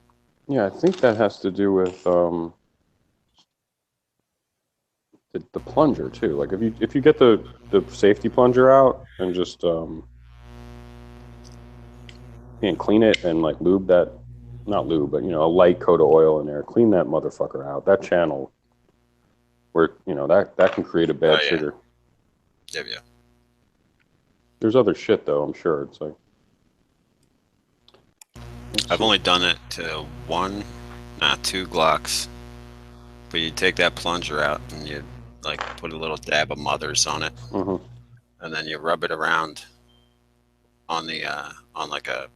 yeah, I think that has to do with the plunger too. Like if you get the safety plunger out and just and clean it and like lube that, not lube, but a light coat of oil in there, clean that motherfucker out. That channel where that can create a bad trigger. Yeah. There's other shit though, I'm sure. It's like I've only done it to 1, not 2 Glocks. But you take that plunger out and you like put a little dab of Mother's on it, and then you rub it around on the on like a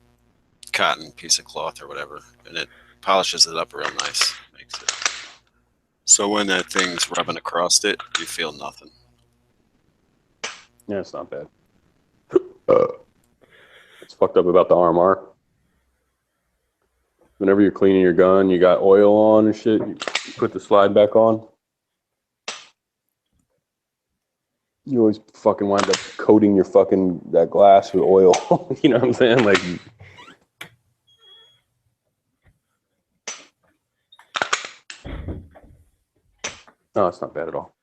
cotton piece of cloth or whatever, and it polishes it up real nice. Makes it so when that thing's rubbing across it, you feel nothing. Yeah, it's not bad. It's fucked up about the RMR. Whenever you're cleaning your gun, you got oil on and shit, you put the slide back on. You always fucking wind up coating your that glass with oil. You know what I'm saying? Like, no, it's not bad at all.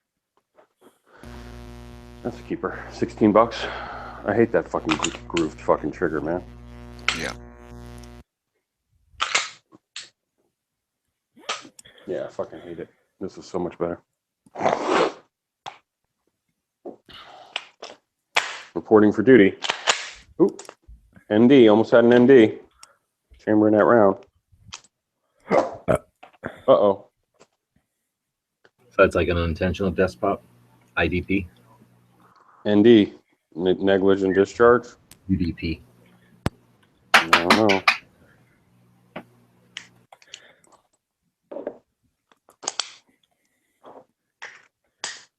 That's a keeper. $16. I hate that fucking grooved fucking trigger, man. Yeah. Yeah, I fucking hate it. This is so much better. Reporting for duty. Ooh. ND. Almost had an ND. Chamber in that round. Uh-oh. So that's like an unintentional death pop? IDP? ND. Negligent discharge? UDP. I don't know.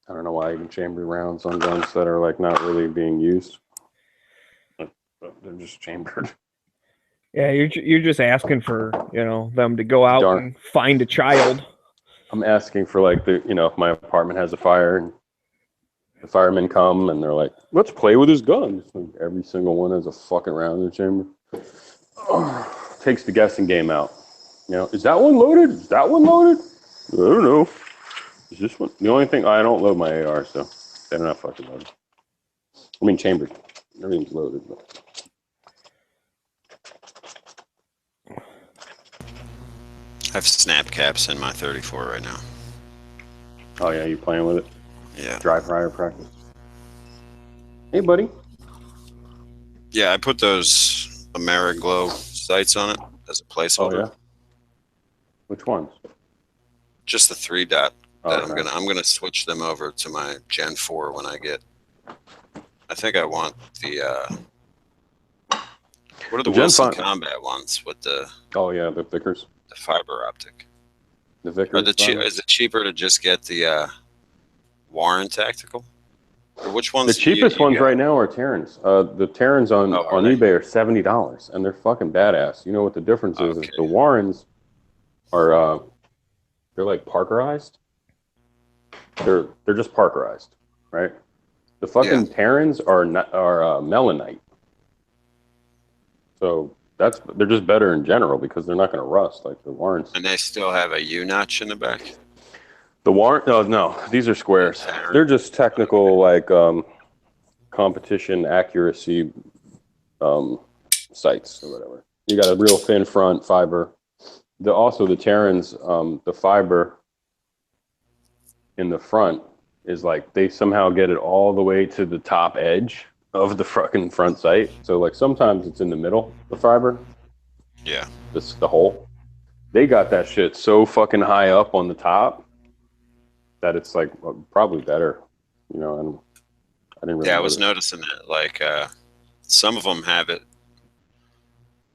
I don't know why even chambered rounds on guns that are like not really being used. But they're just chambered. Yeah, you're just asking for, you know, them to go out Darn. and find a child. I'm asking for like the, you know, if my apartment has a fire and the firemen come and they're like, let's play with his gun. Like every single one has a fucking round in the chamber. Takes the guessing game out. You know, is that one loaded? Is that one loaded? I don't know. Is this one? The only thing, I don't load my AR, so they're not fucking loaded. I mean, chambered. Everything's loaded. But. I have snap caps in my 34 right now. Oh yeah, you playing with it? Yeah. Dry fire practice. Hey, buddy. Yeah, I put those Ameriglow sights on it as a Oh placeholder. yeah. Which ones? Just the 3-dot. Oh, I'm gonna switch them over to my Gen 4 when I get. I think I want the. What are the Gen Wilson 5 Combat ones with the Oh yeah, the Vickers. fiber optic? The Vickers. Is it cheaper to just get the Warren Tactical? Or which ones? The cheapest ones got? right now are Terrans. The Terrans on they? eBay are $70, and they're fucking badass. You know what the difference is? Okay. The Warrens are they're like Parkerized. They're just Parkerized, right? The fucking Terrans are Melanite. So they're just better in general because they're not going to rust like the Warrens. And they still have a U-notch in the back? The Warren? No, these are squares. They're just technical, like competition accuracy sights or whatever. You got a real thin front fiber. Also the Terrans, the fiber in the front is like they somehow get it all the way to the top edge of the fucking front sight. So like sometimes it's in the middle, the fiber. Yeah. The hole. They got that shit so fucking high up on the top that it's like probably better, you know. And I didn't really. Yeah, I was noticing that. Like some of them have it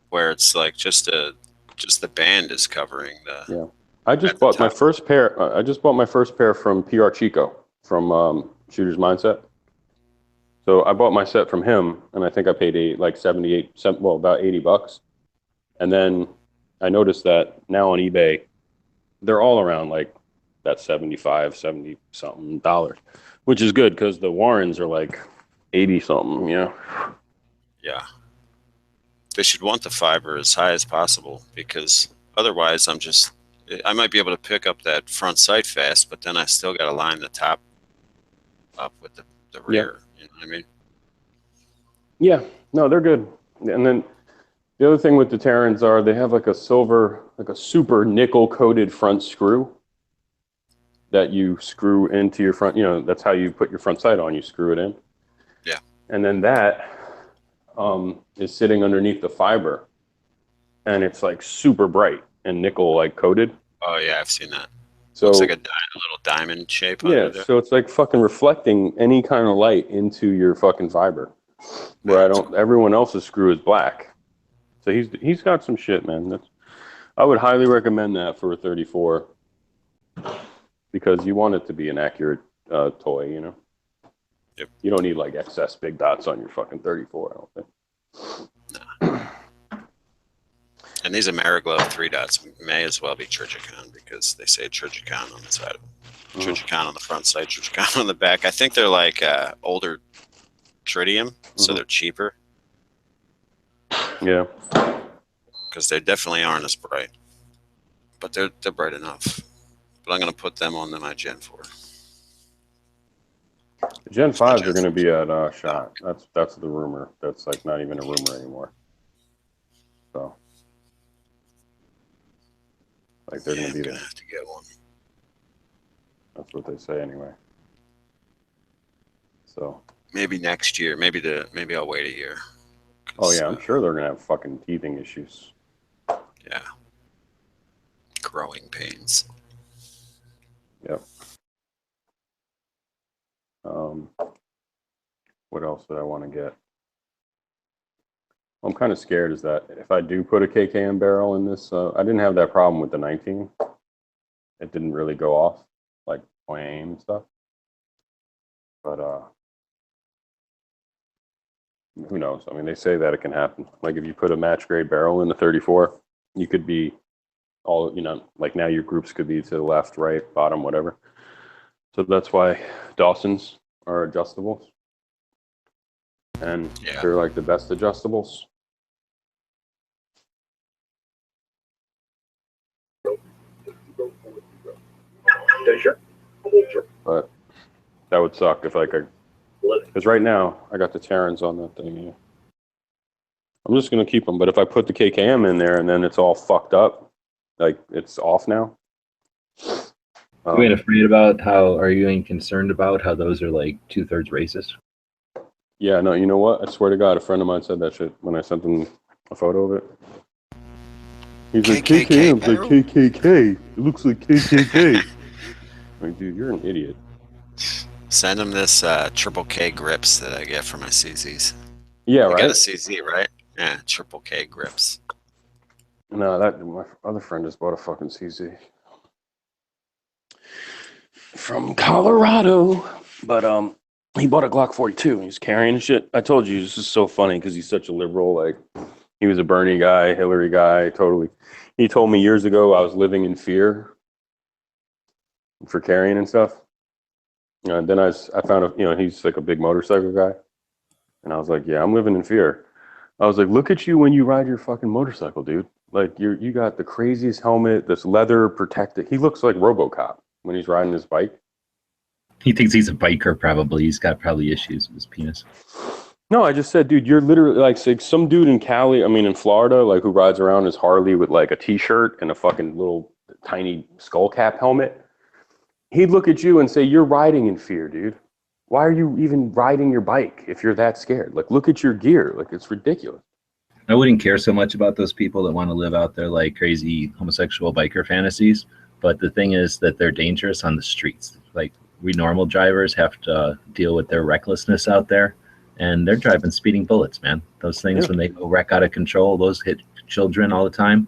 where it's like just the band is covering the. Yeah, I just bought my first pair. I just bought my first pair from PR Chico from Shooter's Mindset. So I bought my set from him, and I think I paid about $80. And then I noticed that now on eBay, they're all around like that 70 something dollars, which is good because the Warrens are like 80 something, you know. Yeah. They should want the fiber as high as possible because otherwise I might be able to pick up that front sight fast, but then I still got to line the top up with the rear. Yeah. You know what I mean? Yeah, no, they're good. And then the other thing with the Terrans are they have like a super nickel coated front screw that you screw into your front. You know, that's how you put your front sight on. You screw it in. Yeah. And then that is sitting underneath the fiber, and it's like super bright and nickel like coated. Oh yeah, I've seen that. So looks like a little diamond shape. Yeah, so it's like fucking reflecting any kind of light into your fucking fiber. Where everyone else's screw is black. So he's got some shit, man. I would highly recommend that for a 34 because you want it to be an accurate toy, you know. Yep. You don't need like excess big dots on your fucking 34, I don't think. Nah. And these Ameriglow 3-dots may as well be Trijicon because they say Trijicon on the side of them. Trijicon on the front side, Trijicon on the back. I think they're like older tritium, so they're cheaper. Yeah. Because they definitely aren't as bright. But they're bright enough. But I'm going to put them on my Gen 4. The Gen 5s are going to be at SHOT. That's the rumor. That's like not even a rumor anymore. So. Like they're going to be there. I'm going to have to get one. That's what they say anyway. So. Maybe next year. Maybe I'll wait a year. Oh yeah, I'm sure they're gonna have fucking teething issues. Yeah. Growing pains. Yep. What else did I want to get? I'm kind of scared is that if I do put a KKM barrel in this, I didn't have that problem with the 19. It didn't really go off like point aim and stuff. But who knows? I mean, they say that it can happen. Like if you put a match grade barrel in the 34, you could be all, like now your groups could be to the left, right, bottom, whatever. So that's why Dawson's are adjustables. And they're like the best adjustables. But that would suck if like because right now I got the Terrans on that thing. Yeah. I'm just gonna keep them, but if I put the KKM in there and then it's all fucked up, like it's off now. Are you afraid about how? Are you even concerned about how those are like 2/3 racist? Yeah, no. You know what? I swear to God, a friend of mine said that shit when I sent him a photo of it. He's like KKM's like KKK. It looks like KKK. Like, dude, you're an idiot. Send him this triple K grips that I get for my CZs. Yeah, you right. Got a CZ, right? Yeah, triple K grips. No, that my other friend just bought a fucking CZ from Colorado, but he bought a Glock 42. He's carrying shit. I told you this is so funny because he's such a liberal. Like he was a Bernie guy, Hillary guy, totally. He told me years ago I was living in fear for carrying and stuff. And then I found he's like a big motorcycle guy, and I was like, yeah, I'm living in fear. I was like, look at you when you ride your fucking motorcycle, dude. Like you got the craziest helmet, this leather protected. He looks like RoboCop when he's riding his bike. He thinks he's a biker, probably. He's got probably issues with his penis. No, I just said, dude, you're literally like some dude in in Florida, like who rides around his Harley with like a t-shirt and a fucking little tiny skull cap helmet. He'd look at you and say, you're riding in fear, dude. Why are you even riding your bike if you're that scared? Like, look at your gear. Like, it's ridiculous. I wouldn't care so much about those people that want to live out their like crazy homosexual biker fantasies. But the thing is that they're dangerous on the streets. Like we normal drivers have to deal with their recklessness out there. And they're driving speeding bullets, man. Those things, when they go wreck out of control, those hit children all the time.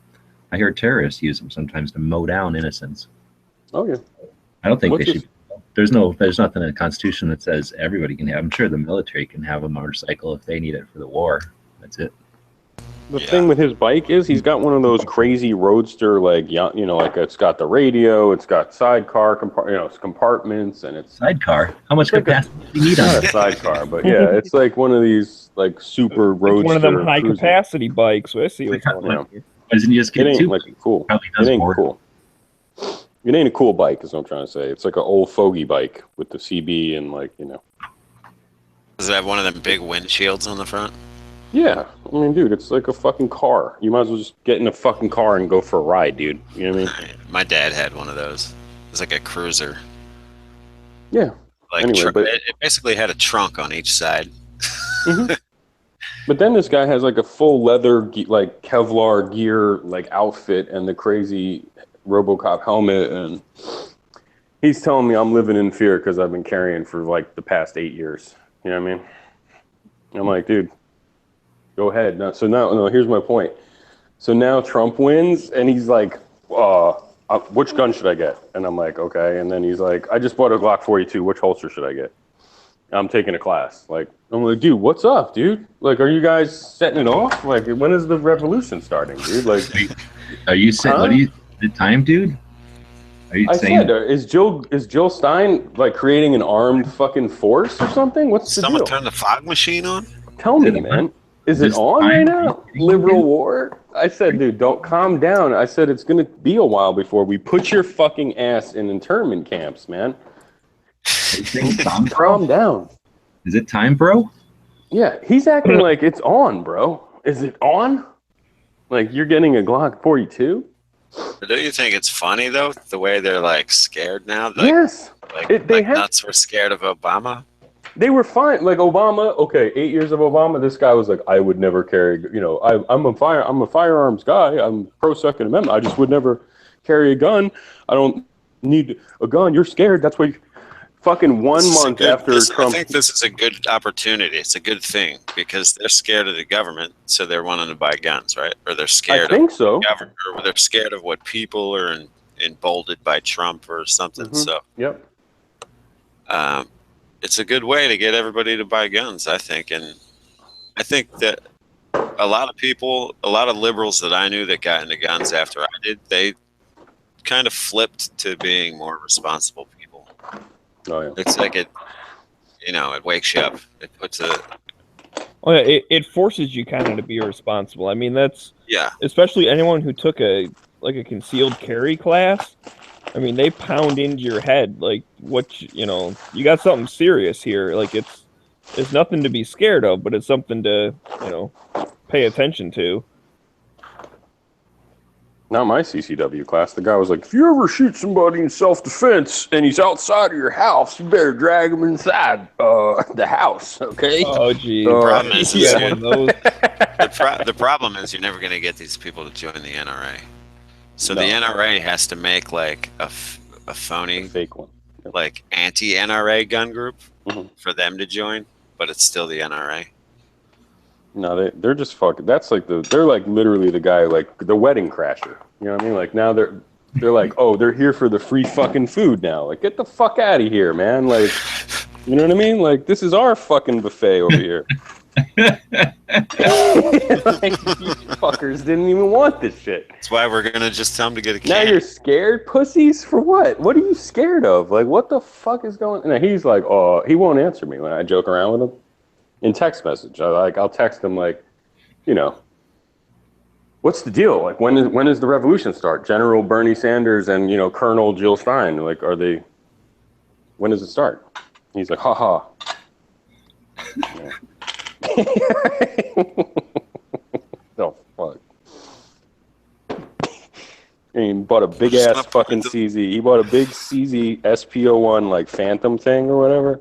I hear terrorists use them sometimes to mow down innocents. Oh, yeah. I don't think they should. There's nothing in the Constitution that says everybody can have. I'm sure the military can have a motorcycle if they need it for the war. That's it. The thing with his bike is he's got one of those crazy roadster, like, like it's got the radio, it's got sidecar, compartments, and it's sidecar. How much capacity do you need on a sidecar? But yeah, it's like one of these like super roadster. One of them high capacity bikes. So I see what's going on here. Why doesn't he just get two? Like cool. It ain't cool. It ain't a cool bike, is what I'm trying to say. It's like an old fogey bike with the CB and Does it have one of them big windshields on the front? Yeah. I mean, dude, it's like a fucking car. You might as well just get in a fucking car and go for a ride, dude. You know what I mean? My dad had one of those. It was like a cruiser. Yeah. Like anyway, it basically had a trunk on each side. Mm-hmm. But then this guy has like a full leather, like Kevlar gear, like outfit and the crazy RoboCop helmet, and he's telling me I'm living in fear because I've been carrying for like the past 8 years. You know what I mean? I'm like, dude, go ahead. No, here's my point. So now Trump wins, and he's like, which gun should I get? And I'm like, okay. And then he's like, I just bought a Glock 42. Which holster should I get? I'm taking a class. Like, I'm like, dude, what's up, dude? Like, are you guys setting it off? Like, when is the revolution starting, dude? Like, are you saying? What are you? The time, dude? Are you saying? Is Jill Stein like creating an armed fucking force or something? What's the deal? Someone turn the fog machine on? Tell me, man. Is it on right now? Liberal war? I said, dude, don't calm down. I said it's gonna be a while before we put your fucking ass in internment camps, man. Calm down. Is it time, bro? Yeah, he's acting like it's on, bro. Is it on? Like you're getting a Glock 42? But don't you think it's funny though, the way they're like scared now? Like, yes. Nuts were scared of Obama. They were fine. Like Obama, okay, 8 years of Obama, this guy was like, I would never carry, I'm a firearms guy. I'm pro Second Amendment. I just would never carry a gun. I don't need a gun. You're scared. That's why fucking 1 This is a month good- after this- Trump. I think this is a good opportunity. It's a good thing because they're scared of the government, so they're wanting to buy guns, right? Or they're I scared think so. of government, or they're scared of what people are emboldened by Trump or something. Mhm. So Yep. it's a good way to get everybody to buy guns, I think. And I think that a lot of people, a lot of liberals that I knew that got into guns after I did, they kind of flipped to being more responsible people. Oh yeah. It's like it wakes you up. It puts a, Well, it forces you kind of to be responsible. I mean, that's yeah. especially anyone who took a concealed carry class. I mean, they pound into your head like you got something serious here. Like it's nothing to be scared of, but it's something to pay attention to. Not my CCW class. The guy was like, if you ever shoot somebody in self-defense and he's outside of your house, you better drag him inside the house, okay? Oh, geez. Problem is, Yeah, is one of those. the problem is you're never going to get these people to join the NRA. So No. the NRA has to make like a phony, Fake one. like anti-NRA gun group Mhm. for them to join, but it's still the NRA. No, they're just fucking. That's like they're like literally the guy, like the wedding crasher. You know what I mean? Like now they're like, oh, they're here for the free fucking food now. Like get the fuck out of here, man. Like, you know what I mean? Like this is our fucking buffet over here. Like, you fuckers didn't even want this shit. That's why we're going to just tell them to get a Now can. you're scared, pussies? For what? What are you scared of? Like, what the fuck is going on? And he's like, oh, he won't answer me when I joke around with him. In text message, I'll text him like, what's the deal? Like, when does the revolution start? General Bernie Sanders and Colonel Jill Stein, like, when does it start? He's like, haha. Oh fuck. And he bought a big ass fucking CZ. He bought a big CZ SPO1 like Phantom thing or whatever.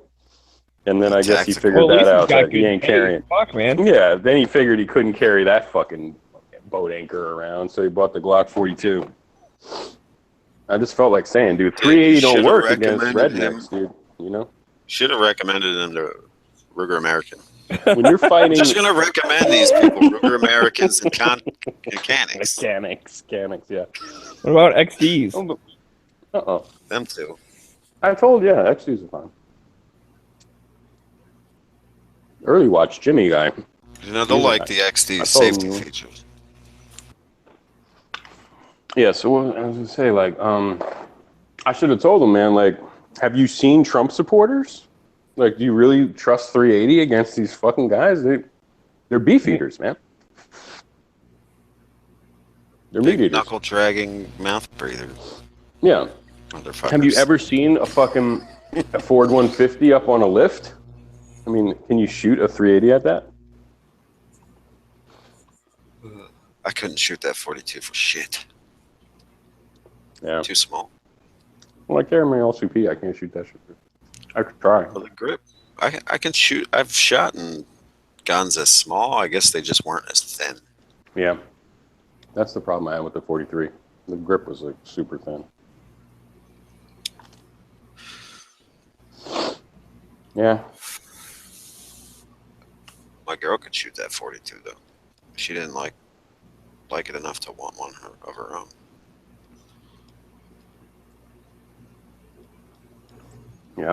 And then I guess he figured that out that he ain't carrying. Fuck, man. Yeah, then he figured he couldn't carry that fucking boat anchor around, so he bought the Glock 42. I just felt like saying, dude, 380 don't should've work against recommended rednecks, dude. Should have recommended them to Ruger American. When you're fighting I'm just going to recommend these people, Ruger Americans and mechanics. mechanics, yeah. What about XDs? Uh-oh. Them too. I told you, XDs are fine. Early watch Jimmy guy. They'll like the XD I told safety him. features. Yeah, so what I was gonna say, like, I should have told him, man, like, have you seen Trump supporters? Like, do you really trust 380 against these fucking guys? They're beef eaters, man. They're meat Big eaters. knuckle dragging mouth breathers. Yeah. Motherfuckers. Have you ever seen a fucking a Ford 150 up on a lift? I mean, can you shoot a 380 at that? I couldn't shoot that 42 for shit. Yeah. Too small. Well, I carry my LCP. I can't shoot that shit. I could try. Well, the grip. I can shoot. I've shot in guns as small. I guess they just weren't as thin. Yeah. That's the problem I had with the 43. The grip was like super thin. Yeah. My girl could shoot that 42 though. She didn't like it enough to want one of her own. Yeah,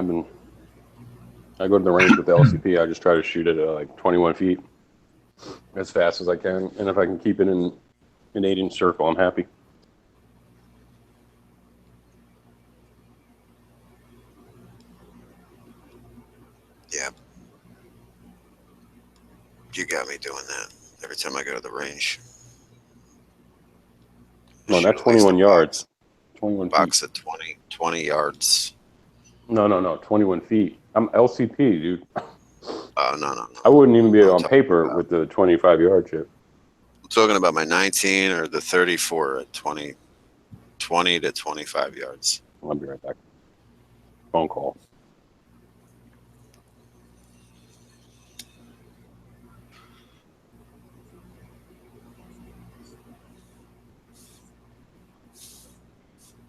I go to the range with the LCP. I just try to shoot it at like 21 feet as fast as I can. And if I can keep it in an 8-inch circle, I'm happy. Yeah. You got me doing that every time I go to the range. No, Shoot not at least 21 a yards. 21 feet. Box at 20 yards. No, 21 feet. I'm LCP, dude. Oh, no. I wouldn't even be I'm on talking paper about- with the 25-yard chip. I'm talking about my 19 or the 34 at 20 to 25 yards. I'll be right back. Phone call.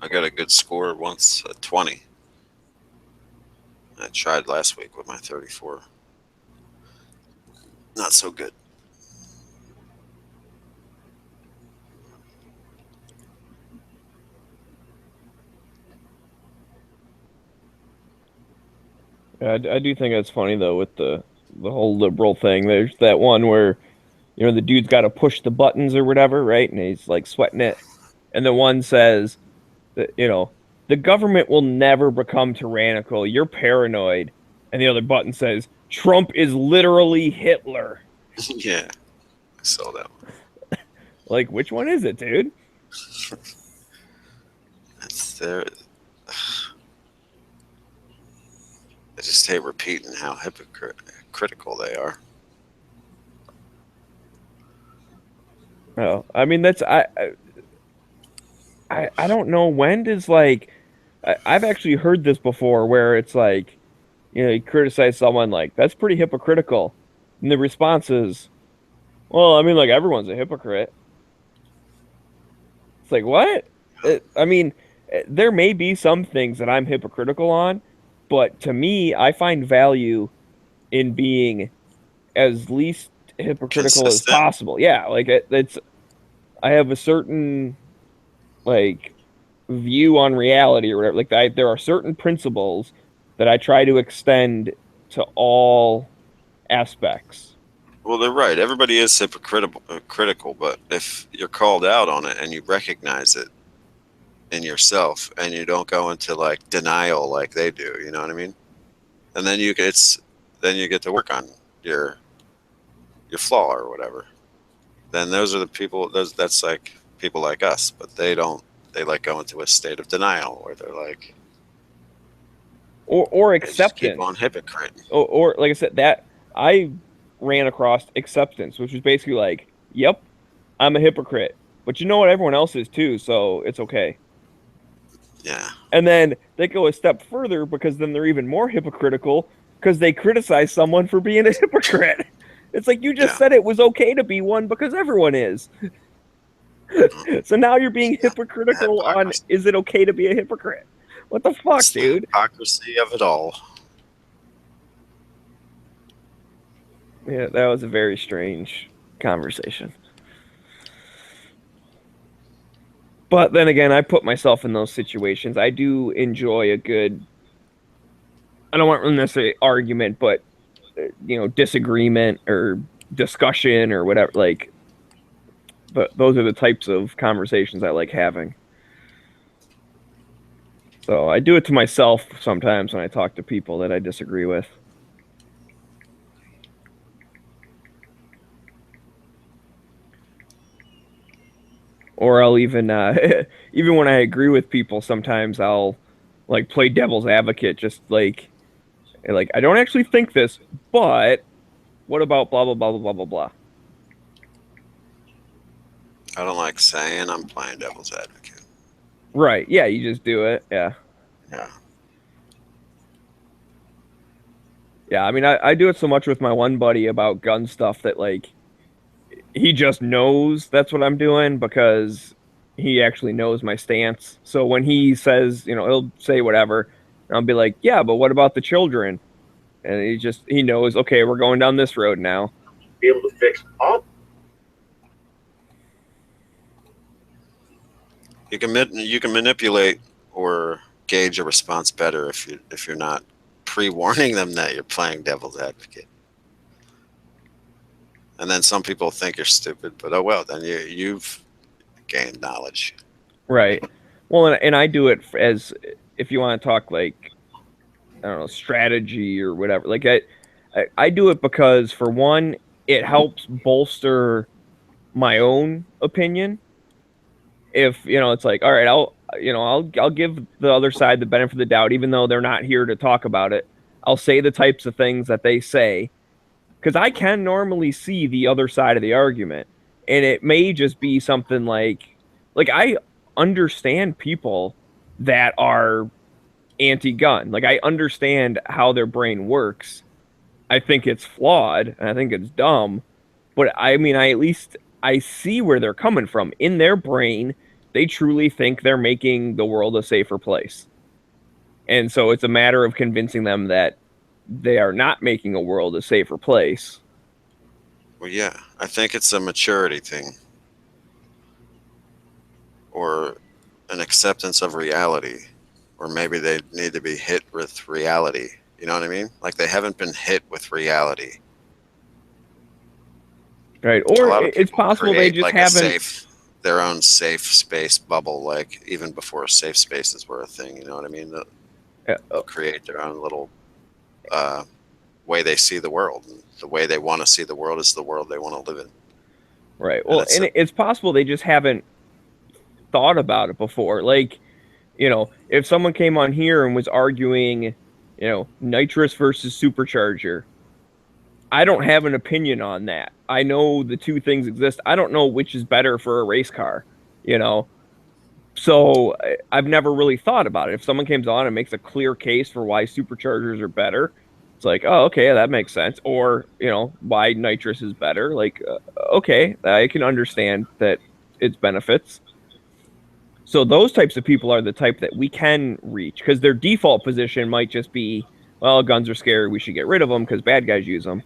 I got a good score once at 20. I tried last week with my 34. Not so good. Yeah, I do think that's funny though with the whole liberal thing. There's that one where the dude's got to push the buttons or whatever, right? And he's like sweating it, and the one says that the government will never become tyrannical. You're paranoid, and the other button says Trump is literally Hitler. Yeah, I saw that one. Like, which one is it, dude? That's there. I just hate repeating how hypocritical they are. Oh, I mean that's I don't know when does like I've actually heard this before where it's like you criticize someone like that's pretty hypocritical, and the response is, well, I mean like everyone's a hypocrite. It's like what? I mean, there may be some things that I'm hypocritical on, but to me, I find value in being as least hypocritical as Consistent. possible. Yeah, like it's I have a certain like view on reality or whatever. Like there are certain principles that I try to extend to all aspects. Well, they're right. Everybody is critical, but if you're called out on it and you recognize it in yourself and you don't go into like denial like they do, you know what I mean? And then you get to work on your flaw or whatever. Then those are the people. That's like people like us, but they don't. They like go into a state of denial where they're like, or they just acceptance. keep on hypocrite. Or like I said, that I ran across acceptance, which was basically like, yep, I'm a hypocrite, but you know what, everyone else is too, so it's okay. Yeah. And then they go a step further because then they're even more hypocritical because they criticize someone for being a hypocrite. It's like you just said it was okay to be one because everyone is. So now you're being hypocritical on is it okay to be a hypocrite? What the fuck, It's the dude? hypocrisy of it all. Yeah, that was a very strange conversation. But then again, I put myself in those situations. I do enjoy a good, I don't want necessarily argument, but disagreement or discussion or whatever. Like, but those are the types of conversations I like having. So I do it to myself sometimes when I talk to people that I disagree with. Or I'll even even when I agree with people, sometimes I'll like play devil's advocate, just like I don't actually think this, but what about blah blah blah blah blah blah blah. I don't like saying I'm playing devil's advocate. Right? Yeah, you just do it. Yeah. Yeah. Yeah, I mean, I do it so much with my one buddy about gun stuff that like he just knows that's what I'm doing because he actually knows my stance. So when he says, he'll say whatever, and I'll be like, yeah, but what about the children? And he knows, okay, we're going down this road now. Be able to fix all. You can manipulate or gauge a response better if you're not pre-warning them that you're playing devil's advocate. And then some people think you're stupid, but oh well, then you've gained knowledge. Right. Well, and I do it as if you want to talk like, I don't know, strategy or whatever. Like I do it because for one, it helps bolster my own opinion. If it's like, all right, I'll give the other side the benefit of the doubt, even though they're not here to talk about it. I'll say the types of things that they say, because I can normally see the other side of the argument, and it may just be something like I understand people that are anti-gun. Like I understand how their brain works. I think it's flawed, and I think it's dumb, but I mean, I see where they're coming from. In their brain, they truly think they're making the world a safer place. And so it's a matter of convincing them that they are not making a world a safer place. Well, yeah, I think it's a maturity thing, or an acceptance of reality, or maybe they need to be hit with reality. You know what I mean? Like they haven't been hit with reality. Right. A lot Or of it's people possible they create, just like, haven't. their own safe space bubble, like even before safe spaces were a thing. You know what I mean? They'll create their own little way they see the world. The way they want to see the world is the world they want to live in. Right. Well, and it's possible they just haven't thought about it before. Like, if someone came on here and was arguing, nitrous versus supercharger, I don't have an opinion on that. I know the two things exist. I don't know which is better for a race car, So I've never really thought about it. If someone comes on and makes a clear case for why superchargers are better, it's like, oh, okay, that makes sense. Or, why nitrous is better. Like, okay, I can understand that its benefits. So those types of people are the type that we can reach, because their default position might just be, well, guns are scary, we should get rid of them because bad guys use them.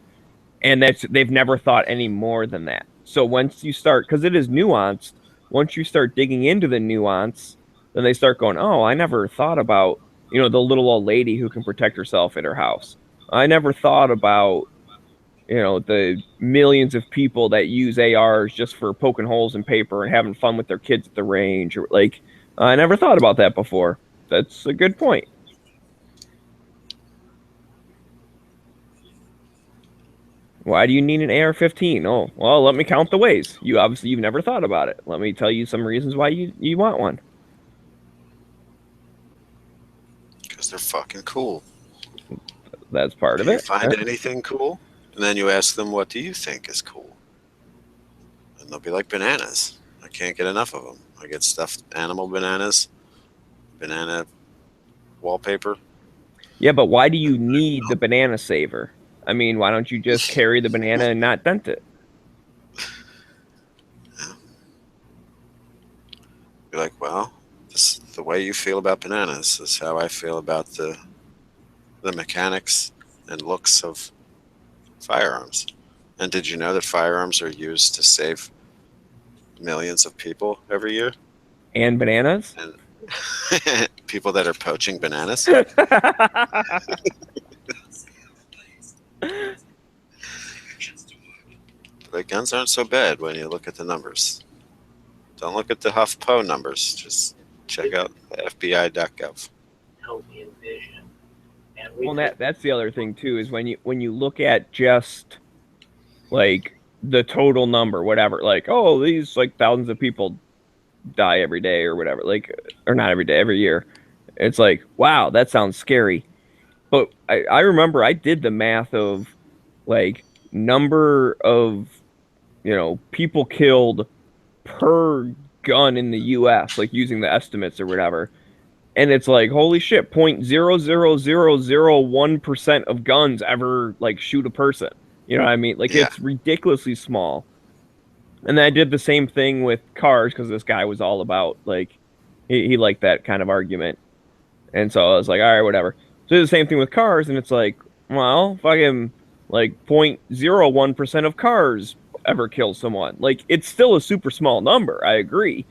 And they've never thought any more than that. So once you start, because it is nuanced, once you start digging into the nuance, then they start going, oh, I never thought about, the little old lady who can protect herself in her house. I never thought about, the millions of people that use ARs just for poking holes in paper and having fun with their kids at the range. Or like, I never thought about that before. That's a good point. Why do you need an AR-15? Oh, well, let me count the ways. You've never thought about it. Let me tell you some reasons why you want one. Because they're fucking cool. That's part of Do it. you find anything cool? And then you ask them, what do you think is cool? And they'll be like, bananas. I can't get enough of them. I get stuffed animal bananas, banana wallpaper. Yeah, but why do you need the banana saver? I mean, why don't you just carry the banana and not dent it? Be like, well, the way you feel about bananas is how I feel about the mechanics and looks of firearms. And did you know that firearms are used to save millions of people every year? And bananas? And people that are poaching bananas? But guns aren't so bad when you look at the numbers. Don't look at the HuffPo numbers. Just check out the FBI.gov. Help me envision. And Well, that's the other thing too, is when you look at just like the total number, whatever, like, oh, these like thousands of people die every day or whatever, like, or not every day, every year. It's like, wow, that sounds scary. But I remember I did the math of like number of, people killed per gun in the US, like using the estimates or whatever. And it's like, holy shit, 0.00001% of guns ever like shoot a person. You know what I mean? Like, Yeah. It's ridiculously small. And then I did the same thing with cars, because this guy was all about, like, he liked that kind of argument. And so I was like, all right, whatever. So I did the same thing with cars, and it's like, well, fucking, like, 0.01% of cars ever kill someone. Like, it's still a super small number, I agree.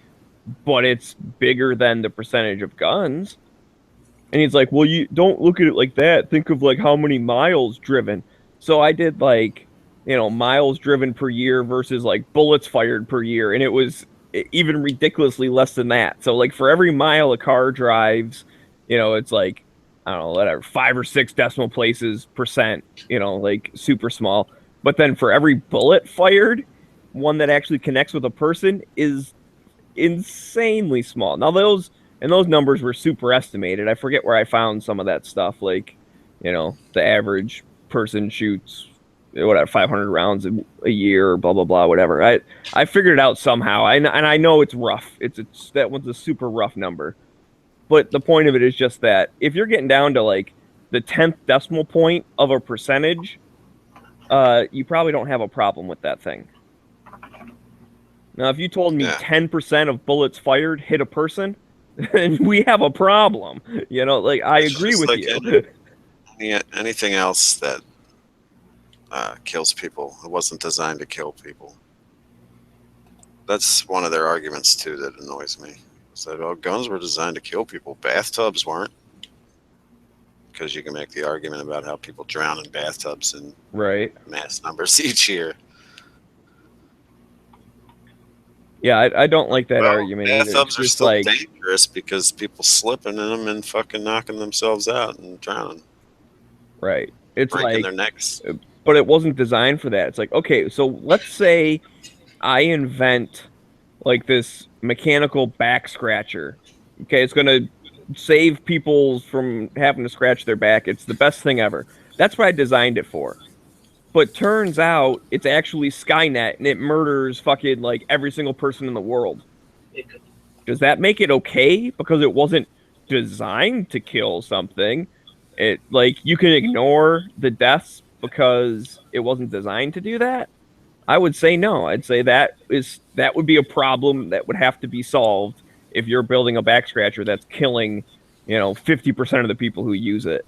But it's bigger than the percentage of guns. And he's like, well, you don't look at it like that. Think of, like, how many miles driven. So I did, like, miles driven per year versus, like, bullets fired per year. And it was even ridiculously less than that. So, like, for every mile a car drives, it's like, I don't know, whatever, 5 or 6 decimal places percent, like, super small. But then for every bullet fired, one that actually connects with a person is insanely small. Now those numbers were super estimated. I forget where I found some of that stuff. Like, the average person shoots whatever 500 rounds a year, blah blah blah, whatever. I figured it out somehow. And I know it's rough. It's that one's a super rough number. But the point of it is just that if you're getting down to like the 10th decimal point of a percentage, you probably don't have a problem with that thing. Now, if you told me 10% of bullets fired hit a person, and we have a problem. You know, like I It's agree just with like you. anything else that kills people. It wasn't designed to kill people. That's one of their arguments too that annoys me. Is that guns were designed to kill people. Bathtubs weren't. Because you can make the argument about how people drown in bathtubs in Right. mass numbers each year. Yeah, I don't like that Well, argument either. It's bathtubs are just still like, dangerous because people slipping in them and fucking knocking themselves out and drowning, right. It's breaking like, their necks. but it wasn't designed for that. It's like, okay, so let's say I invent like this mechanical back scratcher. Okay, it's gonna save people from having to scratch their back. It's the best thing ever. That's what I designed it for. But turns out it's actually Skynet and it murders fucking like every single person in the world. It could, Does that make it okay because it wasn't designed to kill something? It like you can ignore the deaths because it wasn't designed to do that? I would say no. I'd say that would be a problem that would have to be solved if you're building a back scratcher that's killing, 50% of the people who use it.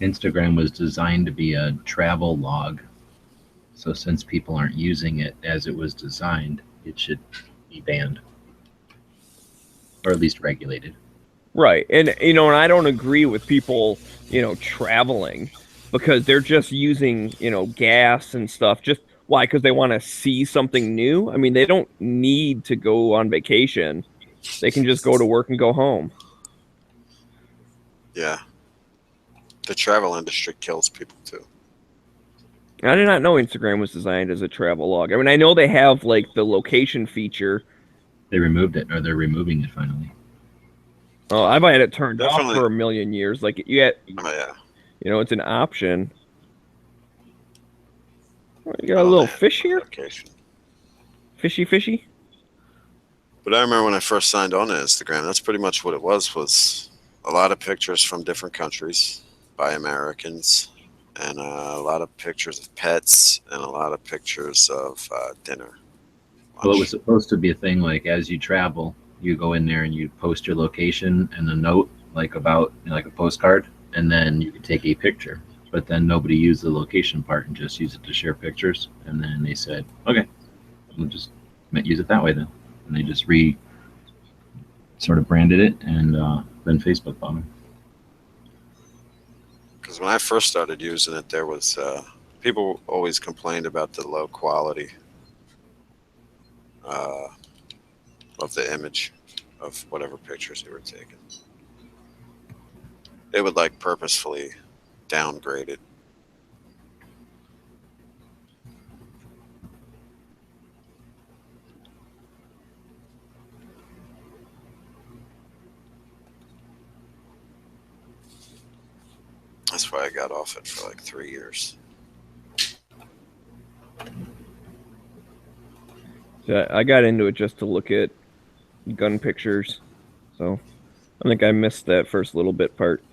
Instagram was designed to be a travel log. So since people aren't using it as it was designed, it should be banned. Or at least regulated. Right. And and I don't agree with people, traveling because they're just using, gas and stuff. Just why? Because they want to see something new. I mean, they don't need to go on vacation. They can just go to work and go home. Yeah. The travel industry kills people too. I did not know Instagram was designed as a travel log. I mean, I know they have like the location feature. They removed it, or they're removing it finally. Oh, I've had it turned Definitely. off for a million years. Like you get, Oh, yeah. it's an option. Oh, you got a little fish here? Location. Fishy. But I remember when I first signed on to Instagram, that's pretty much what it was a lot of pictures from different countries by Americans, and a lot of pictures of pets, and a lot of pictures of dinner. Well, it was supposed to be a thing like as you travel, you go in there and you post your location and a note like about like a postcard, and then you could take a picture. But then nobody used the location part and just used it to share pictures. And then they said, okay, we'll just use it that way then. And they just sort of branded it, and then Facebook bought them. Because when I first started using it, there was people always complained about the low quality of the image of whatever pictures you were taking. They would like purposefully downgrade it. That's why I got off it for like 3 years. Yeah, I got into it just to look at gun pictures. So I think I missed that first little bit part.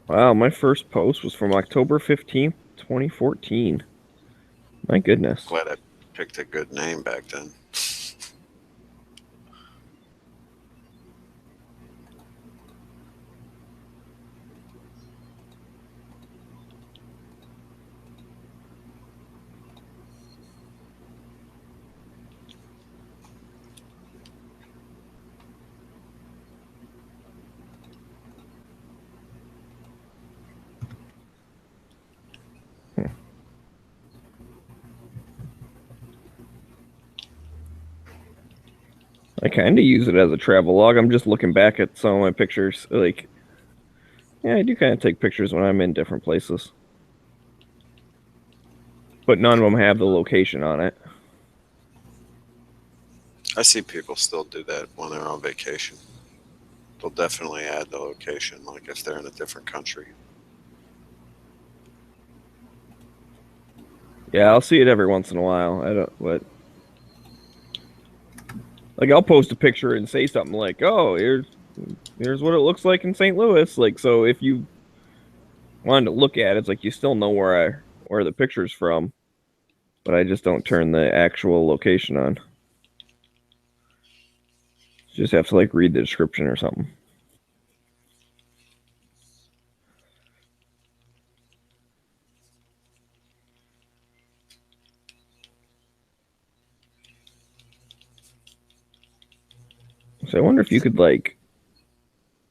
Wow, my first post was from October 15th, 2014. My goodness. Glad I picked a good name back then. I kind of use it as a travel log. I'm just looking back at some of my pictures. Like, yeah, I do kind of take pictures when I'm in different places. But none of them have the location on it. I see people still do that when they're on vacation. They'll definitely add the location, like if they're in a different country. Yeah, I'll see it every once in a while. I don't what. Like I'll post a picture and say something like, "Oh, here's what it looks like in St. Louis." Like, so if you wanted to look at it. It's like you still know where the picture's from, but I just don't turn the actual location on. You just have to like read the description or something. So I wonder if you could like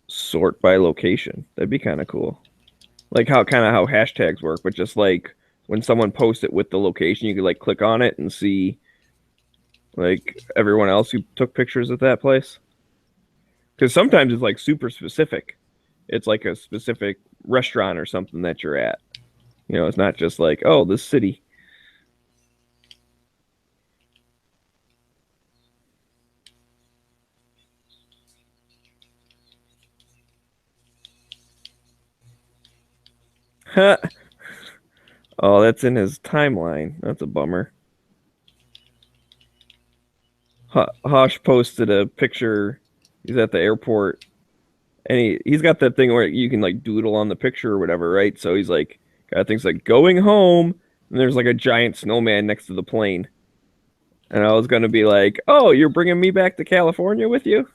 sort by location. That'd be kind of cool. Like how hashtags work, but just like when someone posts it with the location, you could like click on it and see like everyone else who took pictures at that place. Because sometimes it's like super specific. It's like a specific restaurant or something that you're at. You know, it's not just like, oh, this city. Oh, that's in his timeline. That's a bummer. Hosh posted a picture. He's at the airport, and he's got that thing where you can like doodle on the picture or whatever, right? So he's like got things like going home, and there's like a giant snowman next to the plane. And I was gonna be like, "Oh, you're bringing me back to California with you?"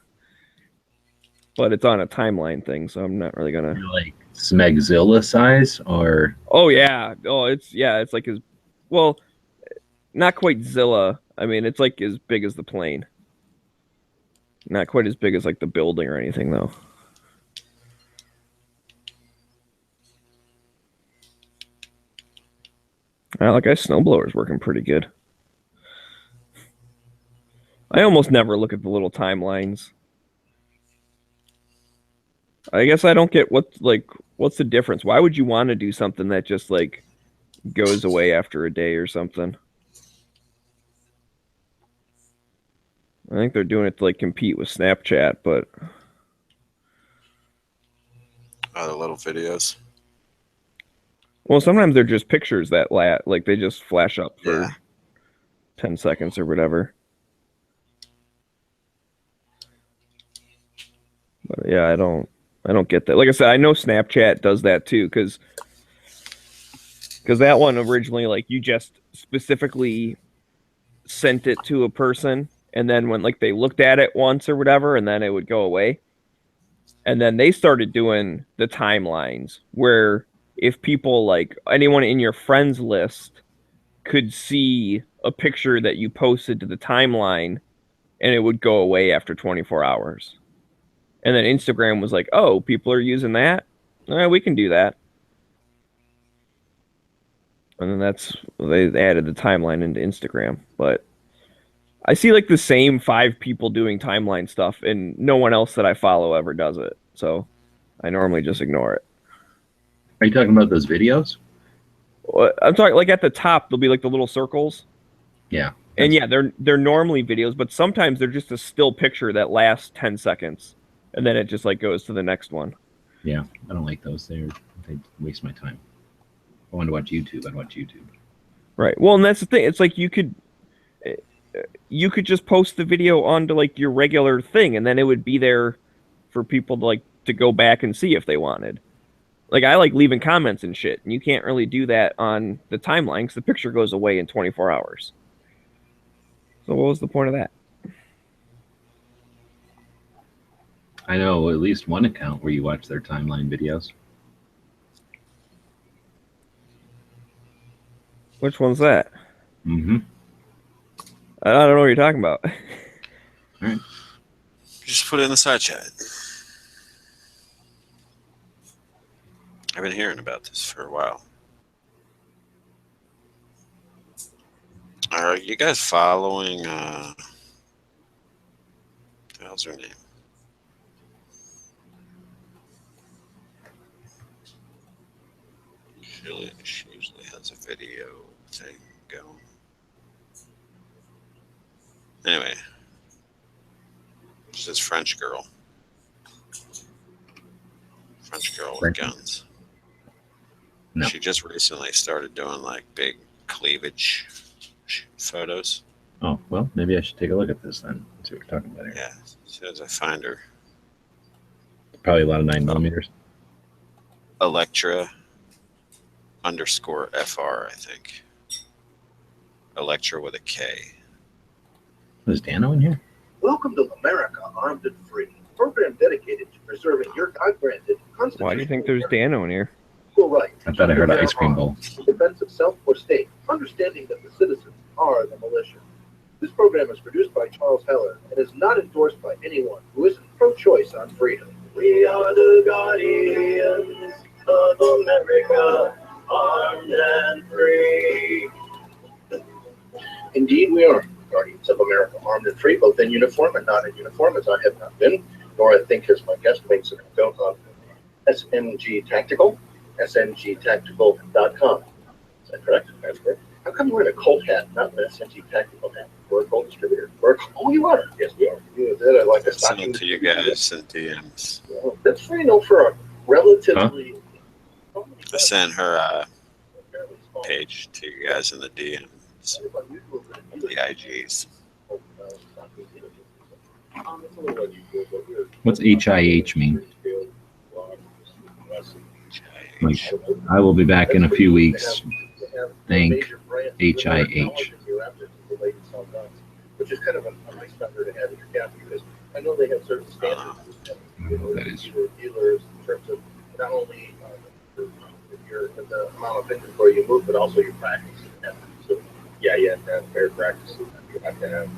But it's on a timeline thing, so I'm not really gonna. Like Smegzilla size, or Oh yeah, it's like his, well, not quite Zilla. I mean, it's like as big as the plane. Not quite as big as like the building or anything though. That guy's snowblower's working pretty good. I almost never look at the little timelines. I guess I don't get what's the difference? Why would you want to do something that just like goes away after a day or something? I think they're doing it to like compete with Snapchat, but The little videos. well, sometimes they're just pictures that like they just flash up for Yeah. 10 seconds or whatever. But yeah, I don't get that. Like I said, I know Snapchat does that too, because that one originally, like, you just specifically sent it to a person, and then when like they looked at it once or whatever, and then it would go away. And then they started doing the timelines where if people, like anyone in your friends list, could see a picture that you posted to the timeline, and it would go away after 24 hours. And then Instagram was like, oh, people are using that? We can do that. And then they added the timeline into Instagram. But I see like the same 5 people doing timeline stuff, and no one else that I follow ever does it. So I normally just ignore it. are you talking about those videos? I'm talking like at the top, there'll be like the little circles. Yeah. And yeah, they're normally videos, but sometimes they're just a still picture that lasts 10 seconds. And then it just like goes to the next one. Yeah, I don't like those. They waste my time. I want to watch YouTube. I'd watch YouTube. Right. Well, and that's the thing. It's like you could just post the video onto like your regular thing, and then it would be there for people to like to go back and see if they wanted. Like I like leaving comments and shit, and you can't really do that on the timeline because the picture goes away in 24 hours. So what was the point of that? I know at least one account where you watch their timeline videos. Which one's that? Mm-hmm. I don't know what you're talking about. All right. Just put it in the side chat. I've been hearing about this for a while. Are you guys following what the hell's her name? She usually has a video thing going. Anyway, it's this French girl. French girl with guns. No. She just recently started doing like big cleavage photos. Oh, well, maybe I should take a look at this then. See what we're talking about here. Yeah, as soon as I find her. Probably a lot of 9mm. Electra _FR, I think. Electra with a K. Was Dano in here? Welcome to America Armed and Free, a program dedicated to preserving your God-granted constitutional Why do you think there's Dano in here? right. I thought I heard an ice cream bowl. In defense of self or state, understanding that the citizens are the militia. This program is produced by Charles Heller and is not endorsed by anyone who isn't pro-choice on freedom. We are the guardians of America, armed and free. Indeed, we are guardians of America, armed and free, both in uniform and not in uniform, as I have not been, nor I think as my guest makes it go on SMG Tactical, smgtactical.com. Is that correct? That's correct. How come you're in a Colt hat, not an SMG Tactical hat? We're a Colt distributor. Oh, you are? Yes, we are. You did. I like a Send it to you guys in DMs. Well, that's free, no, for a relatively. I sent her page to you guys in the DMs. The IGs. What's HIH mean? Like, I will be back in a few weeks. Think HIH. Which is kind of a nice number to have in your cap because I know they have certain standards. That is. Dealers in terms of not only the amount of inventory you move, but also your practice. So, yeah, you have to have fair practices. You have to have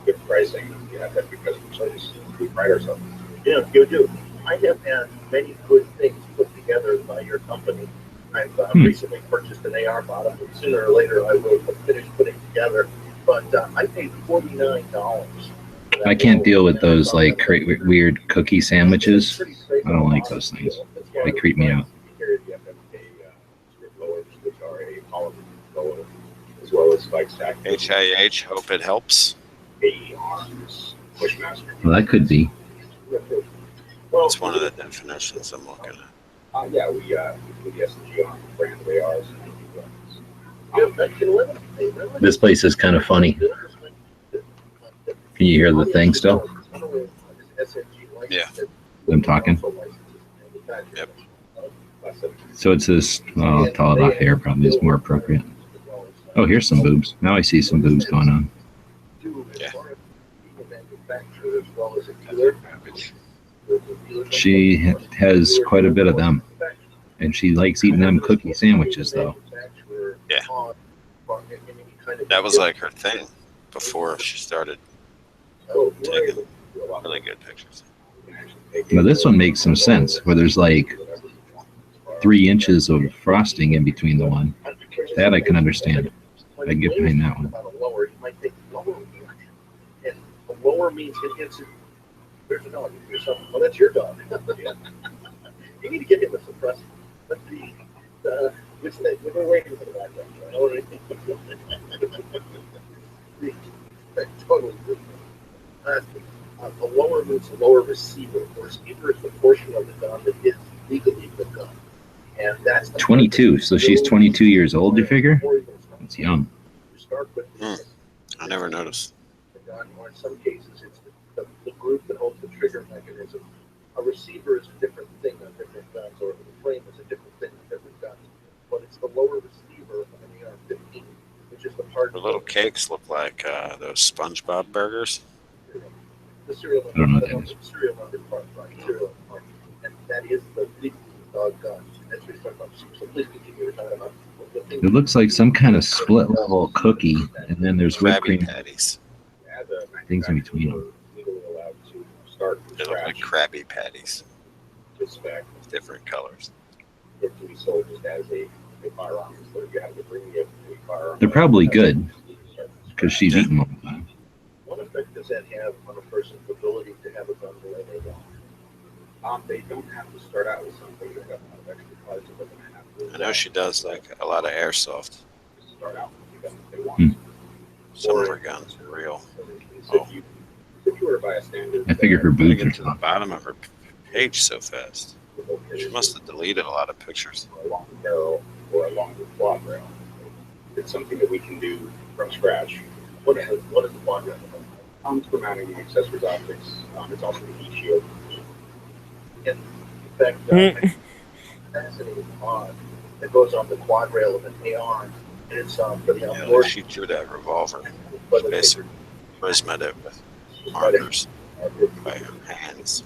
good pricing. You have to have good customer service. We pride ourselves. Yeah, you do. I have had many good things put together by your company. I've recently purchased an AR bottom, and sooner or later I will finish putting together. But I paid $49. I can't deal with those like weird cookie sandwiches. I don't like those things. They creep me out. As well as spike stack. HIH, hope it helps. Well, that could be. That's one of the definitions I'm looking at. Yeah, we put the SMG on brand of ARs. This place is kind of funny. Can you hear the thing still? Yeah. I'm talking. Yep. So it's this, well, I'll tell it off air, probably is more appropriate. Oh, here's some boobs. Now I see some boobs going on. Yeah. She has quite a bit of them. And she likes eating them cookie sandwiches, though. Yeah. That was like her thing before she started taking really good pictures. Now this one makes some sense, where there's like 3 inches of frosting in between the one. That I can understand. I get behind that one. And lower means it's there's a dog. Well, that's your dog. You need to get him a suppressor. But we're waiting for the background. Totally good. A lower means a lower receiver. The receiver is the portion of the gun that is legally the gun. And that's 22. So she's 22 years old, you figure? That's young. I never noticed. Or in some cases, it's the group that holds the trigger mechanism. A receiver is a different thing on different guns, or the frame is a different thing on different guns. But it's the lower receiver of an AR-15, which is the part. The little cakes look like those SpongeBob burgers. The serial number. I don't know what that is. Serial number part, right? Serial number, and that is the legal dog gun. That's what he's talking about. So please continue to talk about. It looks like some kind of split level cookie, and then there's whipped Krabby cream. Patties. Things in between them. They look like Krabby Patties. Different colors. It can be sold just as a firearm. So you have to bring a firearm. They're probably good because she's eating all the time. What effect does that have on a person's ability to have a gun the way they want? They don't have to start out with something that got a lot of extra parts of it. I know she does like a lot of airsoft. Start out with the gun that they want. Some of her guns are real. Oh. If you were to buy a standard, I figure her I boobs get are to the fun. bottom of her page so fast. She must have deleted a lot of pictures. a longer barrel or a longer quad rail. It's something that we can do from scratch. What is the quad rail? For mounting accessories objects. It's also the heat shield. In fact, fascinating on that goes on the quad rail of an AR, and it's for the Yeah, outdoor. shoot through that revolver. But Basically, prismed it with markers by hands.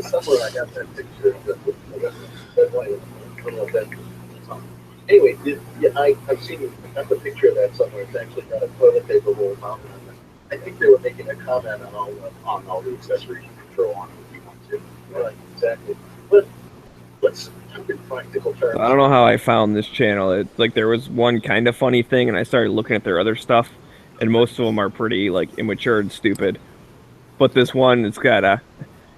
Somewhere I got that picture of that way. I don't know if that. Anyway, I've seen I got the picture of that somewhere. It's actually got a toilet paper roll mounted on it. I think they were making a comment on all the accessories you can throw on it if you want to. Right, exactly. But let's talk in practical terms. I don't know how I found this channel. It, like there was one kind of funny thing, and I started looking at their other stuff, and most of them are pretty like immature and stupid. But this one, it's got a.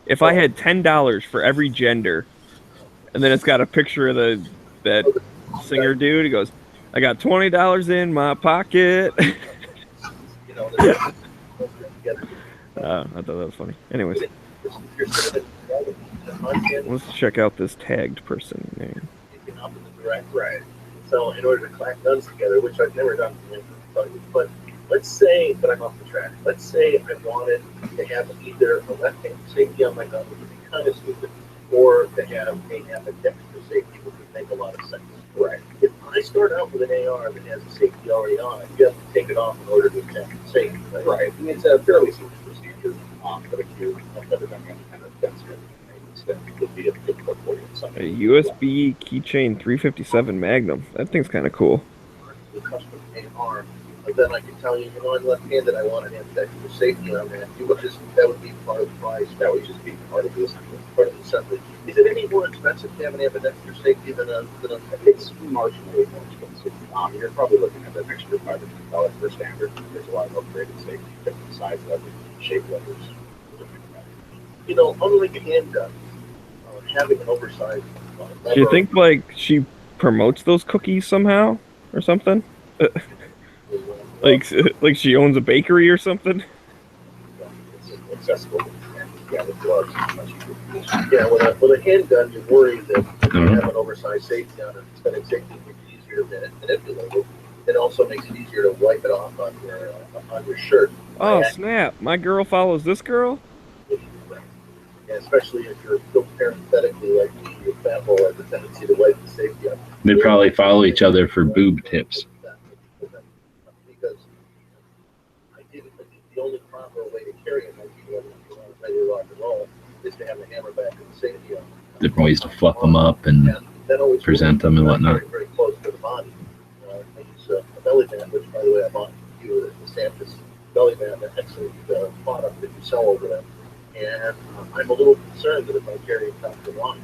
If I had $10 for every gender, and then it's got a picture of that singer dude. He goes, "I got $20 in my pocket." You know, together. I thought that was funny. Anyways, You're sort of in let's check out this tagged person name. picking up in the direct right. So in order to clack guns together, which I've never done, but let's say, but I'm off the track. Let's say I wanted to have either a left-hand safety on my gun, which would be kind of stupid, or to have a dexter safety, which would make a lot of sense. Right. If I start out with an AR that has a safety already on it, you have to take it off in order to attack the safety. Right. I mean, it's a fairly simple procedure, but if you have never done any kind of dexter, that would be a difficult for you. A USB keychain 357 Magnum. That thing's kind of cool. The custom AR, but then I can tell you, I'm left-handed, I want an extra safety on that. That would be part of the price. That would just be part of the assembly. Part of the assembly. Is it any more expensive to have an extra safety than a? It's marginally more expensive. You're probably looking at an extra $500 per standard. There's a lot of upgraded safety, different size levers, shape levers. You know, unlike a handgun, having an oversized. Do you think like she promotes those cookies somehow or something? Like she owns a bakery or something? It's accessible and with gloves. Yeah, with a handgun, you're worried that if you have an oversized safety on it, it's going to make it easier to manipulate it. It also makes it easier to wipe it off on your shirt. Oh snap! My girl follows this girl. Yeah, especially if you're so parenthetically like me, your fat hole has a tendency to wipe the safety up. They probably follow each other for boob tips. Because I think the only proper way to carry a 1911 if you want to play your rock and roll is to have the hammer back and the safety on. Different ways to fluff them up and present them and whatnot. Very, very close to the body. I use a belly band, which by the way I bought you the Santis belly band, an excellent product that you sell over there. And I'm a little concerned that if I carry it top to line,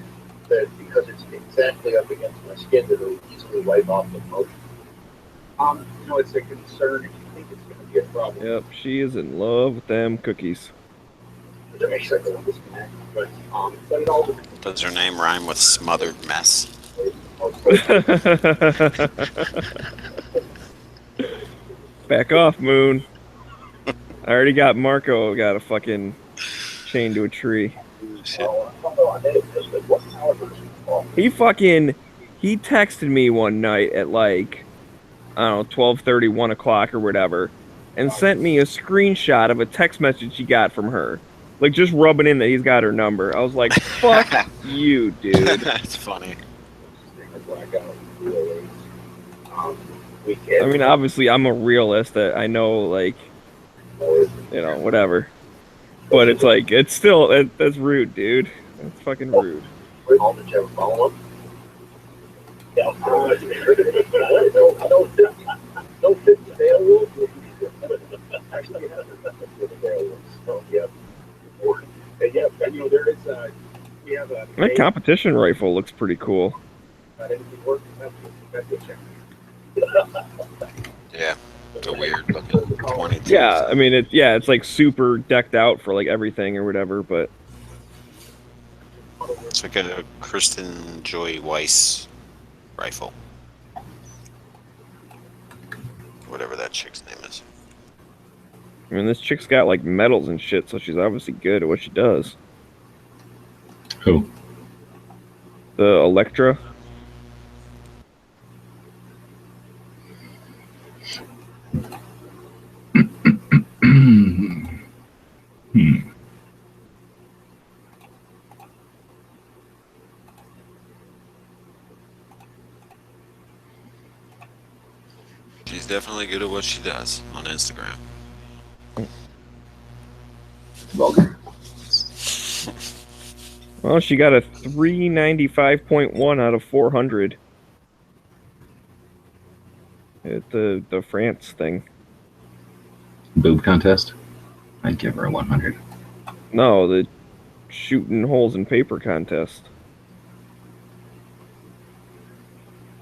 that because it's exactly up against my skin, that it'll easily wipe off the motion. It's a concern if you think it's going to be a problem. Yep, she is in love with them cookies. That makes sense. But it all depends. Does her name rhyme with smothered mess? Back off, Moon. I already got Marco got a fucking chained to a tree. He texted me one night at like, I don't know, 12:30, 1 o'clock or whatever, and sent me a screenshot of a text message he got from her. Like just rubbing in that he's got her number. I was like, fuck you, dude. That's funny. I mean, obviously I'm a realist that I know, like, whatever. But it's like, it's still, that's rude, dude. That's fucking rude. Did you ever follow up? Yeah, no 50 bail rules. Actually, there is we have a. That competition rifle looks pretty cool. Not anything working. That's a check. Yeah, the weird looking 22. Yeah, I mean, it's like super decked out for like everything or whatever, but. It's like a Kristen Joy Weiss rifle. Whatever that chick's name is. I mean, this chick's got like medals and shit, so she's obviously good at what she does. Who? The Electra. She's definitely good at what she does on Instagram. Vulgar. Well, she got a 395.1 out of 400 at the France thing. Boob contest. I'd give her a 100. No, the shooting holes in paper contest.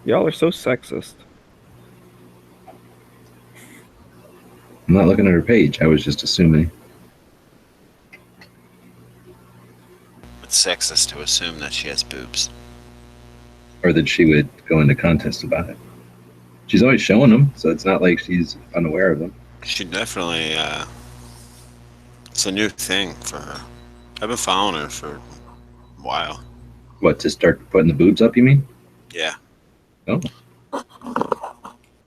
Y'all are so sexist. I'm not looking at her page. I was just assuming. It's sexist to assume that she has boobs. Or that she would go into contest about it. She's always showing them, so it's not like she's unaware of them. She definitely, it's a new thing for her. I've been following her for a while. What, to start putting the boobs up, you mean? Yeah. Oh.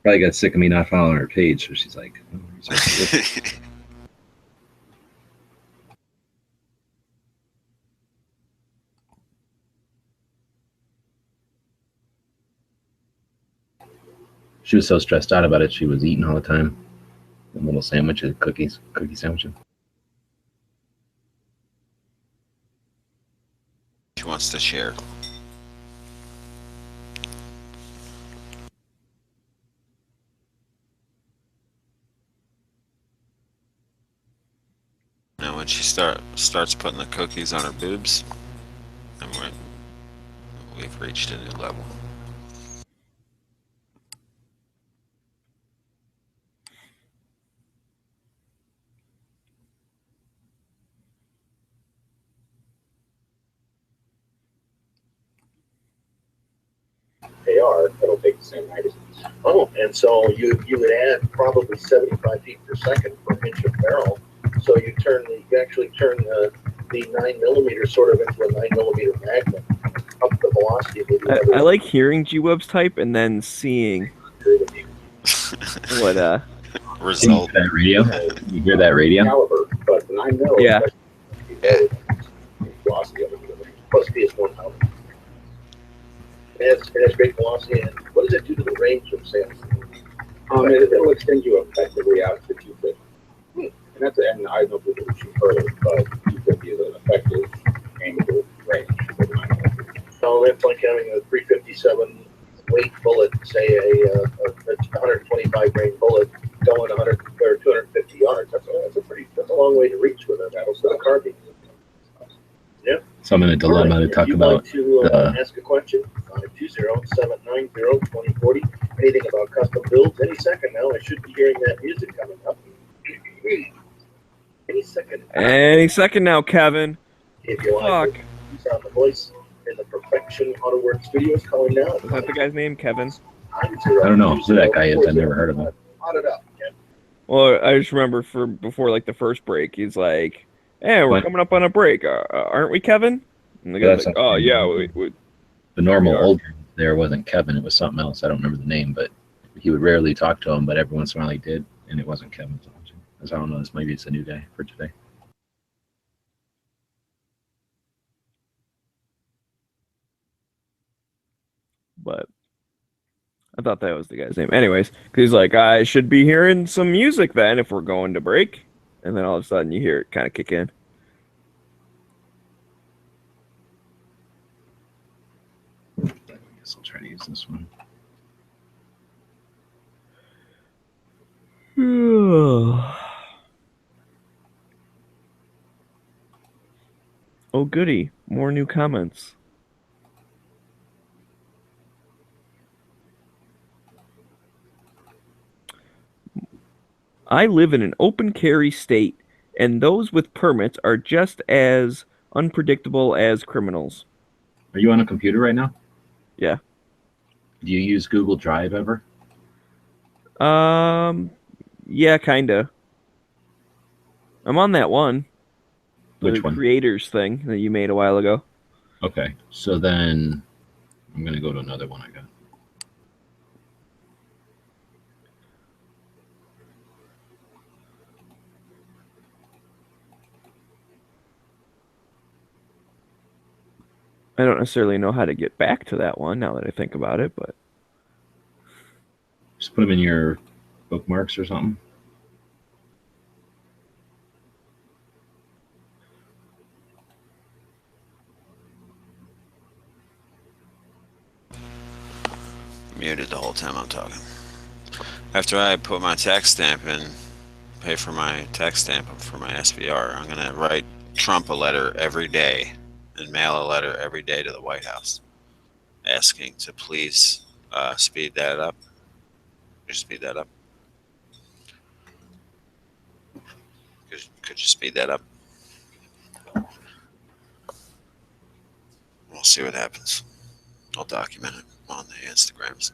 Probably got sick of me not following her page, so she's like, oh, she was so stressed out about it, she was eating all the time. And little sandwiches, cookie sandwiches. She wants to share. Now when she starts putting the cookies on her boobs, then we've reached a new level. They are. That'll take the same magazines. Oh, and so you would add probably 75 feet per second per inch of barrel. So you actually turn the 9mm sort of into a 9mm magnet. Up the velocity. I like hearing G-Webs type and then seeing what result. That radio? You hear that radio? Caliber, but the 9mm. Yeah. Velocity of it. Plus PS1000. It has great velocity. And what does it do to the range of sails? It'll extend you effectively out to 250. And and I don't know if we can shoot further, but 250 is an effective aimable range for the 9mm. So it's like having a 357 weight bullet, say a 125 grain bullet going 100 or 250 yards. That's a long way to reach with a carbine. Yeah. So I'm in a dilemma to talk about. Ask a question. 520-790-2040. Anything about custom builds? Any second now, I should be hearing that music coming up. Any second. Any second now, Kevin. If you like, you sound the voice in the Perfection AutoWorks Studios calling now. Is that the guy's name, Kevin? I don't know who that guy is. I've never heard of him. Hot it up, Ken. Well, I just remember before like the first break, he's like, "Hey, we're coming up on a break, aren't we, Kevin?" And the guy's like, "Oh yeah, we." The normal old there wasn't Kevin; it was something else. I don't remember the name, but he would rarely talk to him. But every once in a while he did, and it wasn't Kevin. So I don't know. Maybe it's a new guy for today. But I thought that was the guy's name. Anyways, because he's like, I should be hearing some music then if we're going to break. And then all of a sudden you hear it kind of kick in. I guess I'll try to use this one. Oh, goody. More new comments. I live in an open carry state, and those with permits are just as unpredictable as criminals. Are you on a computer right now? Yeah. Do you use Google Drive ever? Yeah, kinda. I'm on that one. Which one? Creators thing that you made a while ago. Okay, so then I'm gonna go to another one I got. I don't necessarily know how to get back to that one now that I think about it, but Just put them in your bookmarks or something. Muted the whole time I'm talking. After I put my tax stamp in, pay for my tax stamp for my SVR, I'm gonna write Trump a letter every day and mail a letter every day to the White House, asking to please speed that up. Just speed that up. Could you speed that up? We'll see what happens. I'll document it on the Instagrams.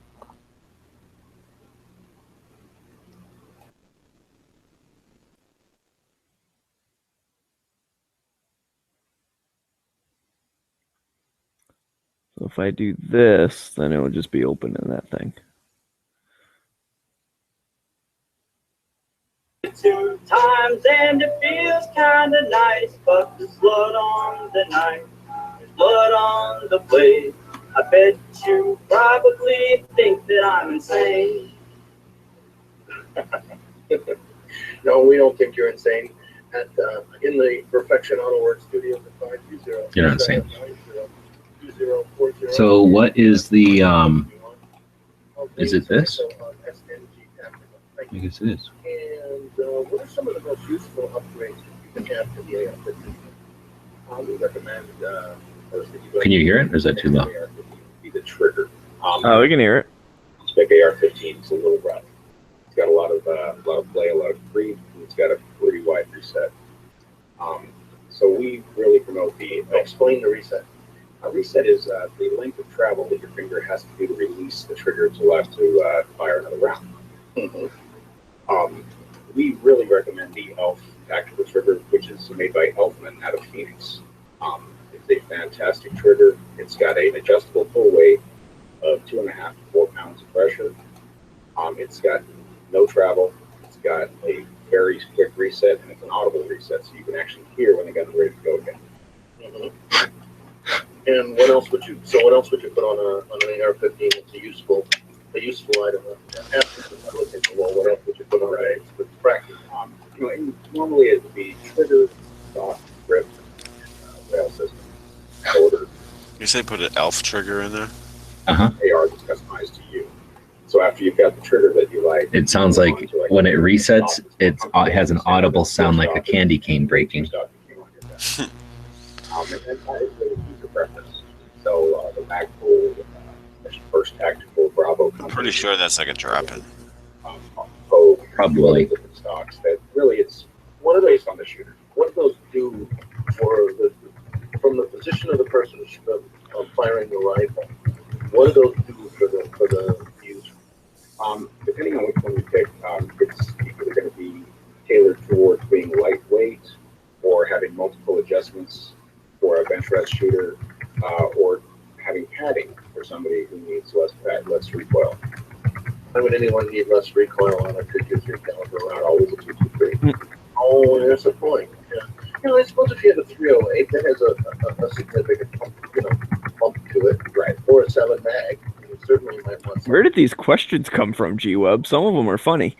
So if I do this, then it will just be open in that thing. 2 times and it feels kinda nice, but there's blood on the knife, there's blood on the blade. I bet you probably think that I'm insane. No, we don't think you're insane. At in the Perfection Auto Works studios at 520. You're not insane. 2040. So what is the is it this? I guess it is. And what are some of the most useful upgrades you can have to the AR-15? We recommend first that you Can you hear it, or is that too low? Be the trigger. Oh, we can hear it. Spec AR-15 is a little rough. It's got a lot of play, a lot of creep, and it's got a pretty wide reset. So we really promote the explain the reset. A reset is the length of travel that your finger has to do to release the trigger to allow to fire another round. Mm-hmm. We really recommend the ELF tactical trigger, which is made by Elfman out of Phoenix. It's a fantastic trigger. It's got an adjustable pull weight of 2.5 to 4 pounds of pressure. It's got no travel. It's got a very quick reset, and it's an audible reset, so you can actually hear when the gun's ready to go again. Mm-hmm. And what else would you? So what else would you put on an AR-15? It's a useful item. Well, what else would you put on it? It's practice. Normally it would be trigger, stock, grip, rail system, shoulder. You say put an ELF trigger in there? Uh-huh. AR that's customized to you. So after you've got the trigger that you like, It sounds like when it resets, it has an audible sound like a candy cane breaking. and that is really user preference. So the Magpul, First Tactical, Bravo. I'm pretty sure that's like a drop-in. Probably. Different stocks that really it's what are they based on the shooter? What do those do for from the position of the person firing the rifle? What do those do for the user? Depending on which one you pick, it's either going to be tailored towards being lightweight or having multiple adjustments for a bench rest shooter, or having padding for somebody who needs less recoil. Why would anyone need less recoil on a 223 caliber round? Always a 223. Oh, that's the point. Yeah. I suppose if you have a 308 that has a significant bump to it, right? Or a 7 mag, you certainly might want something. Where did these questions come from, G-Web? Some of them are funny.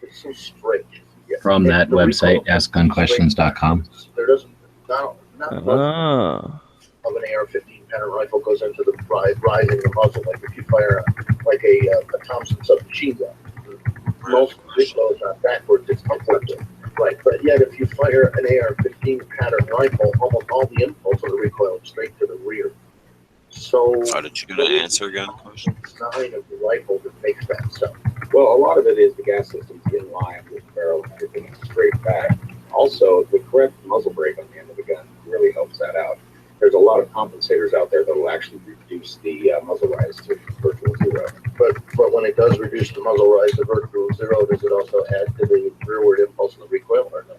It's so straight. Yeah. From that website, askgunquestions.com. There doesn't not of an AR-15 pattern rifle goes into the rising the muzzle, like if you fire a Thompson submachine gun. Most recoil is not backwards, it's upwards. Right, but yet if you fire an AR-15 pattern rifle, almost all the impulse of the recoil is straight to the rear. So How did you get an answer again? design of the rifle that makes that stuff. Well, a lot of it is the gas system's in line with the barrel and everything is straight back. Also, the correct muzzle brake on the end of the gun really helps that out. There's a lot of compensators out there that will actually reduce the muzzle rise to virtual zero. But when it does reduce the muzzle rise to virtual zero, does it also add to the rearward impulse and the recoil or no?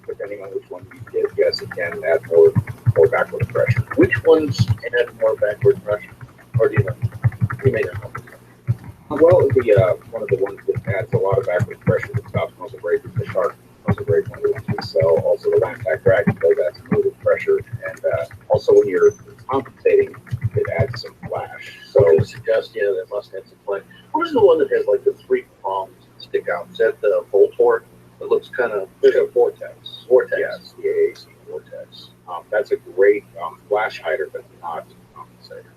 Depending on which one you get, yes, it can add more backward pressure. Which ones add more backward pressure? Or do you know? You may not know. Well, one of the ones that adds a lot of backward pressure that stops muzzle brake is the Shark muzzle brake one that we sell. Also, the Landpack Dragon does add some movement pressure, and also when you're compensating, it adds some flash. So I suggest, that must have some flash. What is the one that has like the 3 prongs stick out. Is that the Voltor? It looks kind of like a Vortex. Vortex. Yes, the AAC Vortex. That's a great flash hider, but not compensator.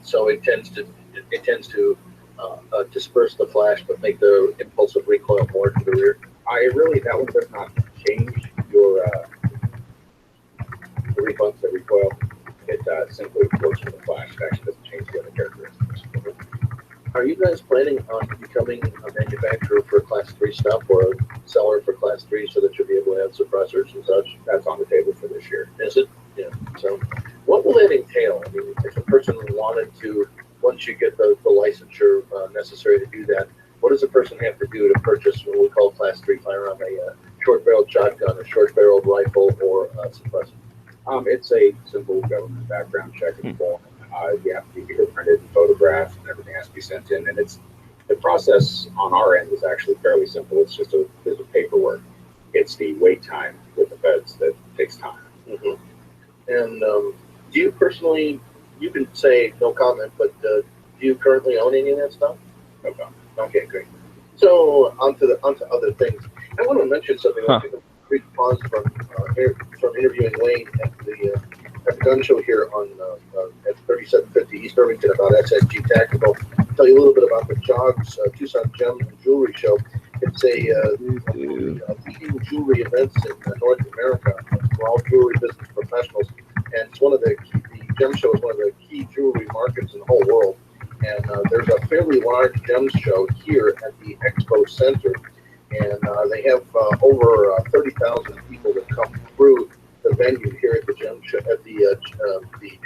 So it tends to disperse the flash, but make the impulsive recoil more to the rear. That one does not change your the reflex, the recoil. It simply works with the flash. It actually doesn't change the other characteristics. Are you guys planning on becoming a manufacturer for Class 3 stuff or a seller for Class 3 so that you'll be able to have suppressors and such? That's on the table for this year. Is it? Yeah. So what will that entail? I mean, if a person wanted to, once you get the licensure necessary to do that, what does a person have to do to purchase what we call Class 3 firearm, a short-barreled shotgun, a short-barreled rifle, or a suppressor? It's a simple government background check and form. You have to be fingerprinted and photographed, and everything has to be sent in. And the process on our end is actually fairly simple. It's just there's a paperwork. It's the wait time with the feds that takes time. Mm-hmm. And do you personally, you can say no comment, but do you currently own any of that stuff? No comment. Okay, great. So onto other things. I want to mention something. I'll take a brief pause from interviewing Wayne at the gun show here on at 3750 East Irvington about SNG Tactical. I'll tell you a little bit about the JOGS Tucson Gem and Jewelry Show. It's a leading jewelry events in North America for all jewelry business professionals, and it's one of the Gem Show is one of the key jewelry markets in the whole world. And there's a fairly large gems show here at the Expo Center, and they have over 30,000 people that come through the venue here at the gem show, at the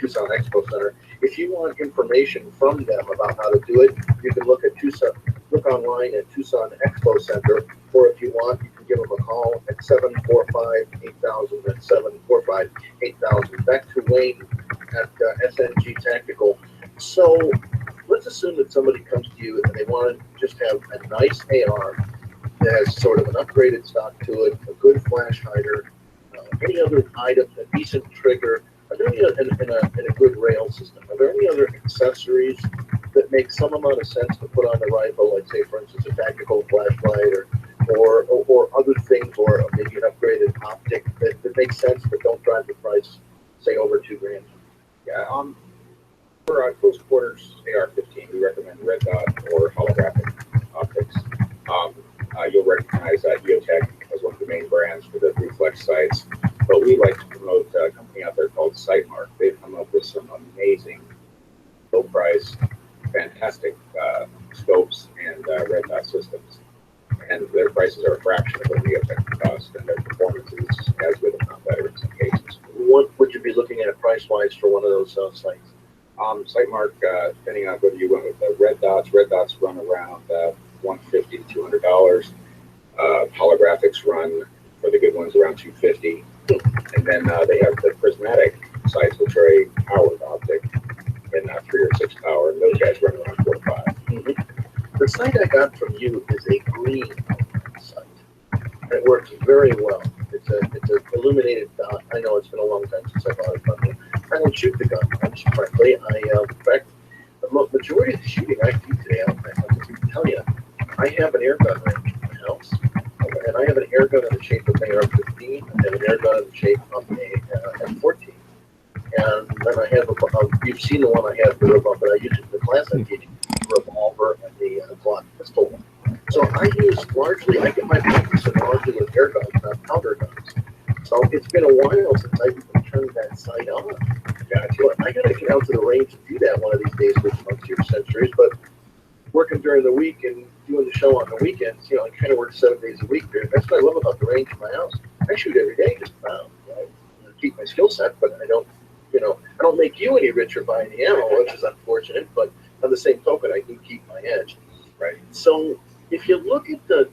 Tucson Expo Center. If you want information from them about how to do it, you can look online at Tucson Expo Center, or if you want, you can give them a call at 745-8000. That's 745-8000. Back to Wayne at SNG Tactical. So let's assume that somebody comes to you and they want to just have a nice AR that has sort of an upgraded stock to it, a good flash hider, any other item, a decent trigger. Are there any in a good rail system? Are there any other accessories that make some amount of sense to put on the rifle, like say, for instance, a tactical flashlight, or other things, or maybe an upgraded optic that makes sense but don't drive the price, say, over $2,000? Yeah. For our close quarters AR-15, we recommend red dot or holographic optics. You'll recognize EOTech as one of the main brands for the reflex sights, but we like to promote a company out there called Sightmark. They've come up with some amazing, low-price, fantastic scopes and red dot systems, and their prices are a fraction of what EOTech costs, and their performance is as good, if not better, in some cases. What would you be looking at price-wise for one of those sites? Sightmark, depending on whether you went with the red dots run around $150 to $200. Holographics run, for the good ones, around $250. And then they have the prismatic sights, which are a powered optic, and 3 or 6 power, and those guys run around $4 or $5. Mm-hmm. The sight I got from you is a green sight. It works very well. It's an illuminated dot. I know it's been a long time since I bought it from you. I don't shoot the gun much, frankly. In fact, the majority of the shooting I do today, I can tell you, I have an air gun range in my house, and I have an air gun in the shape of an AR-15, and an air gun in the shape of an M14. And then I have you've seen the one I have, but I use it in the class I teach, the revolver and the Glock pistol one. So I get my practice largely with air guns, not powder guns. So it's been a while since I've even turned that sight on. Gotcha. I gotta get out to the range and do that one of these days with my 2 centuries, but working during the week and doing the show on the weekends, I kind of work 7 days a week there. That's what I love about the range in my house. I shoot every day just about. I keep my skill set, but I don't make you any richer buying the ammo, which is unfortunate, but on the same token, I do keep my edge. Right. So if you look at the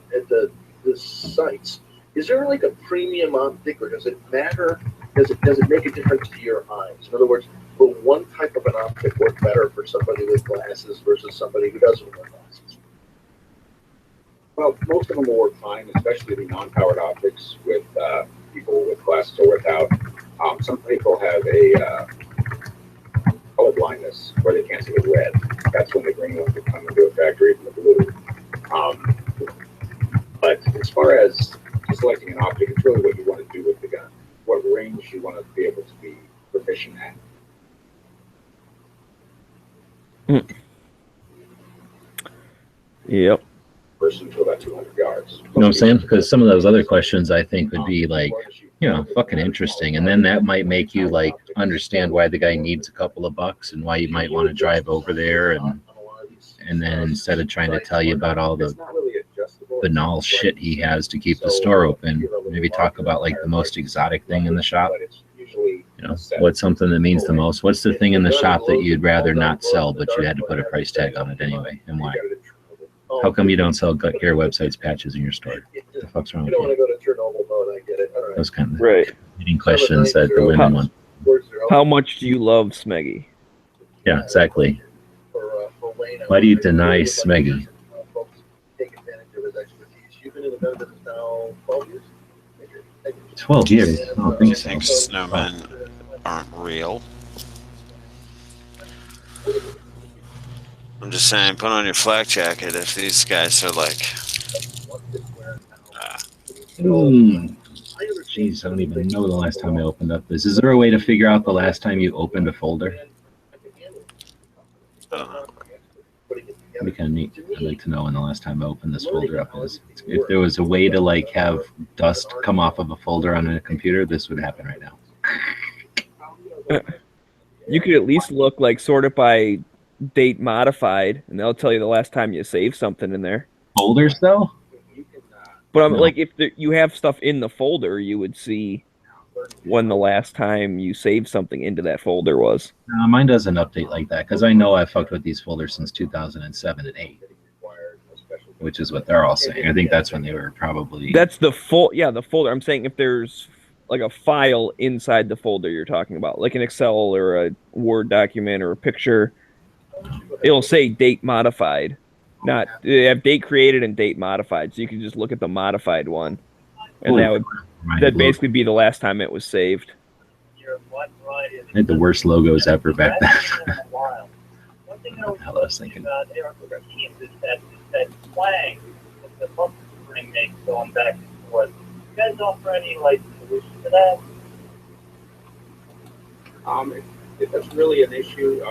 sights, is there like a premium optic, or does it matter? Does it make a difference to your eyes? In other words, will one type of an optic work better for somebody with glasses versus somebody who doesn't wear glasses? Well, most of them will work fine, especially the non-powered optics with people with glasses or without. Some people have a color blindness where they can't see the red. That's when the green ones would come into effect, or even the blue. As far as selecting an optic, it's really what you want to do with the gun, what range you want to be able to be proficient at. Yep. Person to about 200 yards. You know what I'm saying? Because some of those other questions I think would be like, you know, fucking interesting. And then that might make you like understand why the guy needs a couple of bucks and why you might want to drive over there. And then instead of trying to tell you about all the banal shit he has to keep the store open, maybe talk about like the most exotic thing in the shop. You know, what's something that means the most? What's the thing in the shop that you'd rather not sell, but you had to put a price tag on it anyway, and why? How come you don't sell gut care websites patches in your store? What the fuck's wrong with You don't want you? to go to Chernobyl mode. I get it. All right. Those kind of Right. leading questions that the women want. How much do you love Smeggy? Yeah, exactly. For Wayne, Why do you deny Smeggy? folks take advantage of his expertise. You've been in the gun business now 12 years? 12 years. I don't Do you think think so. snowmen aren't real? I'm just saying, put on your flak jacket if these guys are like. Jeez, I don't even know the last time I opened up this. Is there a way to figure out the last time you opened a folder? That'd be kind of neat. I'd like to know when the last time I opened this folder up is. If there was a way to like have dust come off of a folder on a computer, this would happen right now. You could at least look like sort it by date modified, and they'll tell you the last time you saved something in there. Folders though? But I'm No. like, if you have stuff in the folder, you would see when the last time you saved something into that folder was. Mine doesn't update like that because I know I fucked with these folders since 2007 and 8, which is what they're all saying. I think that's when they were probably. That's the the folder. I'm saying if there's like a file inside the folder you're talking about, like an Excel or a Word document or a picture, it'll say date modified. Not they have date created and date modified, so you can just look at the modified one, and that'd basically be the last time it was saved. I had the worst logos ever back then. What the hell I was thinking? That twang that the bumper spring makes going back and forth. You guys offer any like solution to that? If that's really an issue,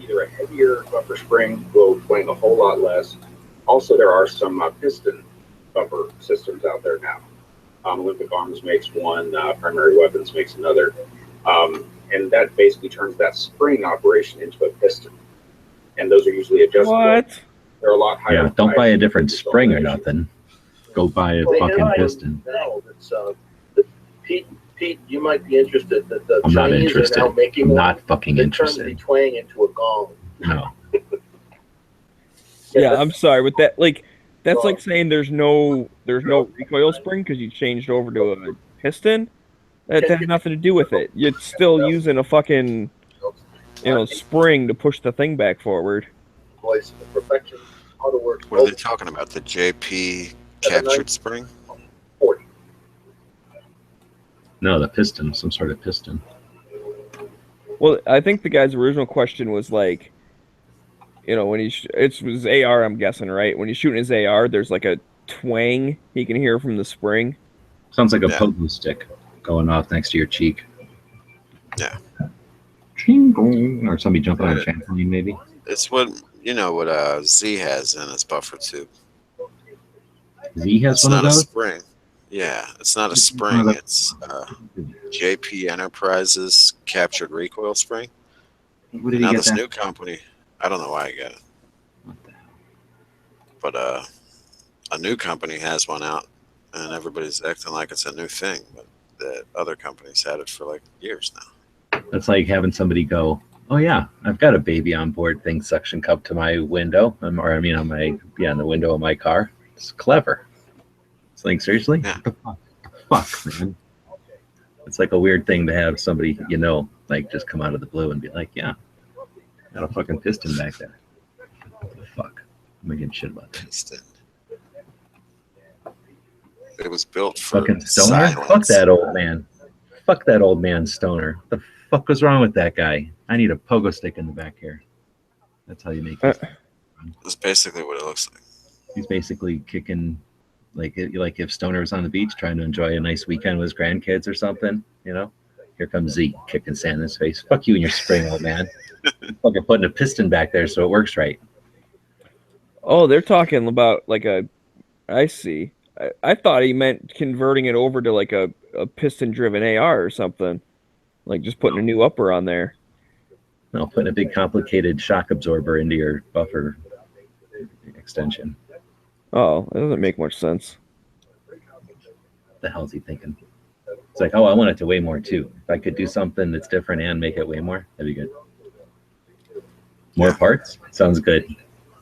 either a heavier buffer spring will twang a whole lot less. Also, there are some piston buffer systems out there now. Olympic Arms makes one, Primary Weapons makes another. And that basically turns that spring operation into a piston. And those are usually adjustable. What? They're a lot higher. Yeah, don't buy a different spring or nothing. Go buy a fucking piston. No, it's Pete, you might be interested. The I'm not Chinese interested. are now making I'm one not fucking that turns the interested. twang into a gong. No. Yeah, I'm sorry, but that like that's like saying there's no recoil spring because you changed over to a piston. That has nothing to do with it. You're still using a fucking spring to push the thing back forward. Voice of perfection, auto work. What are they talking about? The JP captured spring? 40. No, the piston, some sort of piston. Well, I think the guy's original question was like, when it was AR, I'm guessing, right? When he's shooting his AR, there's like a twang he can hear from the spring. Sounds like a pogo stick going off next to your cheek. Yeah. Or somebody jumping on a trampoline, maybe. It's what Z has in his buffer tube. Z has It's one of not a those? spring. Yeah, it's not a spring. It's JP Enterprises captured recoil spring. Where did he Now get this that? new company, I don't know why I got it. But a new company has one out, and everybody's acting like it's a new thing. But the other companies had it for like years now. That's like having somebody go, "Oh yeah, I've got a baby on board thing suction cup to my window, on the window of my car." It's clever. It's like, seriously? Yeah. What the fuck, man? It's like a weird thing to have somebody like just come out of the blue and be like, "Yeah, got a fucking piston back there." What the fuck? I'm making shit about that. Piston. It was built for Fucking stoner? silence. Fuck that old man. Fuck that old man stoner. What the fuck was wrong with that guy? I need a pogo stick in the back here. That's how you make it. That's basically what it looks like. He's basically kicking Like if Stoner was on the beach trying to enjoy a nice weekend with his grandkids or something, here comes Zeke kicking sand in his face. Fuck you and your spring, old man. Fucking putting a piston back there so it works right. Oh, they're talking about like I see. I thought he meant converting it over to like a piston-driven AR or something. Like just putting a new upper on there. No, putting a big complicated shock absorber into your buffer extension. Oh, that doesn't make much sense. What the hell is he thinking? It's like, oh, I want it to weigh more too. If I could do something that's different and make it weigh more, that'd be good. More parts? Sounds good.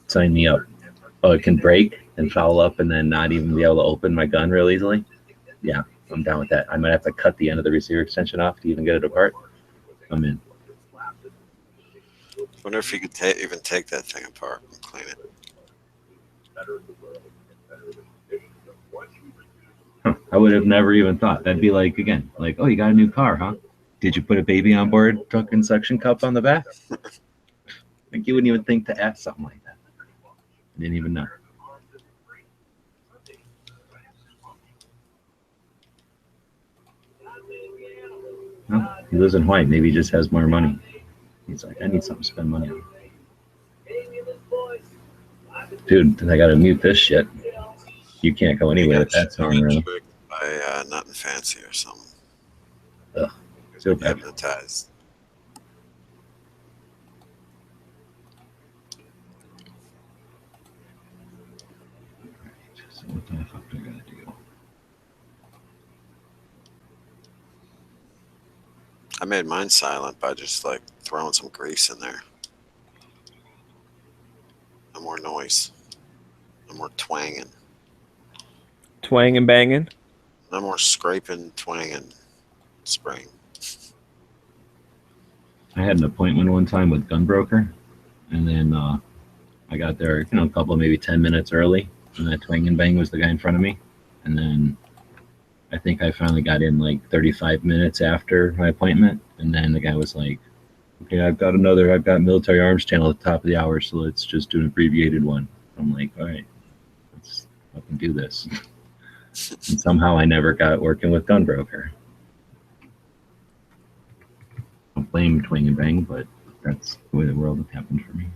Sign me up. Oh, it can break and foul up and then not even be able to open my gun real easily? Yeah, I'm down with that. I might have to cut the end of the receiver extension off to even get it apart. I'm in. Wonder if you could even take that thing apart and clean it. Huh. I would have never even thought. That'd be like, again, like, oh, you got a new car, huh? Did you put a baby on board fucking suction cup on the back? Like, you wouldn't even think to ask something like that. I didn't even know. Well, he lives in Hawaii. Maybe he just has more money. He's like, I need something to spend money on. Dude, I gotta mute this shit. You can't go anywhere with that song around. By Nothing Fancy or something. Ugh, so bad. Hypnotized. So what the fuck do I gotta do? I made mine silent by just like throwing some grease in there. No more noise. No more twanging. Twang and banging. No more scraping, twanging, spraying. I had an appointment one time with Gunbroker, and then I got there, a couple, maybe 10 minutes early, and that twang and bang was the guy in front of me. And then I think I finally got in like 35 minutes after my appointment, and then the guy was like, okay, I've got Military Arms Channel at the top of the hour, so let's just do an abbreviated one. I'm like, all right, let's fucking do this. And somehow I never got working with Gunbroker. I don't blame Twang and Bang, but that's the way the world happened for me.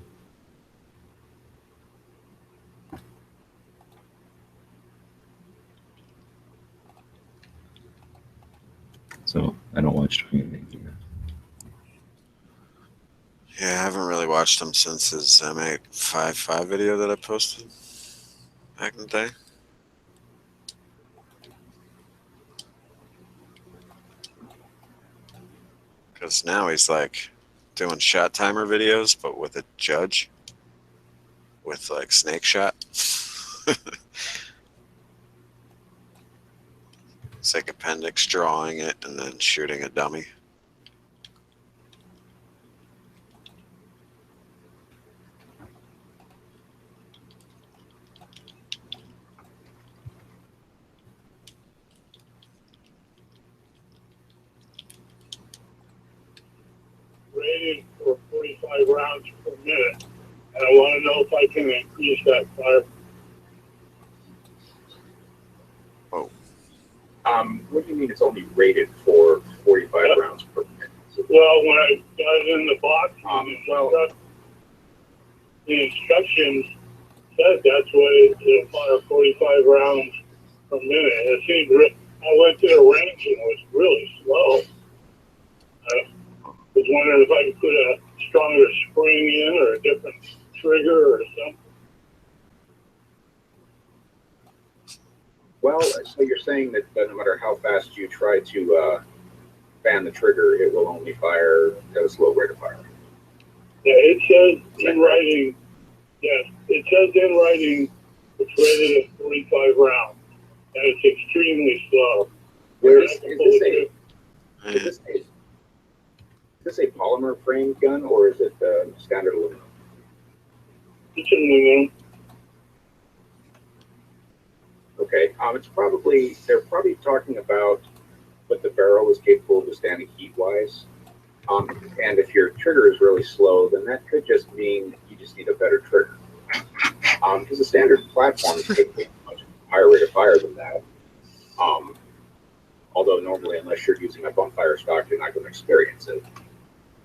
So I don't watch Twang and Bang either. Yeah, I haven't really watched him since his M855 video that I posted back in the day. Because now he's like doing shot timer videos, but with a judge with like snake shot. It's like appendix drawing it and then shooting a dummy. Rated for 45 rounds per minute, and I want to know if I can increase that fire. What do you mean it's only rated for 45 rounds per minute? Well, when I got it in the box, the instructions said that's what it fire 45 rounds per minute. It seemed I went to the range and it was really slow. I was wondering if I could put a stronger spring in or a different trigger or something. Well, so you're saying that no matter how fast you try to fan the trigger, it will only fire at a slow rate of fire. Yeah, it says in writing. Yes, it says in writing it's rated at 45 rounds, and it's extremely slow. Is this a polymer frame gun or is it standard aluminum? It's aluminum. Okay, they're probably talking about what the barrel is capable of withstanding heat-wise. And if your trigger is really slow, then that could just mean you just need a better trigger. Because the standard platform is capable of much higher rate of fire than that. Although normally, unless you're using a bump fire stock, you're not going to experience it.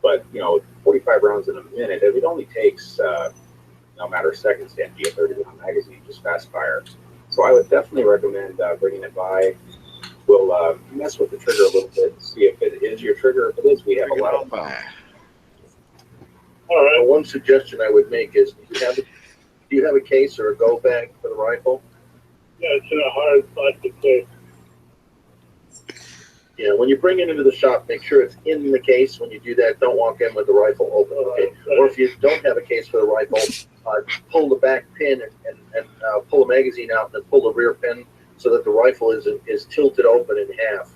But 45 rounds in a minute, it only takes no matter of seconds to empty a 30-round magazine, just fast fire. So I would definitely recommend bringing it by. We'll mess with the trigger a little bit, see if it is your trigger. If it is, we have a lot of. All right. One suggestion I would make is, do you have a case or a go bag for the rifle? Yeah, it's in a hard plastic case. Yeah, when you bring it into the shop, make sure it's in the case. When you do that, don't walk in with the rifle open. Okay. Or if you don't have a case for the rifle, pull the back pin and pull the magazine out, and then pull the rear pin so that the rifle is tilted open in half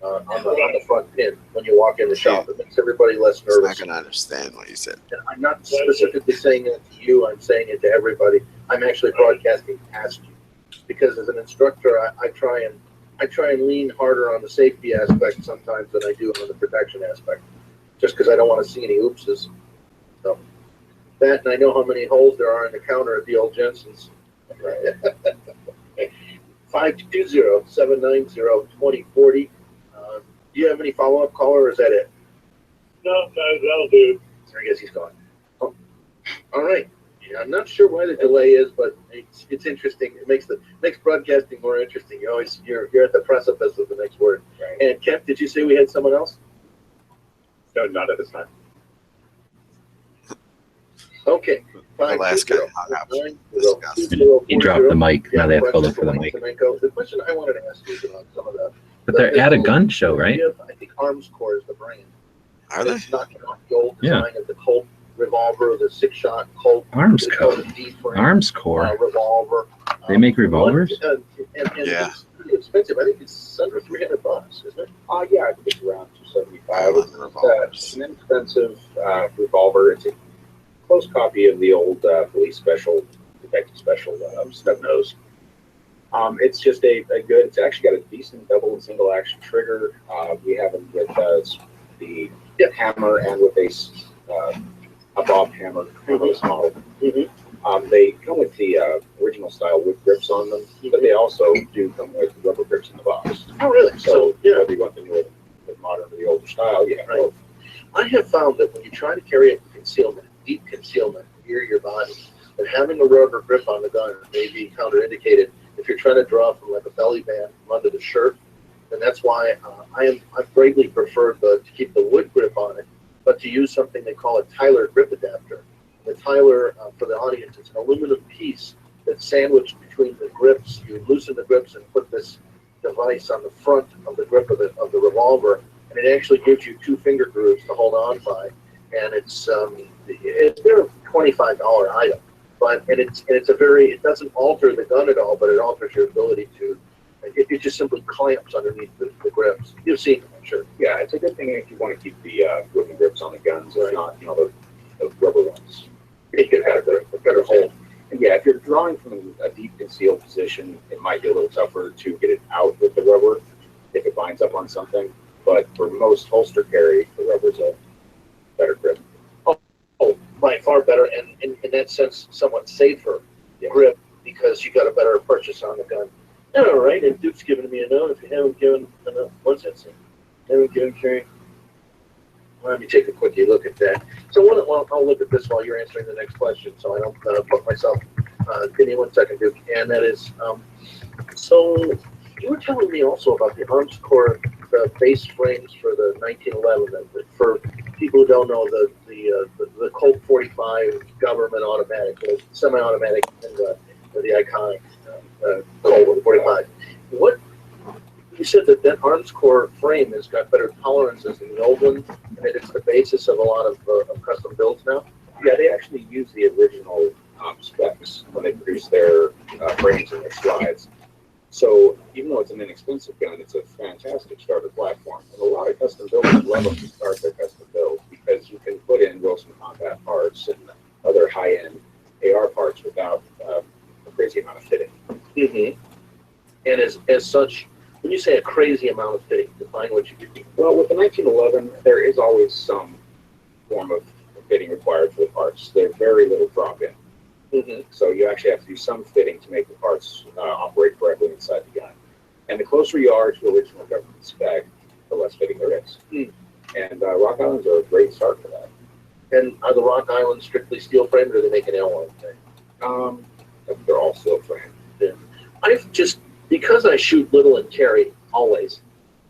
on the front pin when you walk in the shop. It makes everybody less I'm nervous. not gonna understand what you said. And I'm not specifically saying it to you. I'm saying it to everybody. I'm actually broadcasting past you because as an instructor, I try and lean harder on the safety aspect sometimes than I do on the protection aspect, just because I don't want to see any oopses. So that, and I know how many holes there are in the counter at the old Jensen's. 520-790-2040. Do you have any follow-up caller, or is that it? No, that'll do. I guess he's gone. Oh. All right. Yeah, I'm not sure why the delay is, but it's interesting. It makes broadcasting more interesting. You're at the precipice of the next word. Right. And Kemp, did you say we had someone else? No, not at this time. Okay. The last guy hung up. He dropped the mic. Now they have to look for the mic. The question I wanted to ask you is about some of the. But they're at a gun show, right? I think Arms Corps is the brand. Are they? It's knocking off the old design of the Colt revolver, the 6-shot Colt. Arms Corps. Arms Corps. Revolver. They make revolvers? And Yeah. it's pretty expensive. I think it's under $300, isn't it? Yeah, I think it's around $275. It's an inexpensive revolver. It's a close copy of the old police special, detective special, snub nose. It's just a good. It's actually got a decent double and single action trigger. We have them with the hammer and with a bob hammer for this model. They come with the original style wood grips on them, but they also do come with rubber grips in the box. Oh, really? So whether you want the newer, the modern, or the older style, yeah. Right. I have found that when you try to carry it with concealment, deep concealment near your body, that having a rubber grip on the gun may be counterindicated if you're trying to draw from like a belly band from under the shirt. And that's why I greatly prefer to keep the wood grip on it, but to use something they call a Tyler grip adapter. The Tyler, for the audience, it's an aluminum piece that's sandwiched between the grips. You loosen the grips and put this device on the front of the grip of the revolver, and it actually gives you 2 finger grooves to hold on by. And it's they're a $25 item, it doesn't alter the gun at all, but it alters your ability to. It just simply clamps underneath the grips. You've seen them, I'm sure. Yeah, it's a good thing if you want to keep the wooden grips on the guns, or not, the rubber ones. You can have a better hold. And yeah, if you're drawing from a deep concealed position, it might be a little tougher to get it out with the rubber if it binds up on something. But for most holster carry, the rubber's a better grip. Oh, by far better, and in that sense, somewhat safer grip because you got a better purchase on the gun. All right, and Duke's giving me a note. If you haven't given a note, what's that say? Haven't given carry. Let me take a quick look at that. So I'll look at this while you're answering the next question, so I don't put myself. Give me 1 second, Duke. And that is, so you were telling me also about the Arms Corps, the base frames for the 1911. For people who don't know, the Colt 45 government automatic, the semi-automatic, and the iconic Colt 45. What? You said that Arms Corps frame has got better tolerances than the old one, and that it's the basis of a lot of custom builds now? Yeah, they actually use the original specs when they produce their frames and their slides. So even though it's an inexpensive gun, it's a fantastic starter platform. And a lot of custom builders love them to start their custom build because you can put in Wilson Combat parts and other high-end AR parts without a crazy amount of fitting. Mm-hmm. And as such, when you say a crazy amount of fitting, define what you do. Well, with the 1911, there is always some form of fitting required for the parts. There's very little drop-in. Mhm. So you actually have to do some fitting to make the parts operate correctly inside the gun. And the closer you are to original government spec, the less fitting there is. Hmm. And Rock Islands are a great start for that. And are the Rock Islands strictly steel framed, or do they make an alloy thing? They're all steel framed. I've just, because I shoot little and carry always,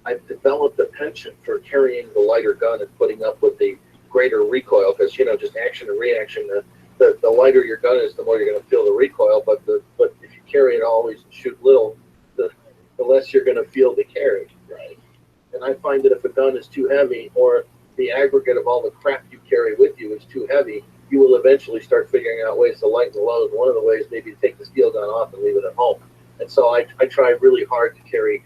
I've developed a penchant for carrying the lighter gun and putting up with the greater recoil, because, just action and reaction, the lighter your gun is, the more you're going to feel the recoil, but if you carry it always and shoot little, the less you're going to feel the carry. Right. And I find that if a gun is too heavy, or the aggregate of all the crap you carry with you is too heavy, you will eventually start figuring out ways to lighten the load. One of the ways maybe to take the steel gun off and leave it at home. And so I try really hard to carry,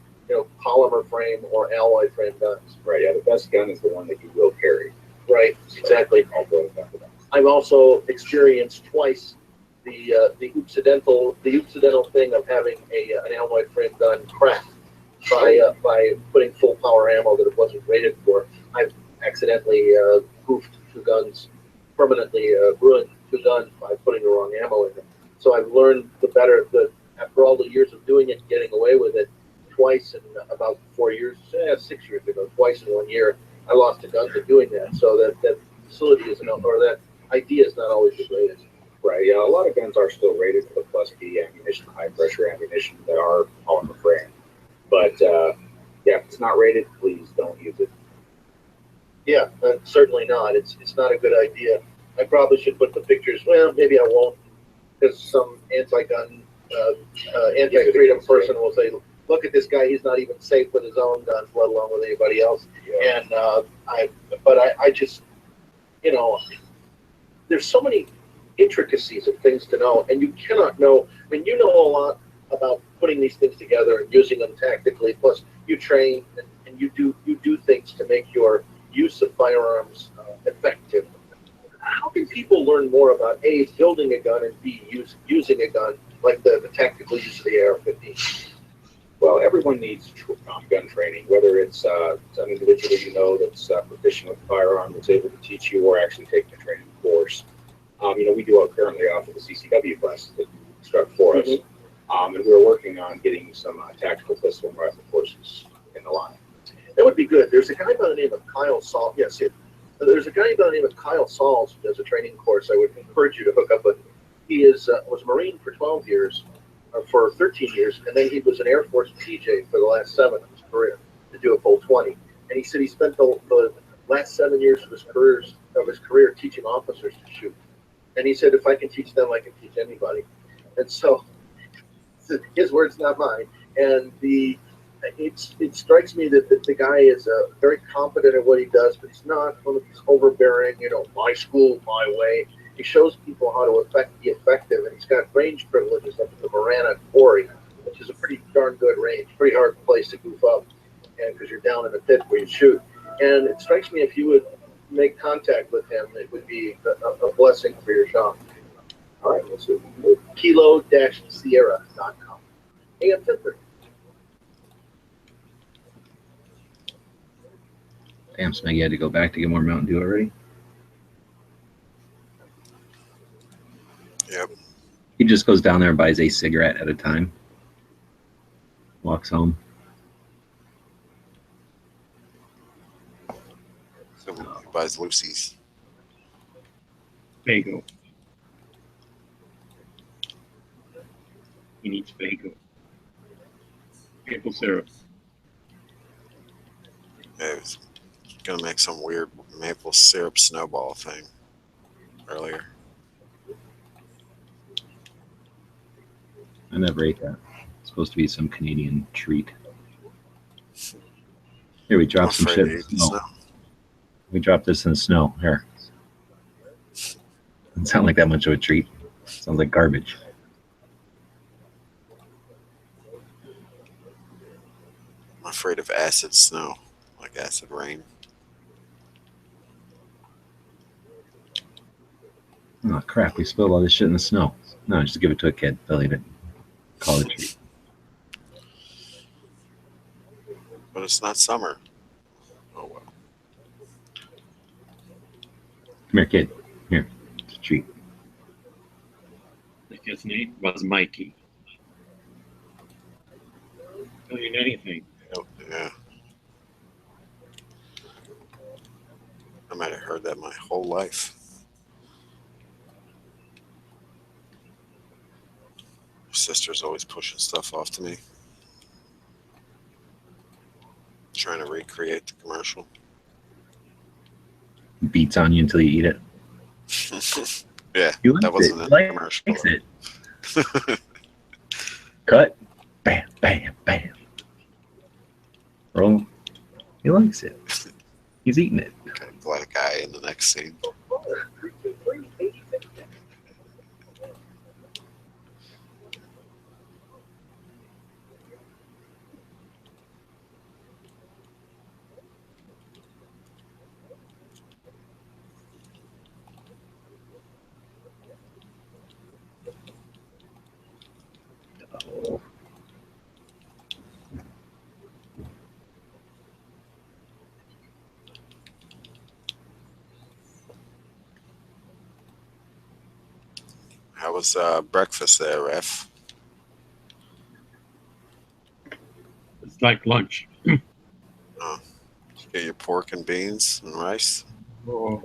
polymer frame or alloy frame guns. Right. Yeah. The best gun is the one that you will carry. Right. Exactly. All boils down to that. I've also experienced twice the accidental thing of having an alloy frame gun crack by putting full power ammo that it wasn't rated for. I've accidentally goofed two guns, permanently ruined two guns by putting the wrong ammo in them. So I've learned after all the years of doing it, getting away with it, twice in about 6 years ago, twice in 1 year, I lost a gun for doing that. So that facility that idea is not always the greatest. Right. Yeah. A lot of guns are still rated for the plus B ammunition, high pressure ammunition that are polymer frame. But yeah, if it's not rated, please don't use it. Yeah, certainly not. It's not a good idea. I probably should put the pictures. Well, maybe I won't, because some anti-gun, anti-freedom person will say, "Look at this guy. He's not even safe with his own guns, let alone with anybody else." Yeah. And I just, there's so many intricacies of things to know, and you cannot know. I mean, you know a lot about putting these things together and using them tactically. Plus, you train and you do things to make your use of firearms effective. How can people learn more about A, building a gun, and B, using a gun, like the tactical use of the AR-15? Well, everyone needs gun training, whether it's an individual that's proficient with the firearm, that's able to teach you, or actually taking a training course. We do currently offer the CCW classes that you instruct for us. And we're working on getting some tactical pistol and rifle courses in the line. That would be good. There's a guy by the name of Kyle Saul. Yes, there's a guy by the name of Kyle Sauls who does a training course. I would encourage you to hook up with. He was a Marine for 12 years, or for 13 years, and then he was an Air Force PJ for the last 7 of his career to do a full 20. And he said he spent the last 7 years of his career teaching officers to shoot. And he said, if I can teach them, I can teach anybody. And so, his words, not mine. And it strikes me that the guy is very competent at what he does, but he's not one of these overbearing, my school, my way. He shows people how to be effective, and he's got range privileges up at the Marana Quarry, which is a pretty darn good range, pretty hard place to goof up, and because you're down in the pit where you shoot. And it strikes me if you would make contact with him, it would be a blessing for your shop. All right, let's do kilo-sierra.com. AM 1030. Damn, Smeggy had to go back to get more Mountain Dew already. Yep. He just goes down there and buys a cigarette at a time. Walks home. So he buys Lucy's. Fago. He needs Fago. Maple syrup. Yeah, he was gonna make some weird maple syrup snowball thing earlier. I never ate that. It's supposed to be some Canadian treat. Here, we dropped some shit in the snow. We dropped this in the snow. Here. Doesn't sound like that much of a treat. Sounds like garbage. I'm afraid of acid snow, like acid rain. Oh, crap. We spilled all this shit in the snow. No, just give it to a kid. They'll eat it. Call it a treat. But it's not summer. Oh, well. Come here, kid. Here. It's a treat. His name was Mikey. Tell you anything. Yeah. I might have heard that my whole life. My sister's always pushing stuff off to me. Trying to recreate the commercial. Beats on you until you eat it. Yeah, He likes that wasn't it. in Like- the commercial. Likes it. Cut. Bam, bam, bam. Roll. He likes it. He's eating it. Okay, black guy in the next scene. Oh. How was breakfast there, Ref? It's like lunch. Oh, get your pork and beans and rice. Oh,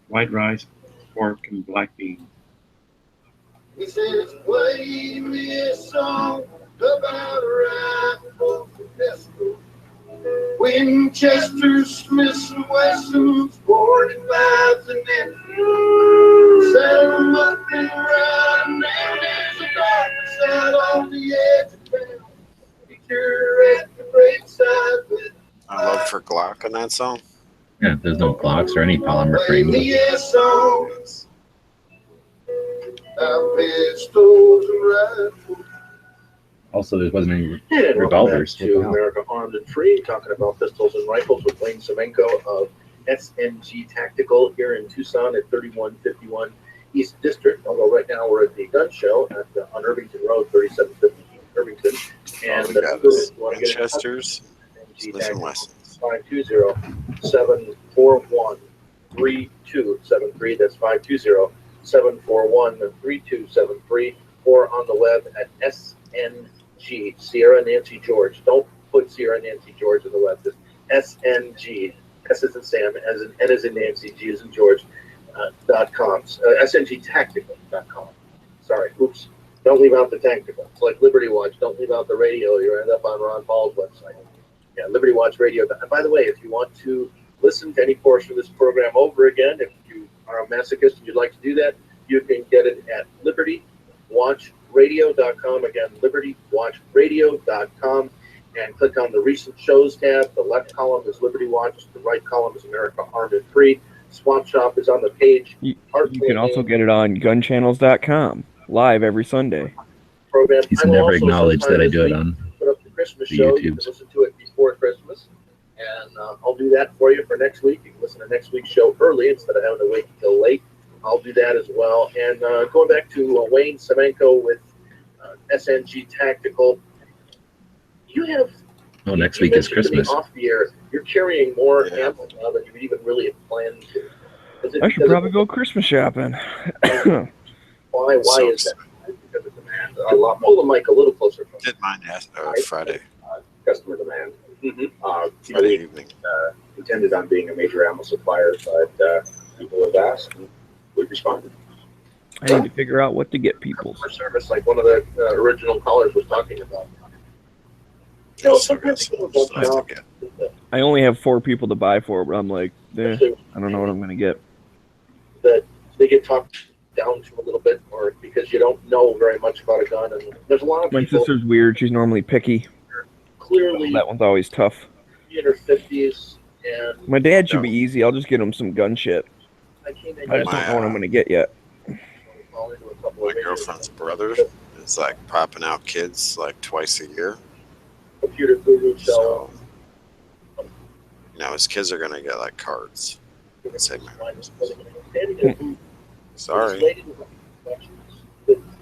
white rice, pork, and black beans. He says, play me a song about a rifle for pistol. Winchester, Smiths, and Wessons, 45s and then set 'em up and run. And there's a dark side on the edge of town. Picture at the graveside with I love for Glock on that song. Yeah, there's no clocks or any polymer frames. songs. Pistols and rifles. Also, there wasn't any And revolvers. welcome back to What the hell? America Armed and Free, talking about pistols and rifles with Wayne Semenko of SNG Tactical here in Tucson at 3151 East District. Although right now we're at the gun show on Irvington Road, 3750 Irvington. And All we got the is want to get in touch? Winchesters, SNG Smith and Tactical, Wessons. 520-741-3273. That's 520-741-3273. Or on the web at SNG, Sierra Nancy George. Don't put Sierra Nancy George on the web. Just SNG, S is in Sam, as in N is in Nancy, G is in George, .com. SNGtactical.com. Sorry, oops. Don't leave out the tactical. It's like Liberty Watch. Don't leave out the radio. You end up on Ron Paul's website. Yeah, Liberty Watch Radio. And by the way, if you want to listen to any portion of this program over again, if you are a masochist and you'd like to do that, you can get it at LibertyWatchRadio.com. Again, LibertyWatchRadio.com. And click on the recent shows tab. The left column is Liberty Watch. The right column is America Armed and Free. Swap Shop is on the page. You can also get it on gunchannels.com, live every Sunday. Program. He's I will never also acknowledged that I sometime do it this on week put up the Christmas the show. You can YouTubes. listen to it before Christmas. And I'll do that for you for next week. You can listen to next week's show early instead of having to wait until late. I'll do that as well. And going back to Wayne Semenko with SNG Tactical, you have. Oh, next you week is mentioned to me Christmas. Off the air, you're carrying more Yeah. ammo now than you even really had planned to. I should probably go Christmas shopping. Why So is that? Because of demand. A lot more. Pull the mic a little closer. Did mine Friday Customer demand. Mhm. Friday evening. Intended on being a major ammo supplier, but people have asked and we responded. I need to figure out what to get people. For service, like one of the original callers was talking about. Yeah, so sometimes got some people stuff don't to get. I only have 4 people to buy for, but I'm like, I don't know what I'm gonna get. That they get talked down to a little bit, or because you don't know very much about a gun, and there's a lot of My people sister's weird. She's normally picky. clearly That one's always tough. in their 50s, and My dad should be easy. I'll just get him some gun shit. I came in I just don't know what I'm gonna get yet. fall into a couple My of radio girlfriend's brother is like popping out kids like twice a year. computer guru show. So, you know, his kids are gonna get like cards. Say sorry.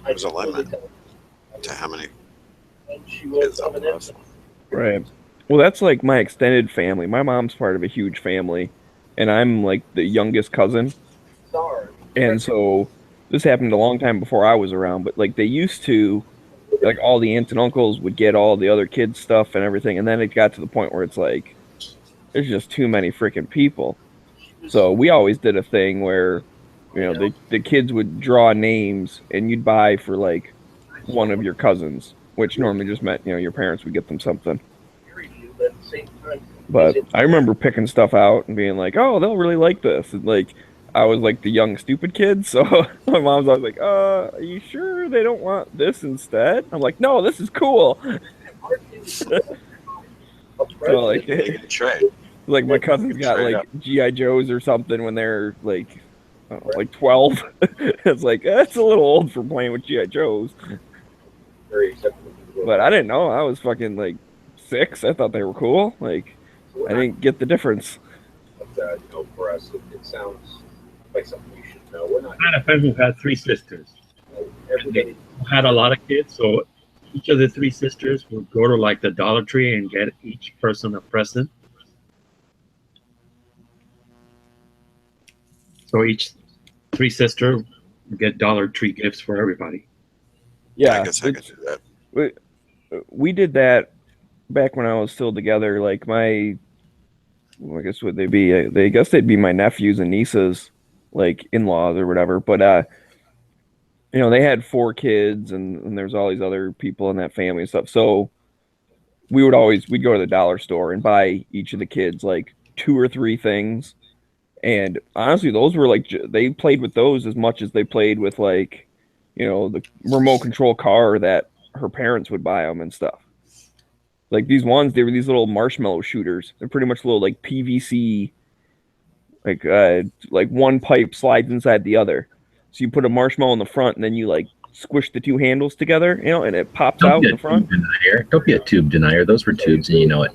There's a limit to how many kids I'll have. Right. Well, that's like my extended family. My mom's part of a huge family, and I'm like the youngest cousin. And so this happened a long time before I was around, but like they used to, like all the aunts and uncles would get all the other kids' stuff and everything, and then it got to the point where it's like there's just too many freaking people. So we always did a thing where, you know, the kids would draw names and you'd buy for like one of your cousins, which normally just meant, you know, your parents would get them something. But I remember picking stuff out and being like, oh, they'll really like this. And like, I was like the young, stupid kid. So my mom's always like, are you sure they don't want this instead? I'm like, no, this is cool. So like my cousins got like G.I. Joes or something when they're like, I don't know, like 12. It's like, that's a little old for playing with G.I. Joes. Very acceptable. But I didn't know. I was fucking like 6. I thought they were cool. Like, I didn't get the difference. But, you know, for us, it sounds like something you should know. We're not. I had a friend who had 3 sisters. Everybody Had a lot of kids, so each of the 3 sisters would go to like the Dollar Tree and get each person a present. So each 3 sisters would get Dollar Tree gifts for everybody. Yeah, I guess I could do that. we did that back when I was still together. Like I guess would they be? I guess they'd be my nephews and nieces, like in-laws or whatever. But you know, they had 4 kids, and there's all these other people in that family and stuff. So we'd go to the dollar store and buy each of the kids like 2 or 3 things. And honestly, those were like they played with those as much as they played with like, you know, the remote control car that her parents would buy them and stuff. Like these ones, they were these little marshmallow shooters. They're pretty much little like PVC, like one pipe slides inside the other. So you put a marshmallow in the front, and then you like squish the 2 handles together, you know, and it pops out in the front. Don't be a tube denier. Those were tubes, and you know it.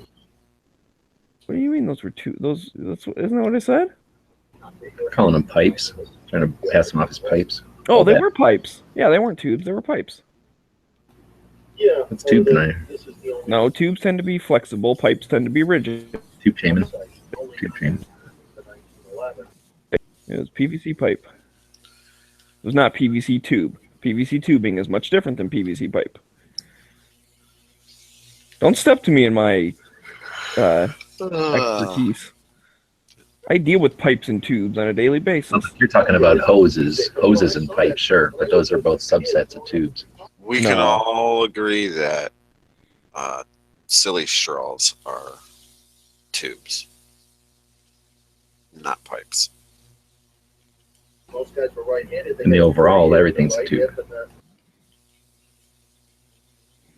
What do you mean those were isn't that what I said? Calling them pipes. Trying to pass them off as pipes. Oh, they were pipes. Yeah, they weren't tubes. They were pipes. Yeah. That's tube denier. No, tubes tend to be flexible. Pipes tend to be rigid. Tube shaman. Tube shaman. It was PVC pipe. It was not PVC tube. PVC tubing is much different than PVC pipe. Don't step to me in my expertise. I deal with pipes and tubes on a daily basis. You're talking about hoses and pipes, sure, but those are both subsets of tubes. We can all agree that silly straws are tubes, not pipes. Most guys were right-handed. In the overall, everything's a tube.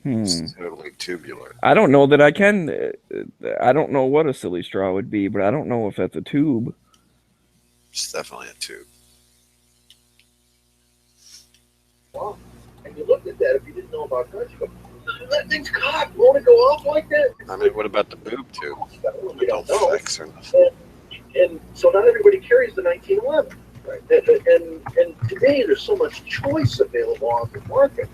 It's totally tubular. I don't know that I can. I don't know what a silly straw would be, but I don't know if that's a tube. It's definitely a tube. Wow. And you looked at that, if you didn't know about guns, you go, that thing's cocked. Won't it go off like that? I mean, what about the boob tube? We don't know. Flex or nothing. And so not everybody carries the 1911. Right. And today there's so much choice available on the market.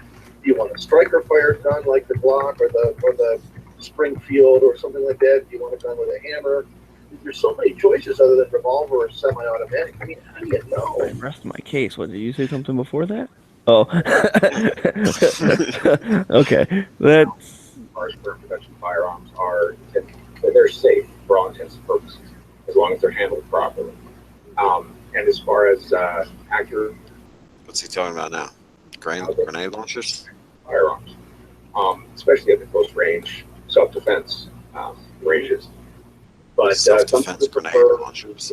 Do you want a striker fire gun like the Glock or the Springfield or something like that? Do you want a gun with a hammer? There's so many choices other than revolver or semi-automatic. I mean, how do you know? I rest my case. What, did you say something before that? Oh. Okay. That's... For production firearms they're safe for all intents and purposes, as long as they're handled properly. And as far as accurate... What's he talking about now? Grenade launchers? Firearms. Especially at the close range, self-defense ranges. But self-defense grenade launchers.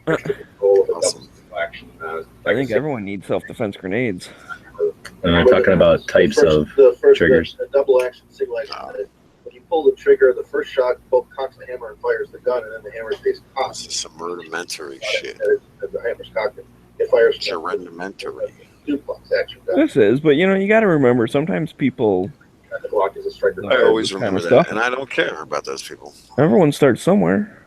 Awesome. I think everyone needs self-defense grenades. I'm talking about types of triggers. The double action, single action. When you pull the trigger, the first shot both cocks the hammer and fires the gun, and then the hammer stays cocked. This is some rudimentary shit. The hammer's cocked. It fires. It's rudimentary. Duplex action gun. This is, but you know, you got to remember, sometimes people... The Glock is a striker. I always kind remember of that, stuff. and I don't care about those people. Everyone starts somewhere.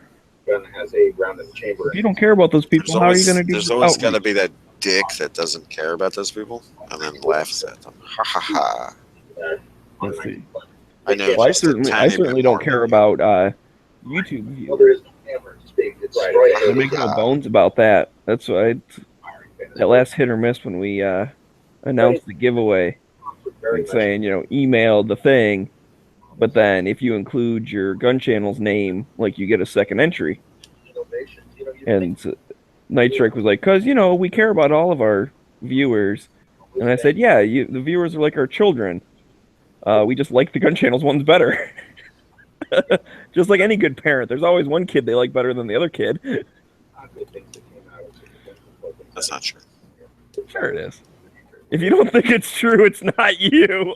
Gun has a round in the chamber. If you don't care about those people, how are you going to do There's always got to be that dick that doesn't care about those people and then laughs at them. Ha ha ha. Let's see. I know. Well, I just a certainly tiny bit don't more. care about YouTube views. Well, there is no hammer. It's big. It's I make no bones about that. That's why. that last hit or miss when we announced the giveaway, like saying, email the thing, but then if you include your gun channel's name, like you get a second entry. And Night Strike was like, because we care about all of our viewers, and I said, yeah, the viewers are like our children. We just like the gun channel's ones better. Just like any good parent, there's always one kid they like better than the other kid. That's not true. Sure it is. If you don't think it's true, it's not you.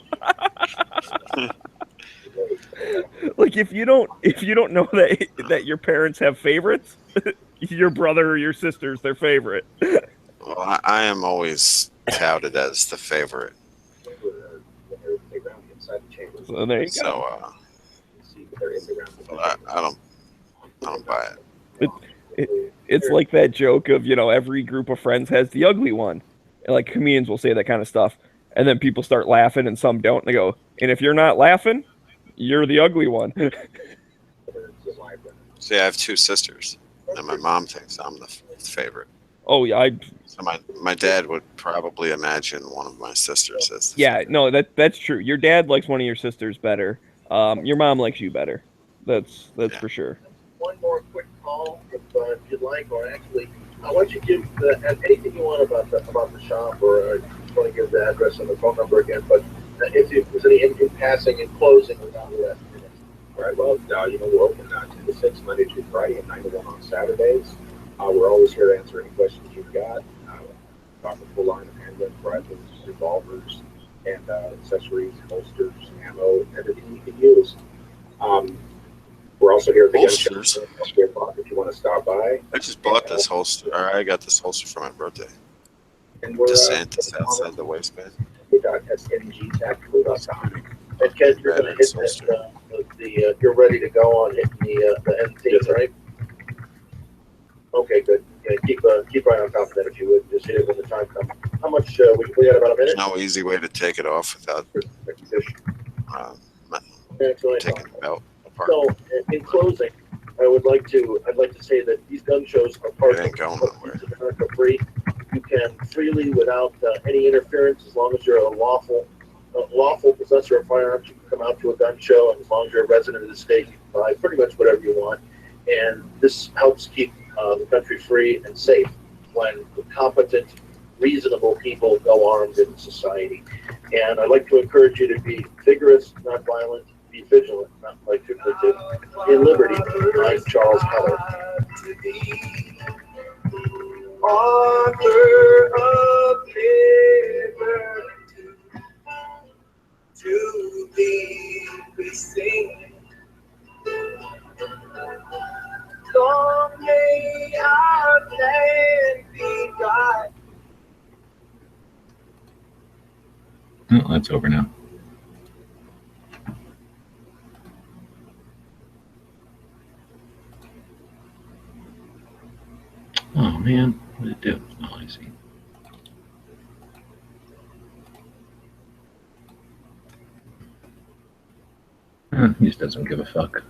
Like if you don't know that your parents have favorites, your brother or your sister's their favorite. Well, I am always touted as the favorite. So there you go. So I don't buy it. It's like that joke of, every group of friends has the ugly one. And like comedians will say that kind of stuff. And then people start laughing and some don't. And they go, and if you're not laughing, you're the ugly one. See, I have two sisters. And my mom thinks I'm the favorite. Oh, yeah. So my dad would probably imagine one of my sisters as the Yeah, favorite. no, that's true. Your dad likes one of your sisters better. Your mom likes you better. That's for sure. One more quick call, if you'd like, or actually, I want you to give anything you want about the shop, or you want to give the address and the phone number again. But if there's any in passing and closing without the rest. All right. Well, we're open 10 to 6 Monday through Friday and 9 to 1 on Saturdays. We're always here to answer any questions you've got. Talk a full line of handguns, rifles, revolvers, and accessories, holsters, ammo, everything you can use. We're also here at the Holsters? gun show if you want to stop by. I just bought this holster. Or I got this holster for my birthday. And we're DeSantis outside the waistband. SNGtactical.com. And Ken, you're going to hit that, you're ready to go on hitting the NT, Yes, sir. right? Okay, good. Yeah, keep right on top of that if you would. Just hit it when the time comes. How much? We got about a There's minute. no easy way to take it off without taking the belt apart. So, in closing, I'd like to say that these gun shows are part It ain't going of nowhere. America Free. You can freely, without any interference, as long as you're a lawful possessor of firearms, you can come out to a gun show, and as long as you're a resident of the state, you can buy pretty much whatever you want. And this helps keep the country free and safe when competent, reasonable people go armed in society. And I'd like to encourage you to be vigorous, not violent, be vigilant, not vindictive, in liberty. I'm Charles Keller. Author of liberty, to thee we sing. Long may our land be God. Oh, that's over now. Oh man, what did it do? Oh, I see. He just doesn't give a fuck.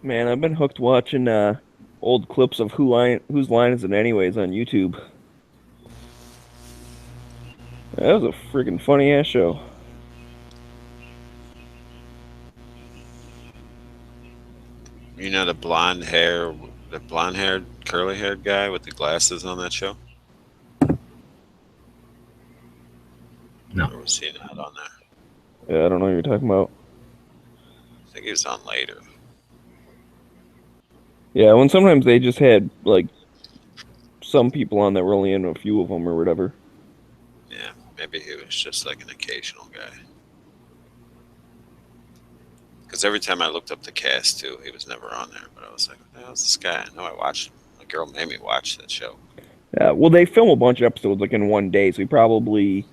Man, I've been hooked watching old clips of Whose Line Is It Anyways on YouTube. That was a freaking funny ass show. You know the blonde-haired, curly-haired guy with the glasses on that show? No. Or was he not on there? Yeah, I don't know what you're talking about. I think he was on later. Yeah, when sometimes they just had like some people on that were only in a few of them or whatever. Yeah, maybe he was just like an occasional guy. Because every time I looked up the cast too, he was never on there. But I was like, what the hell is this guy? I know I watched him. A girl made me watch that show. Yeah, well, they film a bunch of episodes like in one day, so we probably,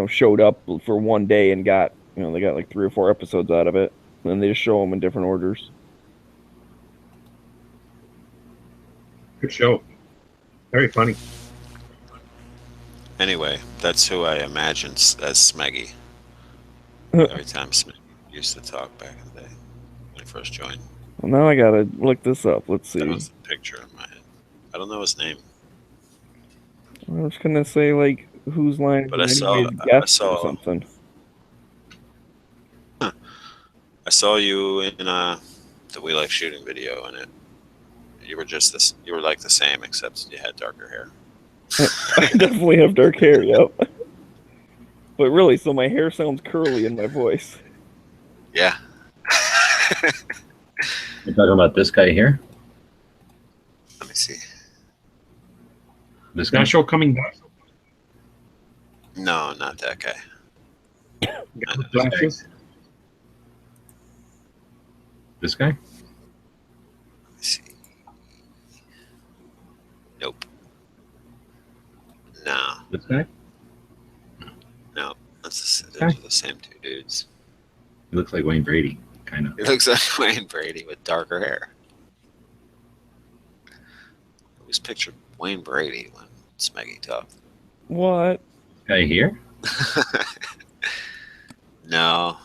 showed up for one day and got, they got like 3 or 4 episodes out of it, and then they just show them in different orders. Good show. Very funny. Anyway, that's who I imagine as Smeggy. Every time Smeggy used to talk back in the day when he first joined. Well, now I gotta look this up. Let's That see. was the picture in my head. I don't know his name. I was gonna say like whose line But I is saw- anybody's I guest saw- or something. I saw you in the We Like Shooting video, and you were just this. You were like the same, except you had darker hair. I definitely have dark hair, yep. But really, so my hair sounds curly in my voice. Yeah. You're talking about this guy here? Let me see. This Is guy? that show coming back? No, not that guy. Got the glasses? This guy? Let me see. Nope. No, This guy? no. Those Okay. are the same two dudes. He looks like Wayne Brady, kind of. He looks like Wayne Brady with darker hair. I always pictured Wayne Brady when Smeggy talked. What? Guy here? No,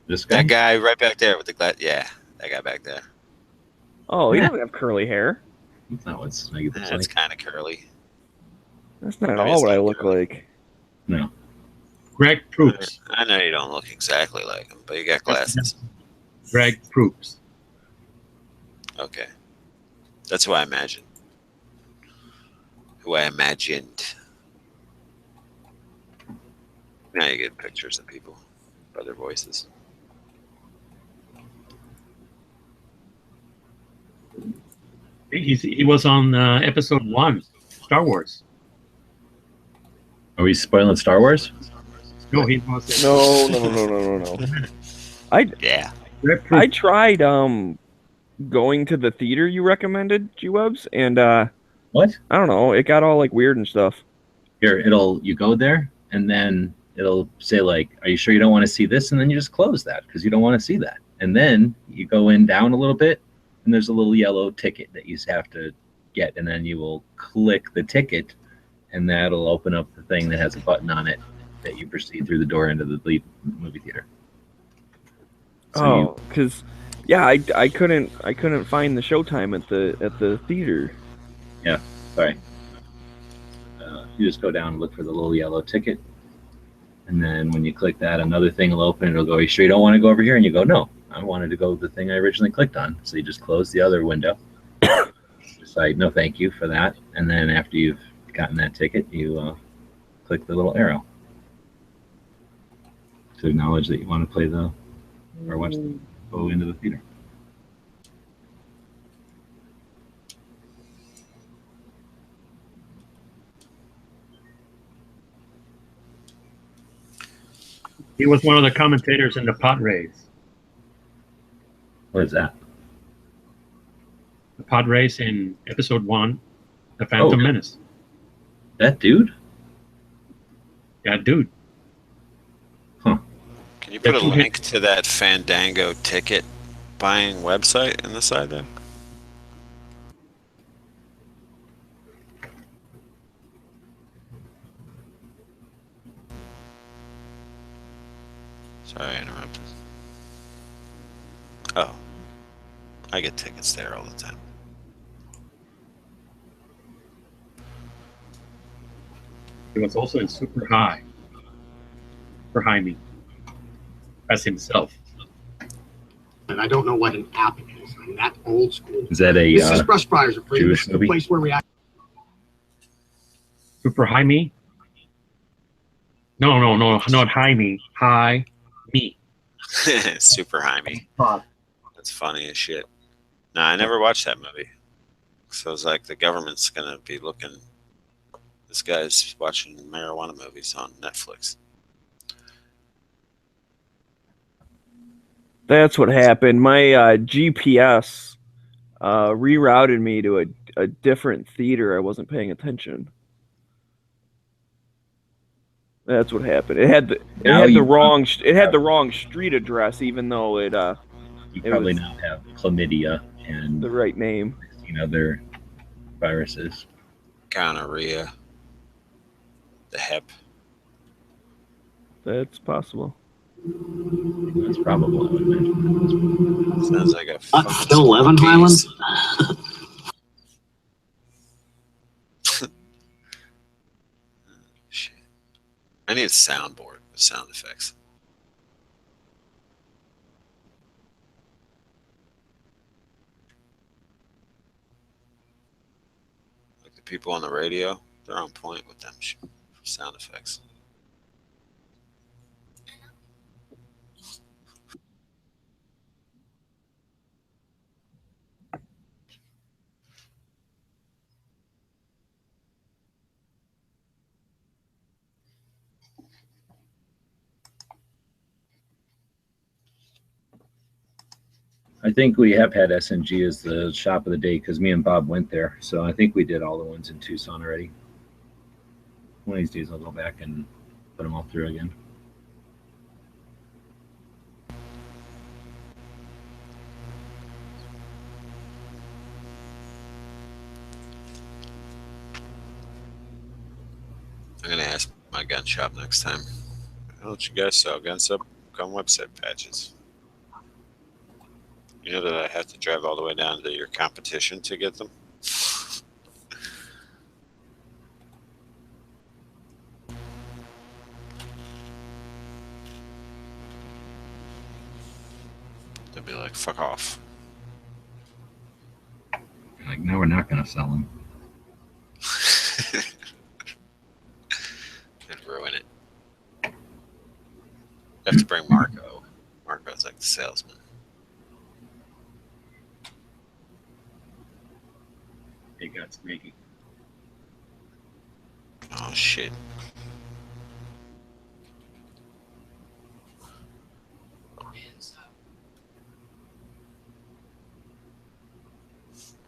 This guy? that guy right back there with the glass. Yeah, that guy back there. Oh, he Yeah. doesn't have curly hair. That's not what Smeggy looks That's like. kind of curly. That's not at Maybe all it's what I not look curly. like. No. Greg Proops. I know you don't look exactly like him, but you got glasses. Greg Proops. Okay, that's who I imagined. Who I imagined. Now you get pictures of people by their voices. He was on episode 1, Star Wars. Are we spoiling Star Wars? No, he was. No. Yeah. Greg I Proops. tried going to the theater you recommended, G-Webs, and What? I don't know, it got all like weird and stuff. Here, you go there, and then it'll say, like, are you sure you don't want to see this? And then you just close that because you don't want to see that. And then you go in down a little bit, and there's a little yellow ticket that you have to get. And then you will click the ticket, and that'll open up the thing that has a button on it that you proceed through the door into the movie theater. So Oh, because I couldn't find the showtime at the theater. Sorry. You just go down and look for the little yellow ticket. And then when you click that, another thing will open. It'll go, are you sure you don't want to go over here? And you go, no, I wanted to go the thing I originally clicked on. So you just close the other window. Decide, no, thank you for that. And then after you've gotten that ticket, you click the little arrow to acknowledge that you want to play or watch go into the theater. He was one of the commentators in the Pod Race. What is that? The Pod Race in episode 1, The Phantom Oh. Menace. That dude? Yeah, dude. Can you put a That's what- link to that Fandango ticket buying website in the side there? Sorry, I interrupted. Oh. I get tickets there all the time. He was also in Super High for Jaime as himself. And I don't know what an app is. I'm that old school. Is that a This is Brush Fires are free. Jewish This is movie? the place where we act. Super Jaime? No, not Jaime. Hi, me. Super Jaime. That's funny as shit. No, I never watched that movie. So it's like the government's gonna be looking. This guy's watching marijuana movies on Netflix. That's what happened. My GPS rerouted me to a different theater. I wasn't paying attention. That's what happened. It had the wrong street address, even though You it probably was now have chlamydia and the right name. 16 other viruses. Gonorrhea. The hep. That's possible. That's probable, I would imagine. Sounds like a Still 11, Highland? Shit. I need a soundboard with sound effects. Like the people on the radio, they're on point with them sound effects. I think we have had SNG as the shop of the day because me and Bob went there. So I think we did all the ones in Tucson already. One of these days I'll go back and put them all through again. I'm gonna ask my gun shop next time. I'll let you guys sell guns up on website patches. You know that I have to drive all the way down to your competition to get them? They'll be like, fuck off. Like, no, we're not going to sell them. And ruin it. You have to bring Marco. Marco's like the salesman. They got sneaky. Oh shit.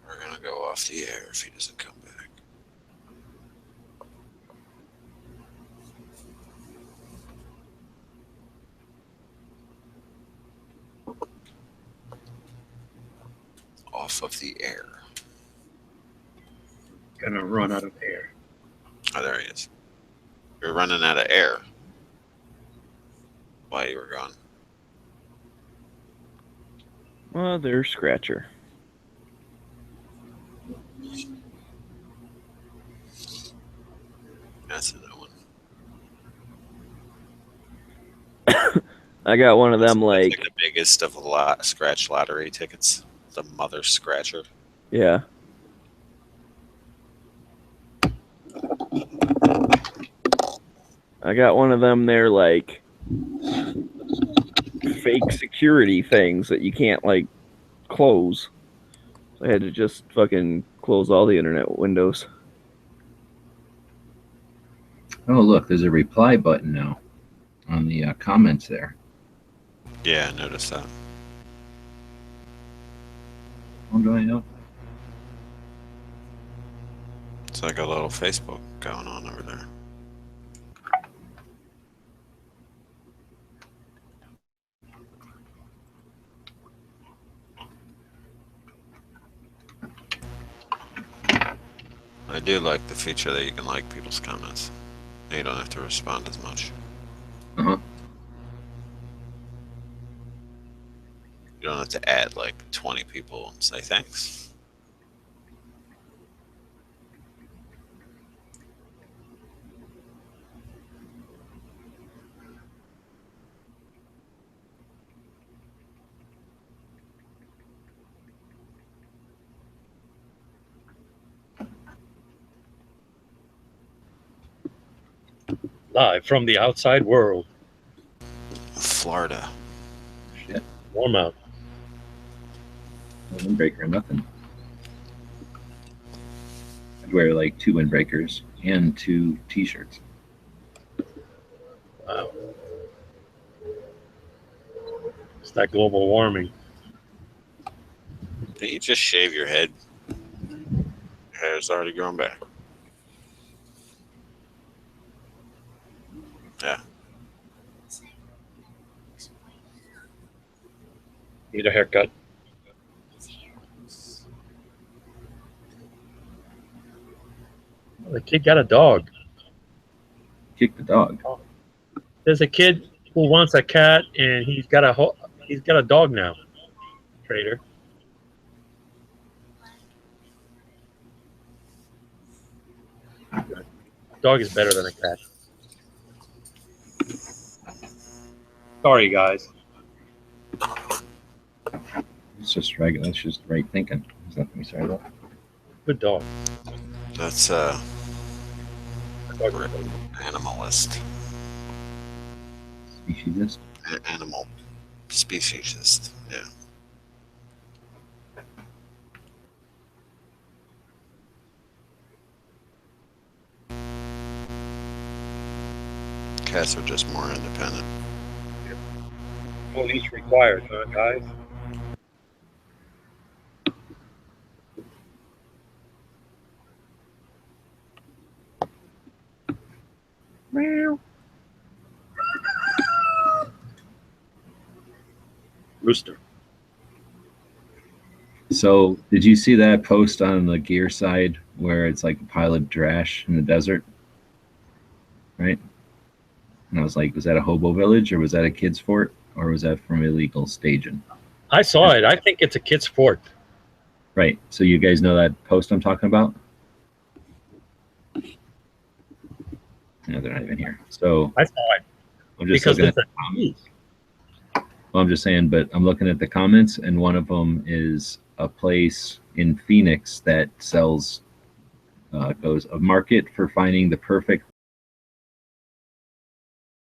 We're gonna go off the air if he doesn't come back. Off of the air. Gonna run out of air. Oh, there he is. You're running out of air while you were gone. Well, there's Scratcher. That's a new one. I got one of them That's like the biggest of the scratch lottery tickets. The Mother Scratcher. yeah. I got one of them there like fake security things that you can't like close. So I had to just fucking close all the internet windows. Oh, look, there's a reply button now on the comments there. Yeah, I noticed that. How do I know? It's like a little Facebook going on over there. I do like the feature that you can like people's comments. You don't have to respond as much. Uh-huh. You don't have to add like 20 people and say thanks. Live from the outside world. Florida. Shit. Warm out. No windbreaker, nothing. I'd wear like 2 windbreakers and 2 t-shirts. Wow. It's that global warming. Didn't you just shave your head? Hair's already grown back. Yeah. Need a haircut. The kid got a dog. Kick the dog. There's a kid who wants a cat, and he's got a dog now. Trader. Dog is better than a cat. Sorry, guys. It's just regular. That's just right thinking. There's nothing to be sorry about. Good dog. That's animalist. Speciesist. Animal speciesist. Yeah. Cats are just more independent. Police required, huh, guys? Meow. Rooster. So, did you see that post on the gear side where it's like a pile of trash in the desert? Right? And I was like, was that a hobo village, or was that a kid's fort, or was that from illegal staging? I saw it. I think it's a kid's sport. Right. So you guys know that post I'm talking about? No, they're not even here. So I saw it. I'm just Because looking at it's the comments. Well, I'm just saying, but I'm looking at the comments, and one of them is a place in Phoenix that sells goes a market for finding the perfect